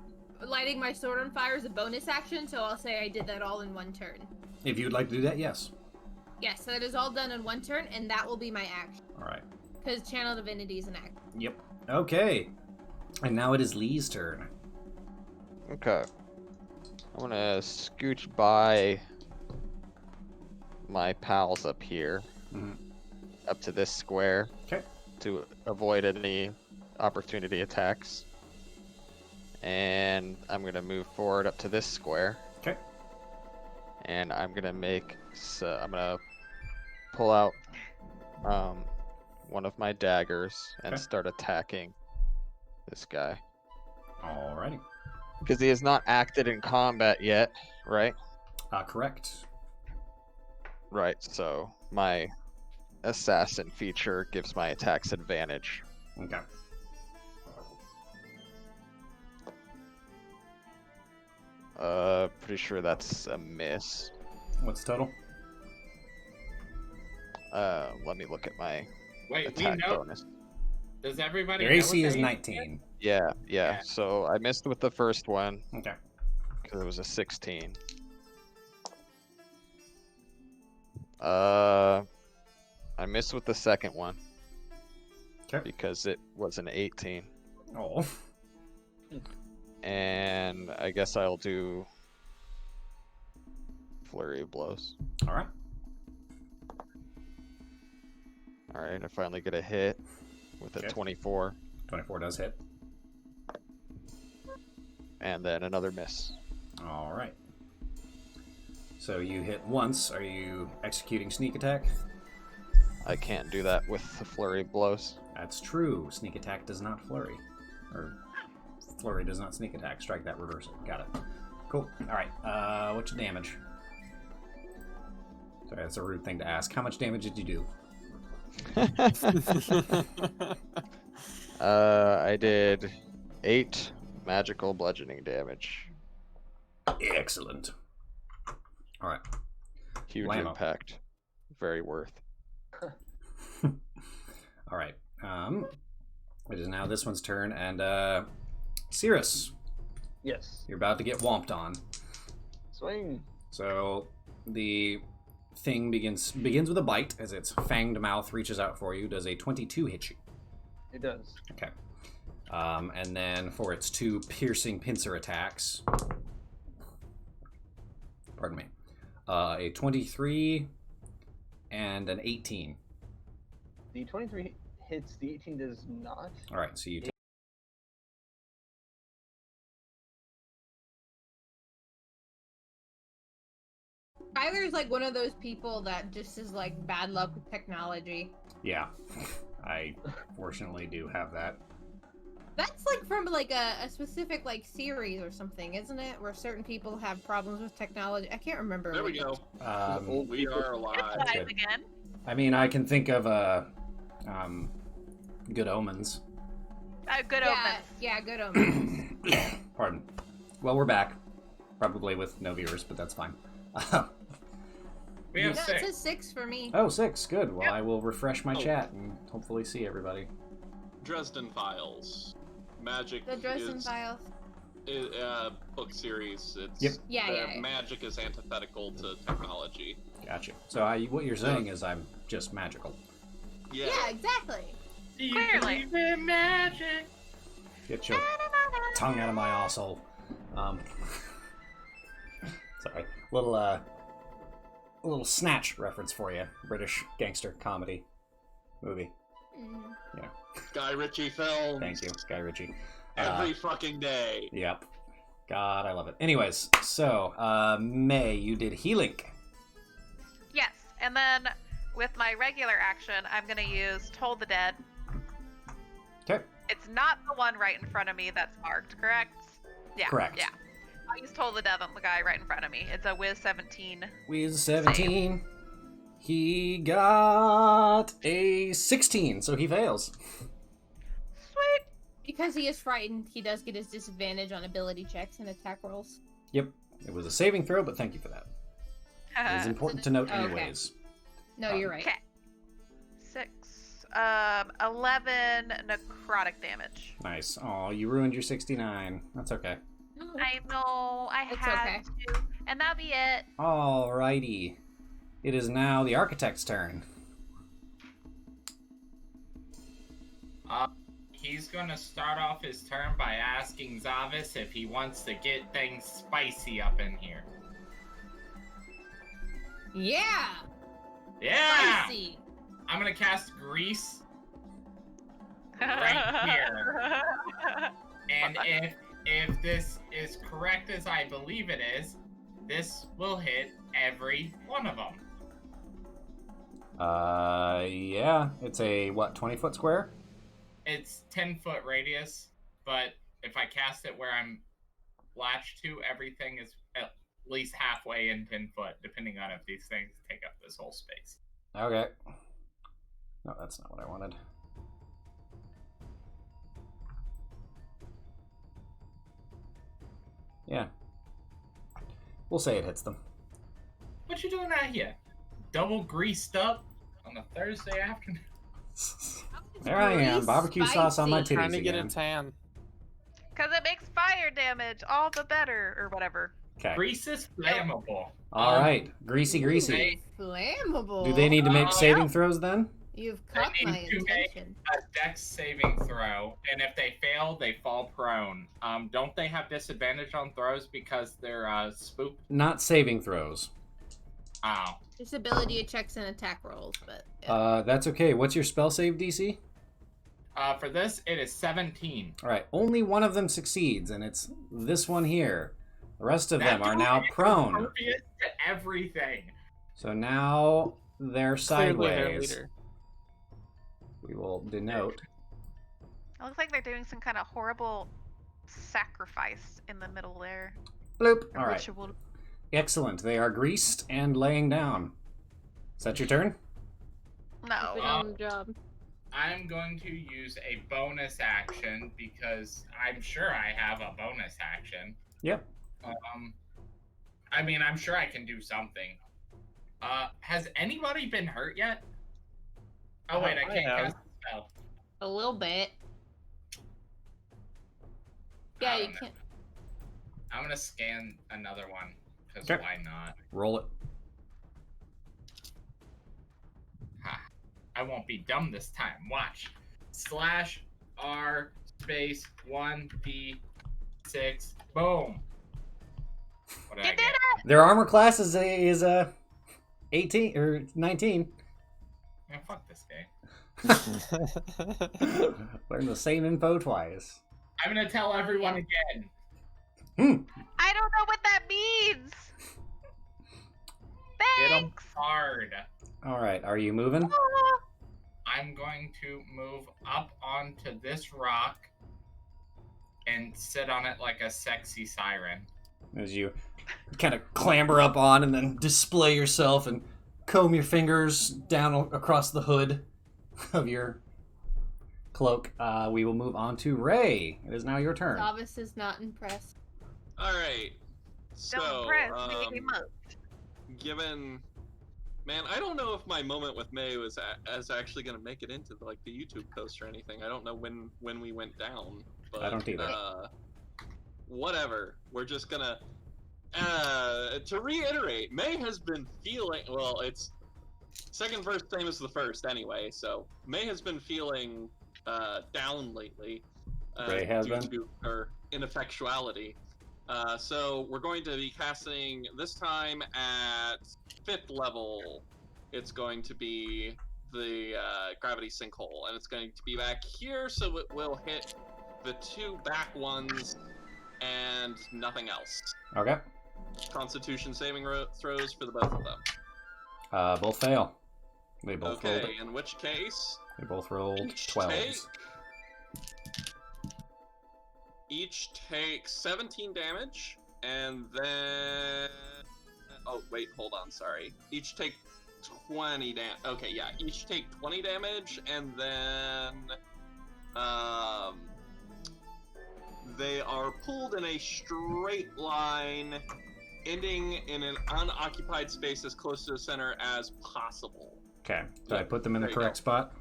lighting my sword on fire is a bonus action, so I'll say I did that all in one turn. If you would like to do that, yes. Yes, so that is all done in one turn, and that will be my action. All right. Because Channel Divinity is an action. Yep. Okay. And now it is Lee's turn. Okay. I'm gonna scooch by my pals up here, up to this square, to avoid any opportunity attacks. And I'm gonna move forward up to this square. Okay. And I'm gonna I'm gonna pull out one of my daggers and start attacking this guy. Alrighty. Because he has not acted in combat yet, right? Correct. Right, so my assassin feature gives my attacks advantage. Okay. Pretty sure that's a miss. What's the total? Let me look at my Wait, attack we know. bonus. Does everybody Your know AC what is they- 19. Yeah. So I missed with the first one. Okay. Because it was a 16. I missed with the second one. Okay. Because it was an 18. Oh. And I guess I'll do flurry of blows. Alright. Alright, I finally get a hit with a 24. 24 does hit. And then another miss. Alright. So you hit once. Are you executing sneak attack? I can't do that with the flurry of blows. That's true. Sneak attack does not flurry. Or flurry does not sneak attack. Strike that, reverse it. Got it. Cool. Alright. What's your damage? Sorry, that's a rude thing to ask. How much damage did you do? I did 8 magical bludgeoning damage. Excellent. Alright. Huge Whammo. impact. Very worth. Alright. It is now this one's turn, and Cirrus. Yes. You're about to get whomped on. Swing. So the thing begins with a bite as its fanged mouth reaches out for you. Does a 22 hit you? It does. Okay. And then for its 2 piercing pincer attacks, pardon me, a 23 and an 18. The 23 hits, the 18 does not. All right, so you take. Tyler's like one of those people that just is like bad luck with technology. Yeah, I fortunately do have that. That's like from like a specific like series or something, isn't it? Where certain people have problems with technology. I can't remember. There we what go. We are alive. That's good. Again. I mean, I can think of a good omens. Good omens. Yeah, good omens. Pardon. Well, we're back. Probably with no viewers, but that's fine. We have No, it 6. says 6 for me. Oh, 6. Good. Well, I will refresh my chat and hopefully see everybody. Dresden Files. Magic The Dresden is Files. book series. It's Yep. Yeah. Magic is antithetical to technology. Gotcha. So what you're saying is I'm just magical. Yeah. Yeah, exactly. Clearly. Magic. Get your tongue out of my arsehole. Sorry. Little Snatch reference for you. British gangster comedy movie. Yeah. Guy Ritchie films. Thank you, Guy Ritchie. Every fucking day. Yep. God, I love it. Anyways, so, May, you did healing. Yes, and then with my regular action, I'm gonna use Toll the Dead. Okay. It's not the one right in front of me that's marked, correct? Yeah. Correct. Yeah. I'll use Toll the Dead on the guy right in front of me. It's a Wiz 17. Wiz 17. He got a 16, so he fails. Sweet. Because he is frightened, he does get his disadvantage on ability checks and attack rolls. Yep. It was a saving throw, but thank you for that. It's important to note Okay. anyways. No, you're right. Okay. 6. 11 necrotic damage. Nice. Oh, you ruined your 69. That's okay. I know. I It's had okay. to. And that'll be it. Alrighty. It is now the architect's turn. He's gonna start off his turn by asking Zavis if he wants to get things spicy up in here. Yeah! Yeah! Spicy! I'm gonna cast Grease right here. And if this is correct as I believe it is, this will hit every one of them. Yeah. It's a, 20-foot square? It's 10-foot radius, but if I cast it where I'm latched to, everything is at least halfway in 10 foot, depending on if these things take up this whole space. Okay. No, that's not what I wanted. Yeah. We'll say it hits them. What you doing out here? Double greased up on a Thursday afternoon? There I am, barbecue sauce on my titties Trying to get a again. tan. Because it makes fire damage, all the better, or whatever. Okay. Grease is flammable. All right. Greasy. Flammable. Do they need to make saving throws then? You've caught They my need to make attention. a dex saving throw, and if they fail, they fall prone. Don't they have disadvantage on throws because they're spooked? Not saving throws. Oh. Disability checks and attack rolls, but That's okay. What's your spell save DC? For this, it is 17. All right. Only one of them succeeds, and it's this one here. The rest of them That are now is prone. impervious to everything. So now they're Clearly their sideways. leader. We will denote. It looks like they're doing some kind of horrible sacrifice in the middle there. Bloop. A All right. ritual. Excellent. They are greased and laying down. Is that your turn? No. Good on the job. I'm going to use a bonus action because I'm sure I have a bonus action. Yep. I mean, I'm sure I can do something. Has anybody been hurt yet? Oh wait, I can't cast the spell. a little bit. Yeah, you can't. I'm gonna scan another one because Okay. why not? Roll it. Ha. I won't be dumb this time. Watch. /R space 1d6. Boom. What did I get? Their armor class is 18 or 19. Man, fuck this game. Learn the same info twice. I'm gonna tell everyone again. I don't know what that means. Hit 'em Thanks. hard. All right, are you moving? I'm going to move up onto this rock and sit on it like a sexy siren. As you kind of clamber up on and then display yourself and comb your fingers down across the hood of your cloak, we will move on to Ray. It is now your turn. Zavis is not impressed. All right. So, Don't impress me much. given, man, I don't know if my moment with May was actually going to make it into the YouTube post or anything. I don't know when we went down, but I don't either. Whatever. We're just gonna. To reiterate, May has been feeling. Well, it's second verse same as the first anyway. So May has been feeling down lately. Ray has due been? to her ineffectuality. So we're going to be casting this time at 5th level. It's going to be the gravity sinkhole, and it's going to be back here, so it will hit the 2 back ones and nothing else. Okay. Constitution saving throws for the both of them. Both fail. They both rolled Okay, it. in which case They both rolled each 12s. Each take 17 damage, and then... Oh, wait, hold on, sorry. Each take 20 damage. Okay, yeah, each take 20 damage, and then... they are pulled in a straight line, ending in an unoccupied space as close to the center as possible. Okay. Did I put them in the correct spot?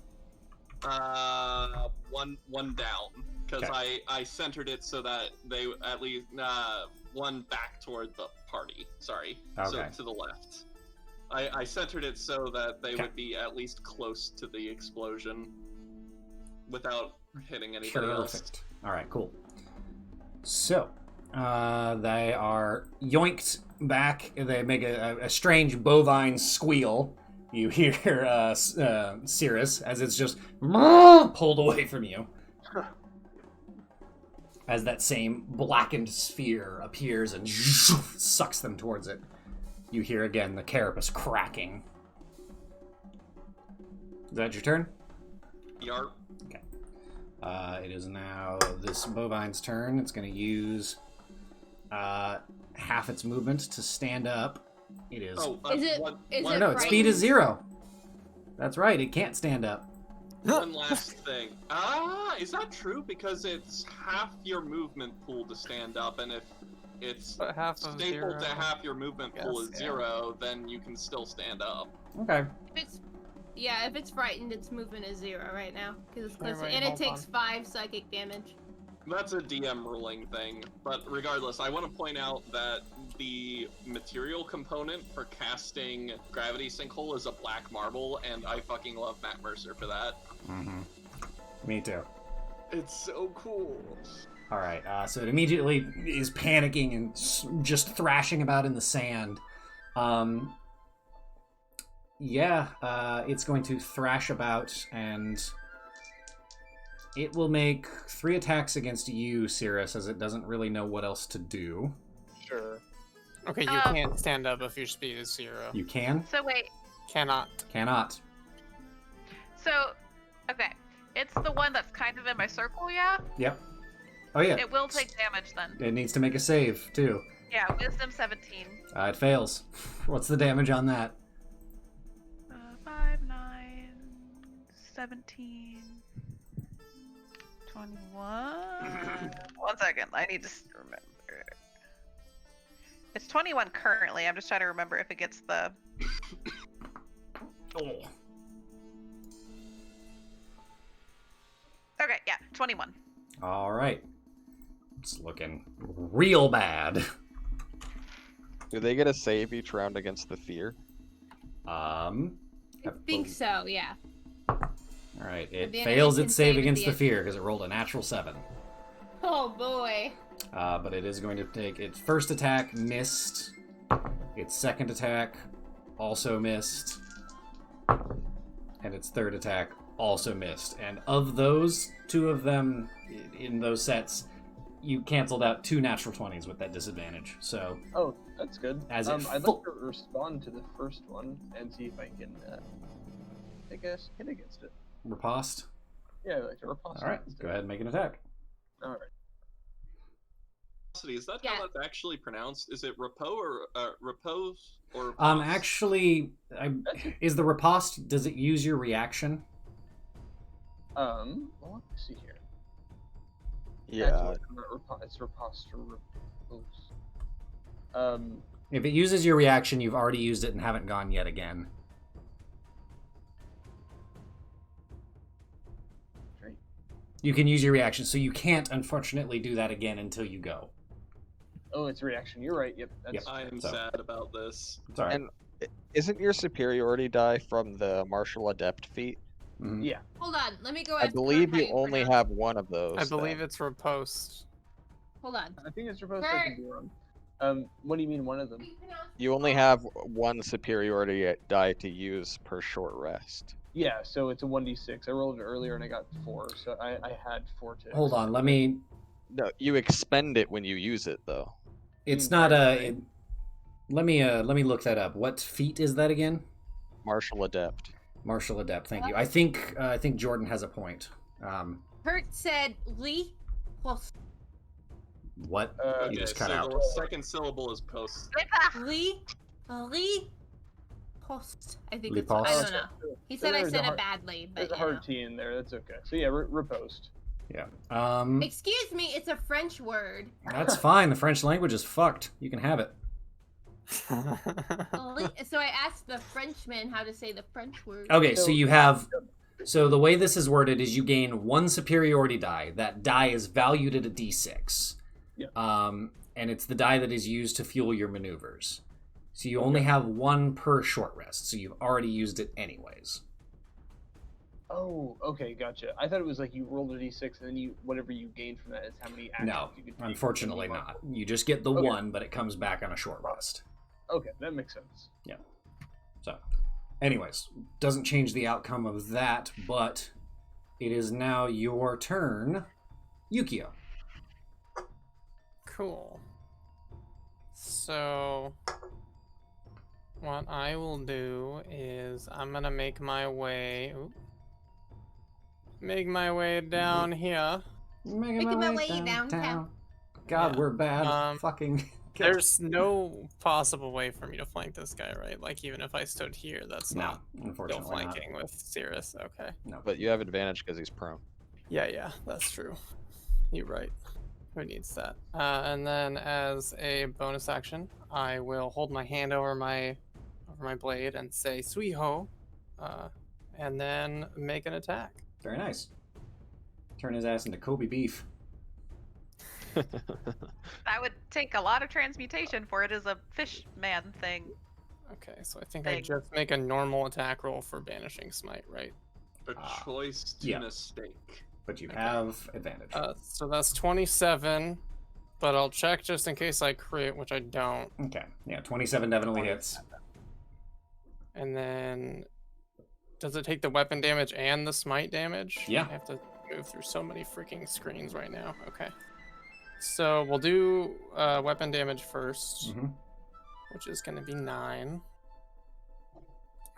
One down, because Okay. I centered it so that they at least one back toward the party. Sorry, so Okay. to the left. I centered it so that they Okay. would be at least close to the explosion without hitting anybody else. Perfect. All right, cool. So, they are yoinked back. They make a strange bovine squeal. You hear Cirrus as it's just pulled away from you. As that same blackened sphere appears and sucks them towards it. You hear again the carapace cracking. Is that your turn? Yarp. Okay. It is now this bovine's turn. It's going to use half its movement to stand up. It is. Oh, Is it- one, is one- it no, its speed is 0. That's right. It can't stand up. One last thing. Is that true? Because it's half your movement pool to stand up, and if it's But half of stapled 0. to half your movement pool is Yes, 0, then you can still stand up. Okay. If it's frightened, its movement is 0 right now because it's close, Wait, and it hold takes on. 5 psychic damage. That's a DM ruling thing, but regardless, I want to point out that the material component for casting Gravity Sinkhole is a black marble, and I fucking love Matt Mercer for that. Mm-hmm. Me too. It's so cool. All right. So it immediately is panicking and just thrashing about in the sand. It's going to thrash about, and it will make 3 attacks against you, Cirrus, as it doesn't really know what else to do. Sure. Okay, you can't stand up if your speed is 0. You can? So wait. Cannot. Cannot. So, okay. It's the one that's kind of in my circle, yeah? Yep. Oh, yeah. It will take damage then. It needs to make a save, too. Yeah, wisdom 17. It fails. What's the damage on that? 5, 9, 17, 21. 1 second, I need to remember. It's 21 currently. I'm just trying to remember if it gets the. Oh. Okay, yeah, 21. All right. It's looking real bad. Do they get a save each round against the fear? I think so, yeah. All right. It The enemy fails can its save save at against the the fear because it rolled a natural 7. Oh boy. But it is going to take its first attack, missed. Its second attack, also missed. And its third attack, also missed. And of those, 2 of them in those sets, you canceled out 2 natural 20s with that disadvantage. So. Oh, that's good. As I'd like to respond to the first one and see if I can, I guess, hit against it. Riposte? Yeah, like to riposte. All right, go ahead and make an attack. All right. Is that how that's actually pronounced? Is it repose or repose or? Actually, is the riposte? Does it use your reaction? Well, let me see here. Yeah. It's riposte or repose. If it uses your reaction, you've already used it and haven't gone yet again. Right. You can use your reaction, so you can't, unfortunately, do that again until you go. Oh, it's a reaction. You're right. Yep. That's I am So- sad about this. Sorry. And isn't your superiority die from the martial adept feat? Mhm. Yeah. Hold on, let me go I ask believe Kurt how you only pronounce have one of those. I believe then. it's riposte. Hold on. I think it's supposed to be wrong. What do you mean one of them? You only have one superiority die to use per short rest. Yeah, so it's a 1d6. I rolled it earlier and I got 4, so I had 4 to. Hold on, let me... No, you expend it when you use it, though. It's not a... Let me look that up. What feat is that again? Martial adept. Martial adept, thank you. I think Jordan has a point. Kurt said Lee plus What? You Okay, just cut so out. the second syllable is post. Lee post. I think it's. Riposte? I don't know. He said I There's a said it hard- badly, but There's a you know. hard T in there. That's okay. So yeah, riposte. Yeah. Excuse me, it's a French word. That's fine. The French language is fucked. You can have it. So I asked the Frenchman how to say the French word. Okay, so you have... So the way this is worded is you gain 1 superiority die. That die is valued at a d6. Yeah. And it's the die that is used to fuel your maneuvers. So you only have 1 per short rest, so you've already used it anyways. Oh, okay, gotcha. I thought it was like you rolled a d6 and then whatever you gain from that is how many actions No, you could take. unfortunately not. You just get the Okay. 1, but it comes back on a short rest. Okay, that makes sense. Yeah. So, anyways, doesn't change the outcome of that, but it is now your turn, Yukio. Cool. So, what I will do is I'm gonna make my way down here. Making my way downtown. God, Yeah. we're bad. Fucking. There's no possible way for me to flank this guy, right? Like, even if I stood here, that's No, not still unfortunately not. flanking with Cirrus. Okay. No. But you have advantage because he's prone. Yeah, that's true. You're right. Who needs that? And then as a bonus action, I will hold my hand over my blade and say "Suiho," and then make an attack. Very nice. Turn his ass into Kobe beef. That would take a lot of transmutation for it as a fish man thing. Okay, so I think I just make a normal attack roll for banishing smite, right? A choice to yeah. mistake. But you have advantage. So that's 27, but I'll check just in case I crit, which I don't. Okay, yeah, 27 definitely hits. And then, does it take the weapon damage and the smite damage? Yeah. I have to move through so many freaking screens right now. Okay. So we'll do weapon damage first, which is going to be 9.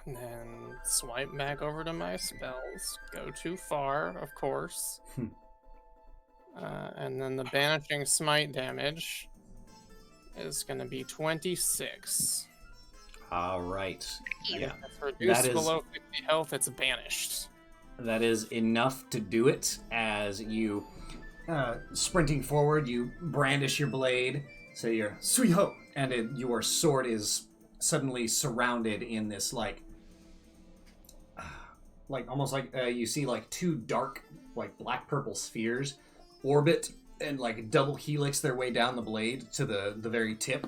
And then swipe back over to my spells. Go too far, of course. And then the banishing smite damage is going to be 26. All right. Yeah. It's reduced below 50 health, it's banished. That is enough to do it. As you sprinting forward, you brandish your blade, say your "Suiho," and your sword is suddenly surrounded in this like almost like you see like 2 dark like black purple spheres orbit and like double helix their way down the blade to the very tip,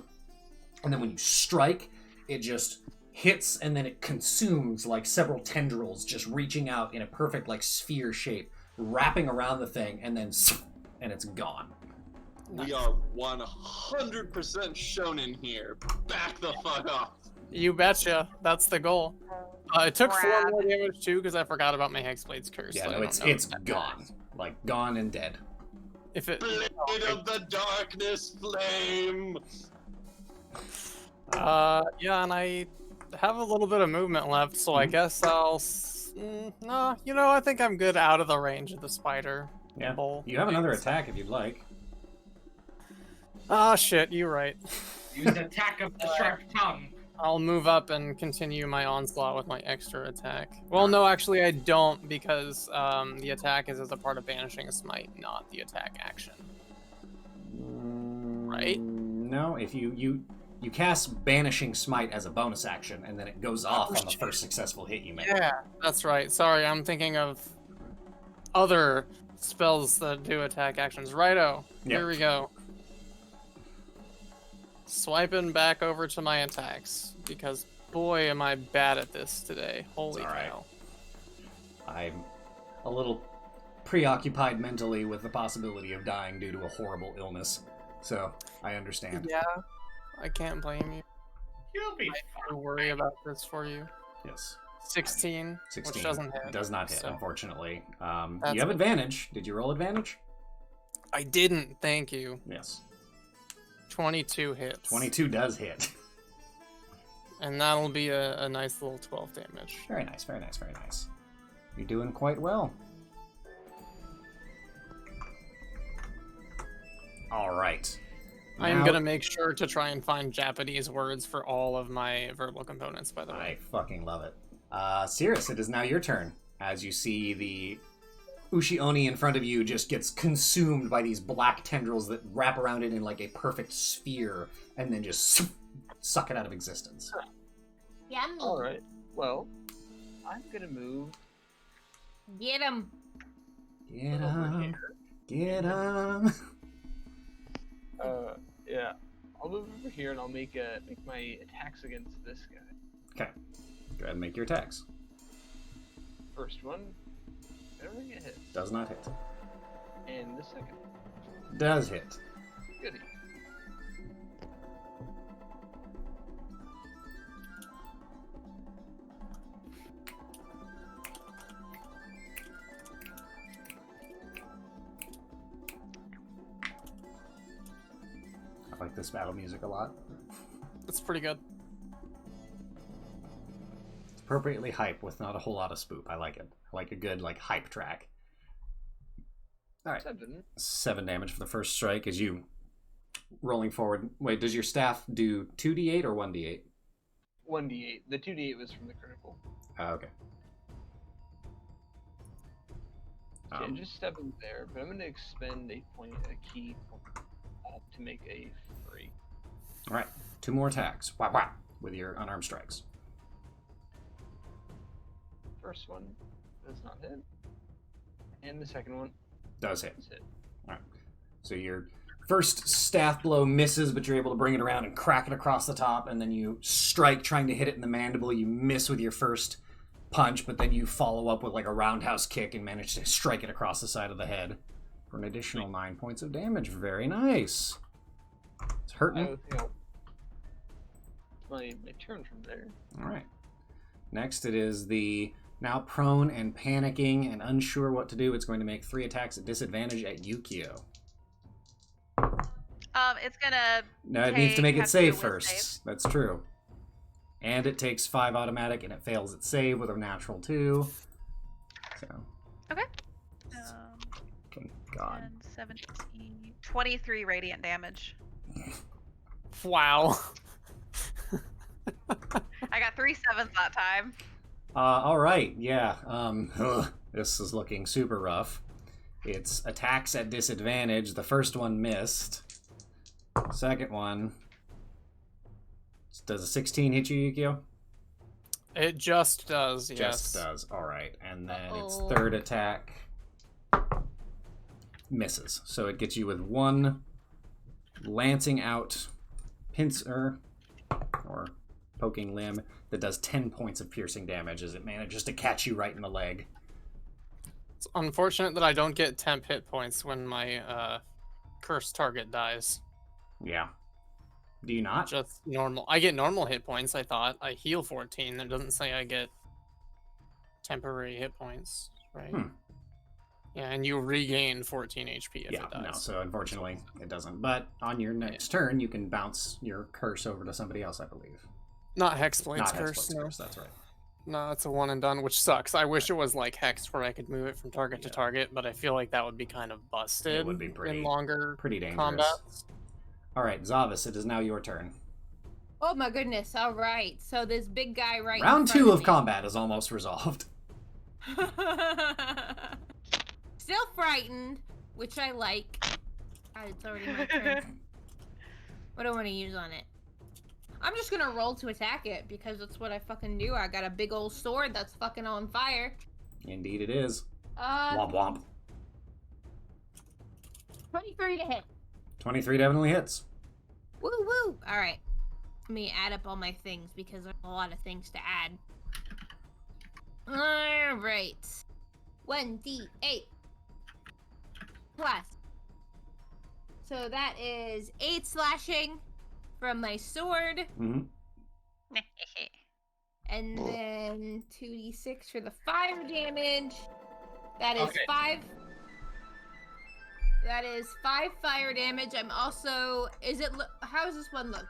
and then when you strike, it just hits and then it consumes like several tendrils just reaching out in a perfect like sphere shape, wrapping around the thing, and then and it's gone. We are 100% shonen here. Back the fuck off. You betcha. That's the goal. It took 4 more damage too because I forgot about my Hexblade's curse. Yeah, so no, it's gone. Like gone and dead. If it Blade of the darkness flame. Yeah, and I have a little bit of movement left, so I guess I'll no, you know, I think I'm good out of the range of the spider. Yeah. Bowl. You have another attack if you'd like. Ah, shit, you're right. Use attack of the sharp tongue. I'll move up and continue my onslaught with my extra attack. Well, no, actually I don't, because the attack is as a part of Banishing Smite, not the attack action. Right? No, if you cast Banishing Smite as a bonus action, and then it goes off on the first successful hit you make. Yeah, that's right. Sorry, I'm thinking of other spells that do attack actions. Righto, here we go. Swiping back over to my attacks, because boy am I bad at this today. Holy cow. I'm a little preoccupied mentally with the possibility of dying due to a horrible illness, so I understand. Yeah, I can't blame you. You'll be I worry about this for you. Yes. 16, 16 which doesn't hit. Does not hit, so. Unfortunately. That's You have okay. advantage. Did you roll advantage? I didn't, thank you. Yes. 22 hits. 22 does hit. And that'll be a nice little 12 damage. Very nice, very nice, very nice. You're doing quite well. All right. I am Now- going to make sure to try and find Japanese words for all of my verbal components, by the way. I fucking love it. Cirrus, it is now your turn. As you see the Ushi-Oni in front of you just gets consumed by these black tendrils that wrap around it in like a perfect sphere and then just suck it out of existence. Yummy. All right. Well, I'm gonna move Get him. Get over him. here. Get him. Yeah. I'll move over here and I'll make my attacks against this guy. Okay. Go ahead and make your attacks. First one, everything it hit, Does not hit. and the second, Does hit. goody. I like this battle music a lot. It's pretty good. It's appropriately hype with not a whole lot of spoop. I like it. I like a good hype track. All right. 7 damage for the first strike as you rolling forward. Wait, does your staff do 2d8 or 1d8? 1d8. The 2d8 was from the critical. Okay. So yeah, just 7 there, but I'm going to expend a key to make a free. All right. 2 more attacks. Wah, wah, with your unarmed strikes. First one does not hit, and the second one Does hit. does hit. All right. So your first staff blow misses, but you're able to bring it around and crack it across the top, and then you strike trying to hit it in the mandible. You miss with your first punch, but then you follow up with a roundhouse kick and manage to strike it across the side of the head for an additional 9 points of damage. Very nice. It's hurting. My turn from there. All right. Next, it is the now prone and panicking and unsure what to do. It's going to make 3 attacks at disadvantage at Yukio. It's gonna. No, it needs to make it have to save do a first. save. That's true. And it takes 5 automatic, and it fails its save with a natural 2. So. Okay. Okay, God. 10, 17, 23 radiant damage. Wow. I got 3 7s that time. All right, yeah. This is looking super rough. It's attacks at disadvantage. The first one missed. Second one. Does a 16 hit you, Yukio? It just does, yes. Just does. All right, and then its third attack misses. So it gets you with 1 lancing out pincer or poking limb that does 10 points of piercing damage as it manages to catch you right in the leg. It's unfortunate that I don't get temp hit points when my cursed target dies. Yeah. Do you not? Just normal. I get normal hit points, I thought. I heal 14. It doesn't say I get temporary hit points, right? Yeah, and you regain 14 HP if it dies. No, so unfortunately it doesn't. But on your next turn, you can bounce your curse over to somebody else, I believe. Not Hexblade's Not curse, Hexblade's no. curse, that's right. No, it's a one and done, which sucks. I wish it was like Hex where I could move it from target to target, but I feel like that would be kind of busted It would be pretty, in longer pretty dangerous. combats. All right, Zavis, it is now your turn. Oh my goodness! All right, so this big guy right. Round in front 2 of of combat is almost resolved. Still frightened, which I like. God, it's already my turn. What do I want to use on it? I'm just gonna roll to attack it because that's what I fucking do. I got a big old sword that's fucking on fire. Indeed it is. Womp womp. 23 to hit. 23 definitely hits. Woo woo! Alright. Let me add up all my things because there's a lot of things to add. Alright. 1d8. Plus. So that is 8 slashing from my sword. Mm-hmm. And then 2d6 for the fire damage. That is 5. That is 5 fire damage. I'm also... How does this one look?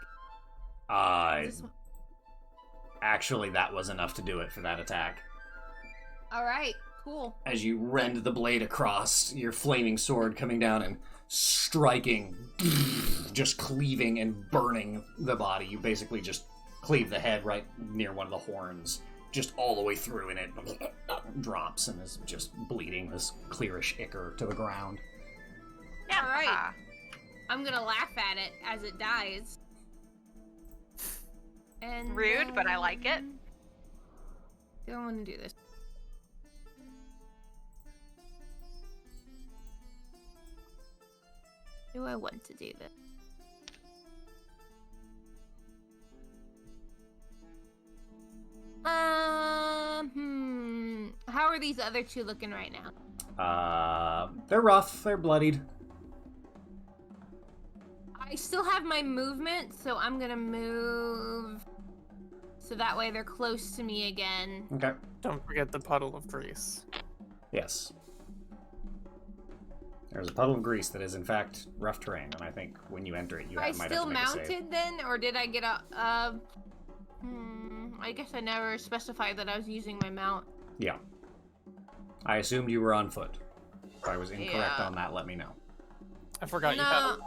Actually, that was enough to do it for that attack. Alright, cool. As you rend the blade across, your flaming sword coming down and striking, just cleaving and burning the body. You basically just cleave the head right near one of the horns, just all the way through, and it drops and is just bleeding this clearish ichor to the ground. Yeah. Alright. I'm gonna laugh at it as it dies. And Rude, but I like it. Do I want to do this? Do I want to do this? How are these other two looking right now? They're rough. They're bloodied. I still have my movement, so I'm gonna move so that way they're close to me again. Okay. Don't forget the puddle of grease. Yes. There's a puddle of grease that is, in fact, rough terrain, and I think when you enter it, you might have to make a save. Am I still mounted then, or did I get a... I guess I never specified that I was using my mount. Yeah. I assumed you were on foot. If I was incorrect on that, let me know. I forgot you had a...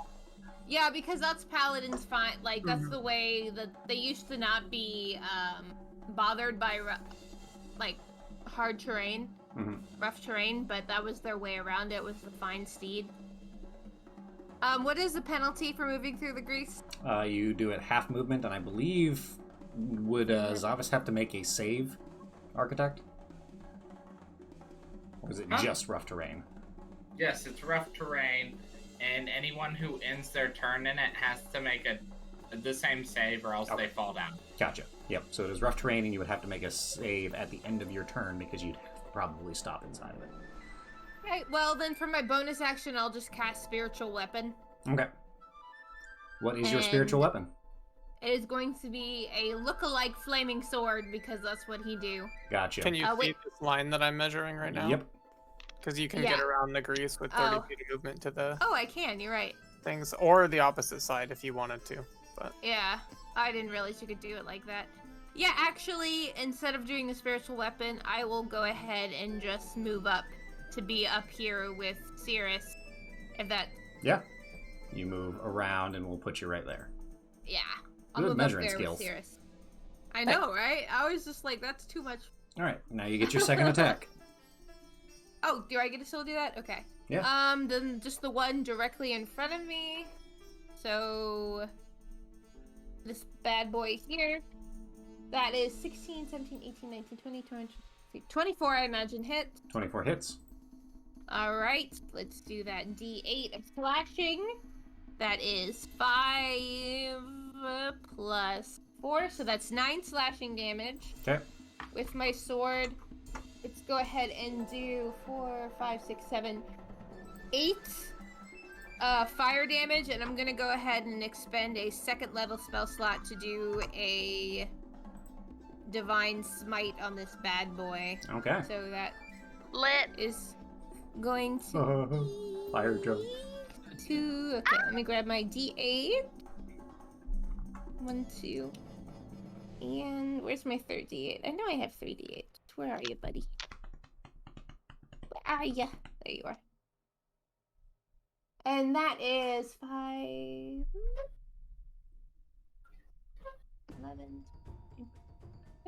Yeah, because that's Paladin's fine. Like, that's the way that they used to not be bothered by, like, hard terrain. Rough terrain, but that was their way around it, was the fine steed. What is the penalty for moving through the grease? You do it half movement, and I believe would Zavis have to make a save, Architect? Or is it just rough terrain? Yes, it's rough terrain, and anyone who ends their turn in it has to make the same save, or else they fall down. Gotcha. Yep. So it is rough terrain, and you would have to make a save at the end of your turn because you'd probably stop inside of it. Okay, well then for my bonus action, I'll just cast Spiritual Weapon. Okay. What is your spiritual weapon? It is going to be a look-alike flaming sword because that's what he do. Gotcha. Can you see this line that I'm measuring right now? Yep. Because you can get around the grease with 30 feet of movement to the... Oh, I can. You're right. Things, or the opposite side if you wanted to. But yeah, I didn't realize you could do it like that. Yeah, actually, instead of doing the spiritual weapon, I will go ahead and just move up to be up here with Cirrus. If that... Yeah. You move around and we'll put you right there. Yeah. I'll Good move measuring up there skills. with Cirrus. I know, right? I was just like, that's too much. Alright, now you get your second attack. Oh, do I get to still do that? Okay. Yeah. Then just the one directly in front of me. So... this bad boy here. That is 16, 17, 18, 19, 20, 22, 24, I imagine, hit. 24 hits. Alright, let's do that D8 of slashing. That is 5 plus 4, so that's 9 slashing damage. Okay. With my sword, let's go ahead and do 4, 5, 6, 7, 8 fire damage, and I'm gonna go ahead and expend a second level spell slot to do a divine smite on this bad boy. Okay. So that lit is going to fire joke. Okay, let me grab my D8. 1, 2. And where's my third D8? I know I have 3 D8. Where are you, buddy? Where are you? There you are. And that is 5.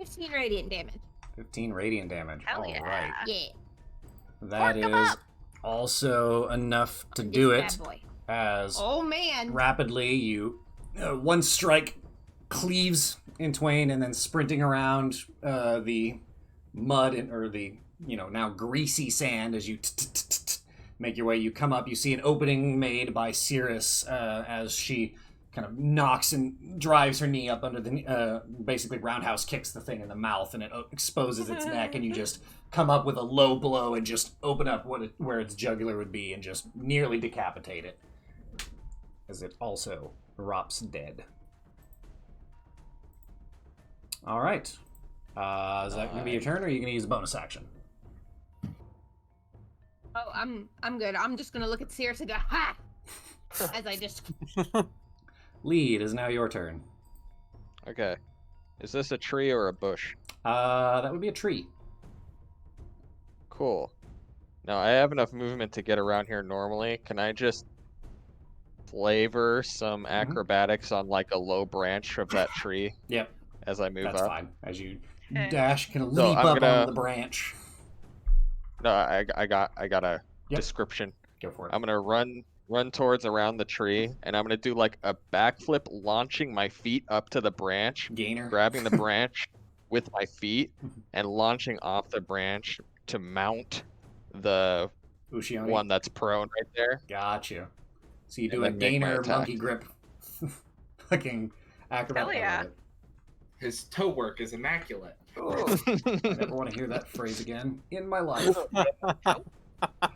15 radiant damage. 15 radiant damage. Hell All yeah. right. Yeah. That Pork 'em is up. also enough to This do bad it. boy. As Oh man. rapidly you one strike cleaves in twain, and then sprinting around the mud or the now greasy sand as you make your way, you come up, you see an opening made by Cirrus as she kind of knocks and drives her knee up under the basically roundhouse kicks the thing in the mouth, and it exposes its neck, and you just come up with a low blow and just open up where its jugular would be and just nearly decapitate it as it also drops dead. All right. Is that going to be your turn, or are you going to use a bonus action? Oh, I'm good. I'm just gonna look at Cirrus and go, ha! As I just... Lead is now your turn. Okay. Is this a tree or a bush? That would be a tree. Cool. Now, I have enough movement to get around here normally. Can I just flavor some acrobatics on like a low branch of that tree? Yep. As I move That's up? fine. As you dash, kind of So leap I'm up gonna- onto the branch. No, I got a description. Go for it. I'm gonna run towards around the tree, and I'm gonna do like a backflip, launching my feet up to the branch, Gainer. grabbing the branch with my feet, and launching off the branch to mount the Ushioni? one that's prone right there. Gotcha. So you do And a then make my gainer attack. monkey grip fucking acrobat. Hell yeah. I love it. His toe work is immaculate. Oh, I never want to hear that phrase again in my life.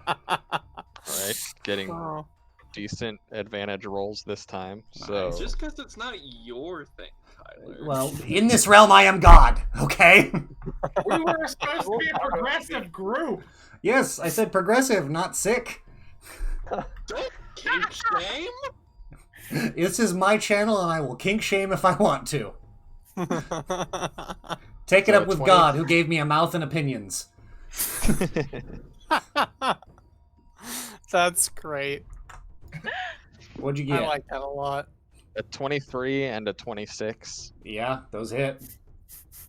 Alright, getting Oh. decent advantage rolls this time. Nice. So Just because it's not your thing, Tyler. Well, in this realm, I am God, okay? We were supposed to be a progressive group. Yes, I said progressive, not sick. Don't kink shame. This is my channel, and I will kink shame if I want to. Take it So up with 20 God, who gave me a mouth and opinions. That's great. What'd you get? I like that a lot. a 23 and a 26. Yeah, those hit.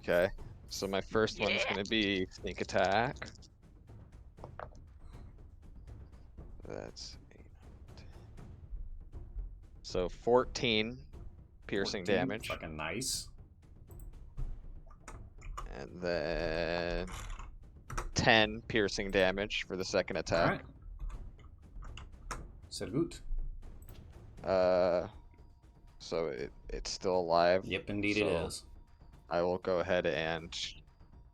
Okay, so my first one's gonna be sneak attack. That's 8. So 14 piercing 14, damage, Fucking nice. and then 10 piercing damage for the second attack. Alright. Sehr gut. So it's still alive. Yep, indeed so it is. I will go ahead and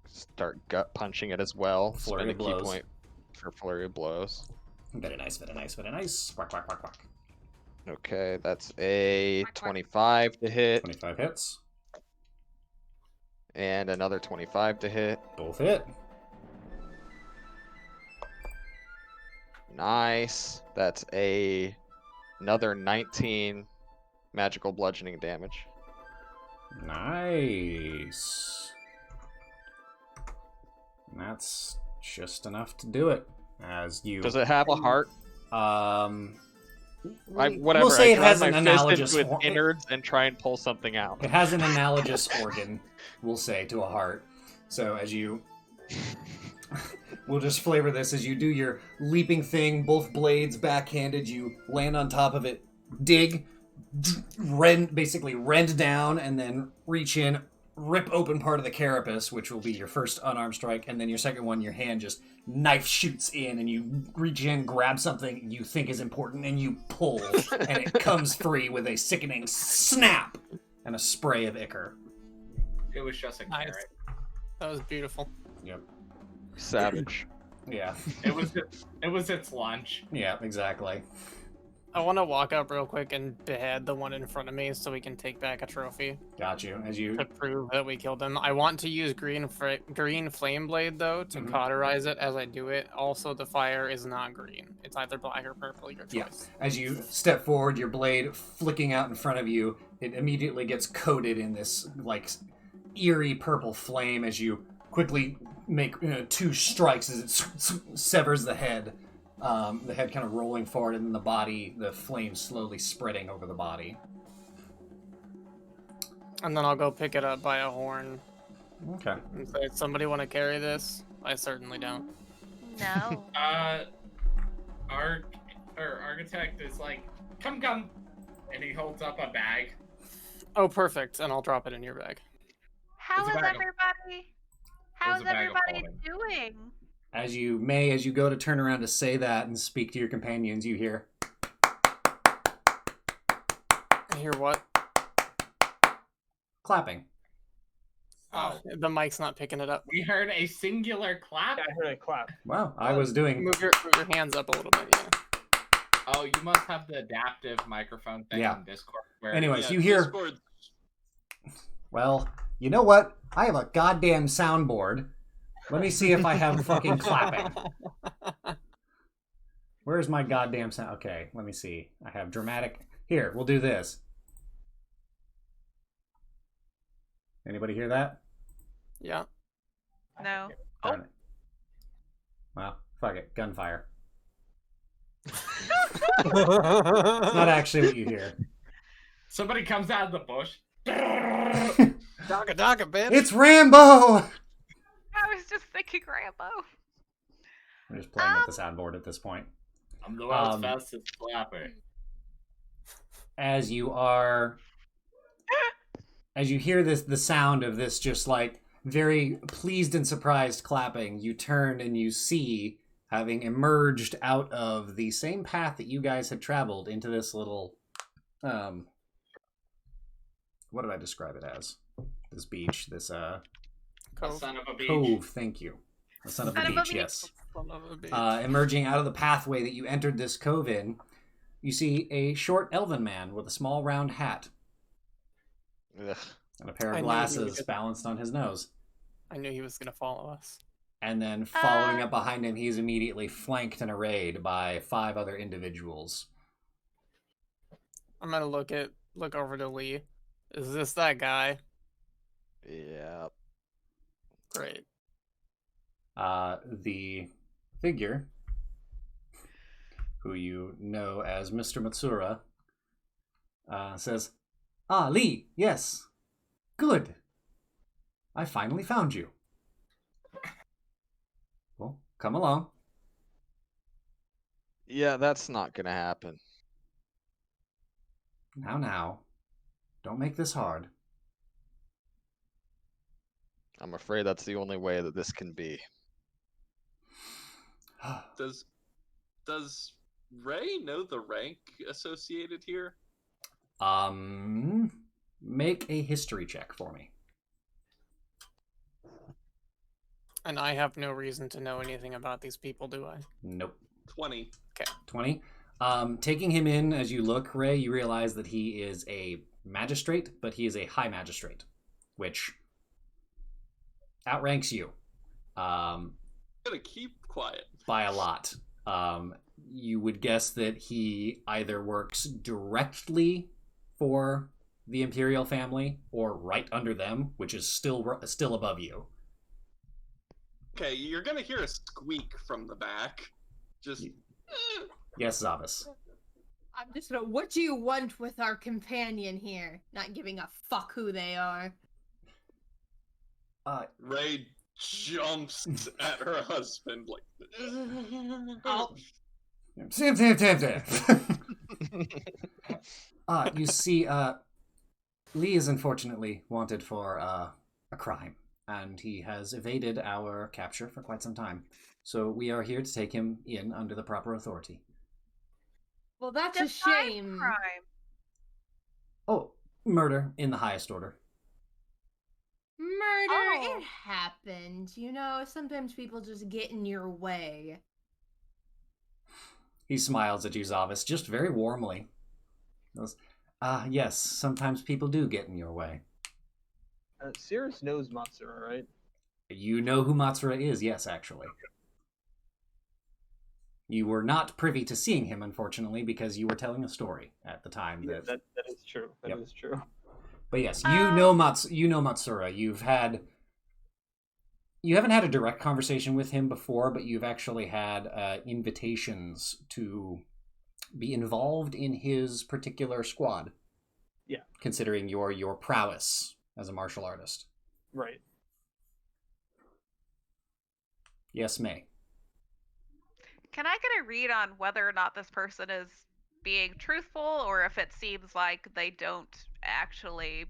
start gut punching it as well. Flurry Spend a of key blows. point for flurry of blows. Very nice, very nice, very nice. Quack, quack, quack, quack. Okay, that's a 25 to hit, 25 hits. and another 25 to hit. Both hit. Nice. That's another 19 magical bludgeoning damage. Nice. And that's just enough to do it. As you... Does it have a heart? Whatever. We'll say I it drive has my an fist analogous... into its innards and try and pull something out. It has an analogous organ, we'll say, to a heart. So as you... We'll just flavor this as you do your leaping thing, both blades backhanded, you land on top of it, dig, basically rend down, and then reach in, rip open part of the carapace, which will be your first unarmed strike, and then your second one, your hand just knife shoots in, and you reach in, grab something you think is important, and you pull, and it comes free with a sickening snap and a spray of ichor. It was just a Nice. carrot. That was beautiful. Yep. Savage. Yeah. It was its lunch. Yeah, exactly. I want to walk up real quick and behead the one in front of me so we can take back a trophy Got you. As you... to prove that we killed him. I want to use green flame blade though to cauterize it as I do it. Also, the fire is not green. It's either black or purple, your choice. Yeah. As you step forward, your blade flicking out in front of you, it immediately gets coated in this like eerie purple flame as you quickly make 2 strikes as it severs the head. The head kind of rolling forward, and then the body, the flame slowly spreading over the body. And then I'll go pick it up by a horn Okay. Does somebody want to carry this? I certainly don't. No. Architect is like, come, and he holds up a bag. Oh, perfect. And I'll drop it in your bag. How is everybody? How's a bag of everybody doing? As you go to turn around to say that and speak to your companions, you hear. I hear what? Clapping. Oh, the mic's not picking it up. We heard a singular clap. Yeah, I heard a clap. Wow, I was doing. Move your hands up a little bit. Yeah. Oh, you must have the adaptive microphone thing Yeah. in Discord. Where... Anyways, you hear. Discord. Well, you know what? I have a goddamn soundboard. Let me see if I have fucking clapping. Where's my goddamn sound? Okay, let me see. I have dramatic. Here, we'll do this. Anybody hear that? Yeah. No. Darn it. Well, fuck it. Gunfire. It's not actually what you hear. Somebody comes out of the bush. Donka, bitch. It's Rambo! I was just thinking Rambo. I'm just playing with the soundboard at this point. I'm the world's fastest clapper. As you hear the sound of this just like very pleased and surprised clapping, you turn and you see, having emerged out of the same path that you guys had traveled into this little, what did I describe it as? This beach, this, Cove. Son of a beach. Cove, thank you. The son of a beach, yes. Son of a beach. Emerging out of the pathway that you entered this cove in, you see a short elven man with a small round hat. Ugh. And a pair of glasses balanced on his nose. I knew he was going to follow us. And then following up behind him, he's immediately flanked and arrayed by 5 other individuals. I'm going to look over to Lee. Is this that guy? Yeah. Great. The figure, who you know as Mr. Matsura, says, "Ah, Lee, yes. Good. I finally found you. Well, come along." Yeah, that's not gonna happen. Now. Don't make this hard. I'm afraid that's the only way that this can be. Does Ray know the rank associated here? Make a history check for me. And I have no reason to know anything about these people, do I? Nope. 20. Okay. 20. Taking him in as you look, Ray, you realize that he is a magistrate, but he is a high magistrate, which outranks you. Gotta keep quiet. By a lot. You would guess that he either works directly for the Imperial family or right under them, which is still above you. Okay, you're gonna hear a squeak from the back. Just... Yes, Zavis. I'm just gonna, what do you want with our companion here? Not giving a fuck who they are. Ray jumps at her husband like... Sam. You see, Lee is unfortunately wanted for a crime, and he has evaded our capture for quite some time. So we are here to take him in under the proper authority. Well, that's a shame. Crime. Oh, murder in the highest order. Murder, it happens. You know, sometimes people just get in your way. He smiles at you, Zavis, just very warmly. He goes, yes, sometimes people do get in your way. Cirrus knows Matsura, right? You know who Matsura is, yes, actually. You were not privy to seeing him, unfortunately, because you were telling a story at the time. Yeah, that is true. That is true. But yes, you know Matsura. You haven't had a direct conversation with him before, but you've actually had invitations to be involved in his particular squad. Yeah. Considering your prowess as a martial artist. Right. Yes, May. Can I get a read on whether or not this person is being truthful, or if it seems like they don't actually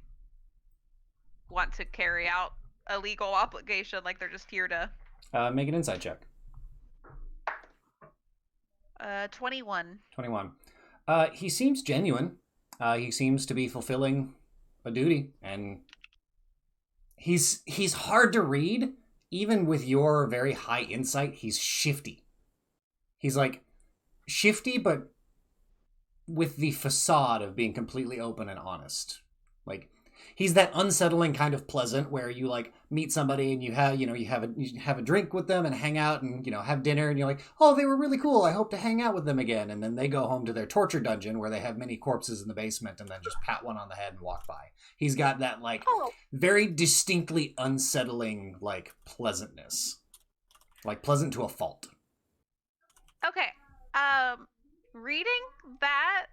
want to carry out a legal obligation, like they're just here to... Make an insight check. 21. 21. He seems genuine. He seems to be fulfilling a duty, and he's hard to read. Even with your very high insight, he's shifty. He's like shifty, but with the facade of being completely open and honest. Like, he's that unsettling kind of pleasant where you like meet somebody and you have a drink with them and hang out and have dinner, and you're like, oh, they were really cool, I hope to hang out with them again. And then they go home to their torture dungeon where they have many corpses in the basement and then just pat one on the head and walk by. He's got that like very distinctly unsettling like pleasantness, like pleasant to a fault. Okay. Reading that,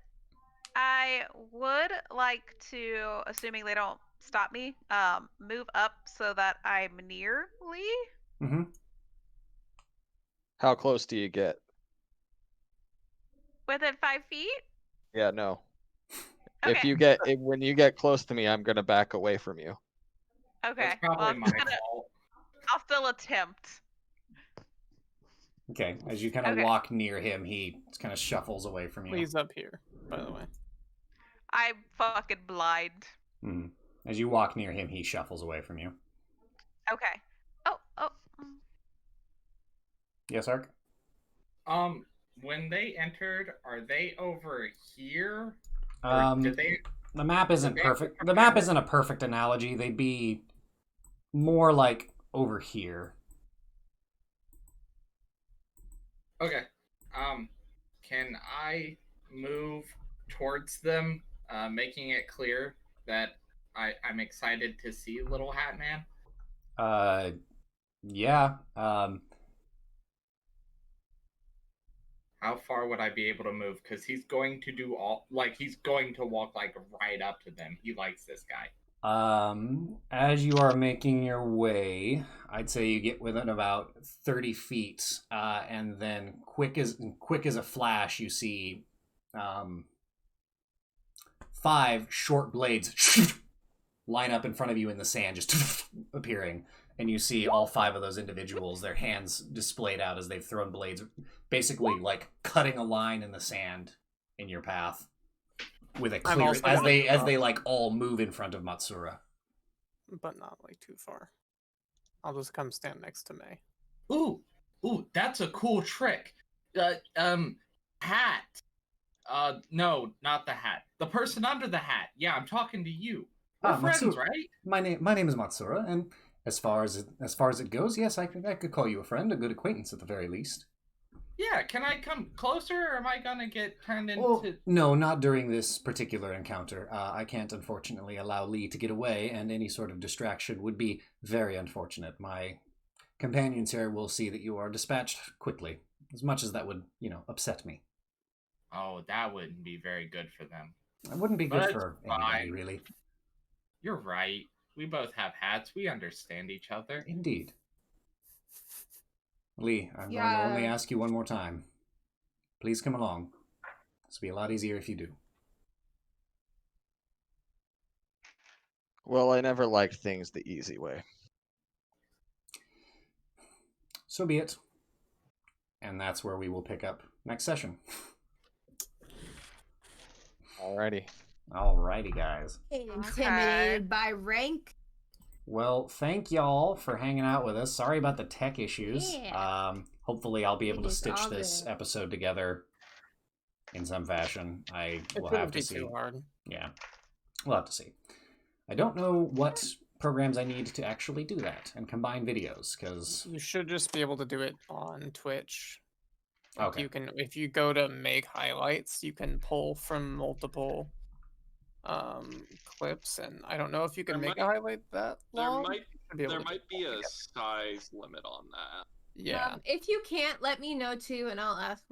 I would like to, assuming they don't stop me, move up so that I'm near Lee. Mm-hmm. How close do you get? Within 5 feet? Yeah, no. Okay. When you get close to me, I'm gonna back away from you. Okay. That's probably my fault. I'll still attempt. Okay, as you kind of walk near him, he kind of shuffles away from you. He's up here, by the way. I'm fucking blind. Mm-hmm. As you walk near him, he shuffles away from you. Okay. Oh. Yes, Ark? When they entered, are they over here? The map isn't perfect. The map isn't a perfect analogy. They'd be more like over here. Okay. Can I move towards them, making it clear that I'm excited to see Little Hat Man? Yeah. How far would I be able to move? Because he's going to do he's going to walk like right up to them. He likes this guy. As you are making your way, I'd say you get within about 30 feet, and then quick as a flash, you see 5 short blades line up in front of you in the sand, just appearing, and you see all 5 of those individuals, their hands displayed out as they've thrown blades, basically like cutting a line in the sand in your path. With a clear, as they like all move in front of Matsura, but not like too far. I'll just come stand next to May. Ooh, that's a cool trick. Hat. No, not the hat. The person under the hat. Yeah, I'm talking to you. We're friends, Matsura. right? My name is Matsura, and as far as it goes, yes, I could call you a friend, a good acquaintance at the very least. Yeah, can I come closer, or am I gonna get turned into... Well, no, not during this particular encounter. I can't, unfortunately, allow Lee to get away, and any sort of distraction would be very unfortunate. My companions here will see that you are dispatched quickly, as much as that would, upset me. Oh, that wouldn't be very good for them. It wouldn't be good for anybody, really. You're right. We both have hats. We understand each other. Indeed. Lee, I'm going to only ask you one more time. Please come along. This will be a lot easier if you do. Well, I never liked things the easy way. So be it. And that's where we will pick up next session. Alrighty, guys. Intimidated by rank. Well, thank y'all for hanging out with us. Sorry about the tech issues. Yeah. Hopefully I'll be able to stitch this episode together in some fashion. Will have to see. Too hard. Yeah. We'll have to see. I don't know what programs I need to actually do that and combine videos, because you should just be able to do it on Twitch. Okay. You can, if you go to make highlights, you can pull from multiple clips, and I don't know if you can make a highlight that long. There might be a size limit on that. Yeah. If you can't, let me know too, and I'll ask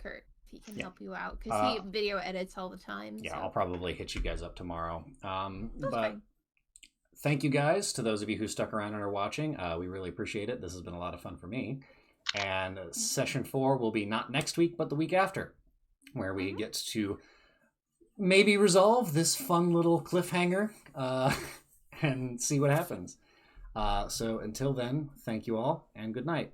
Kurt if he can help you out, because he video edits all the time. Yeah, so. I'll probably hit you guys up tomorrow. But fine. thank you guys to those of you who stuck around and are watching. We really appreciate it. This has been a lot of fun for me. And session 4 will be not next week, but the week after, where we get to maybe resolve this fun little cliffhanger and see what happens. So until then, thank you all and good night.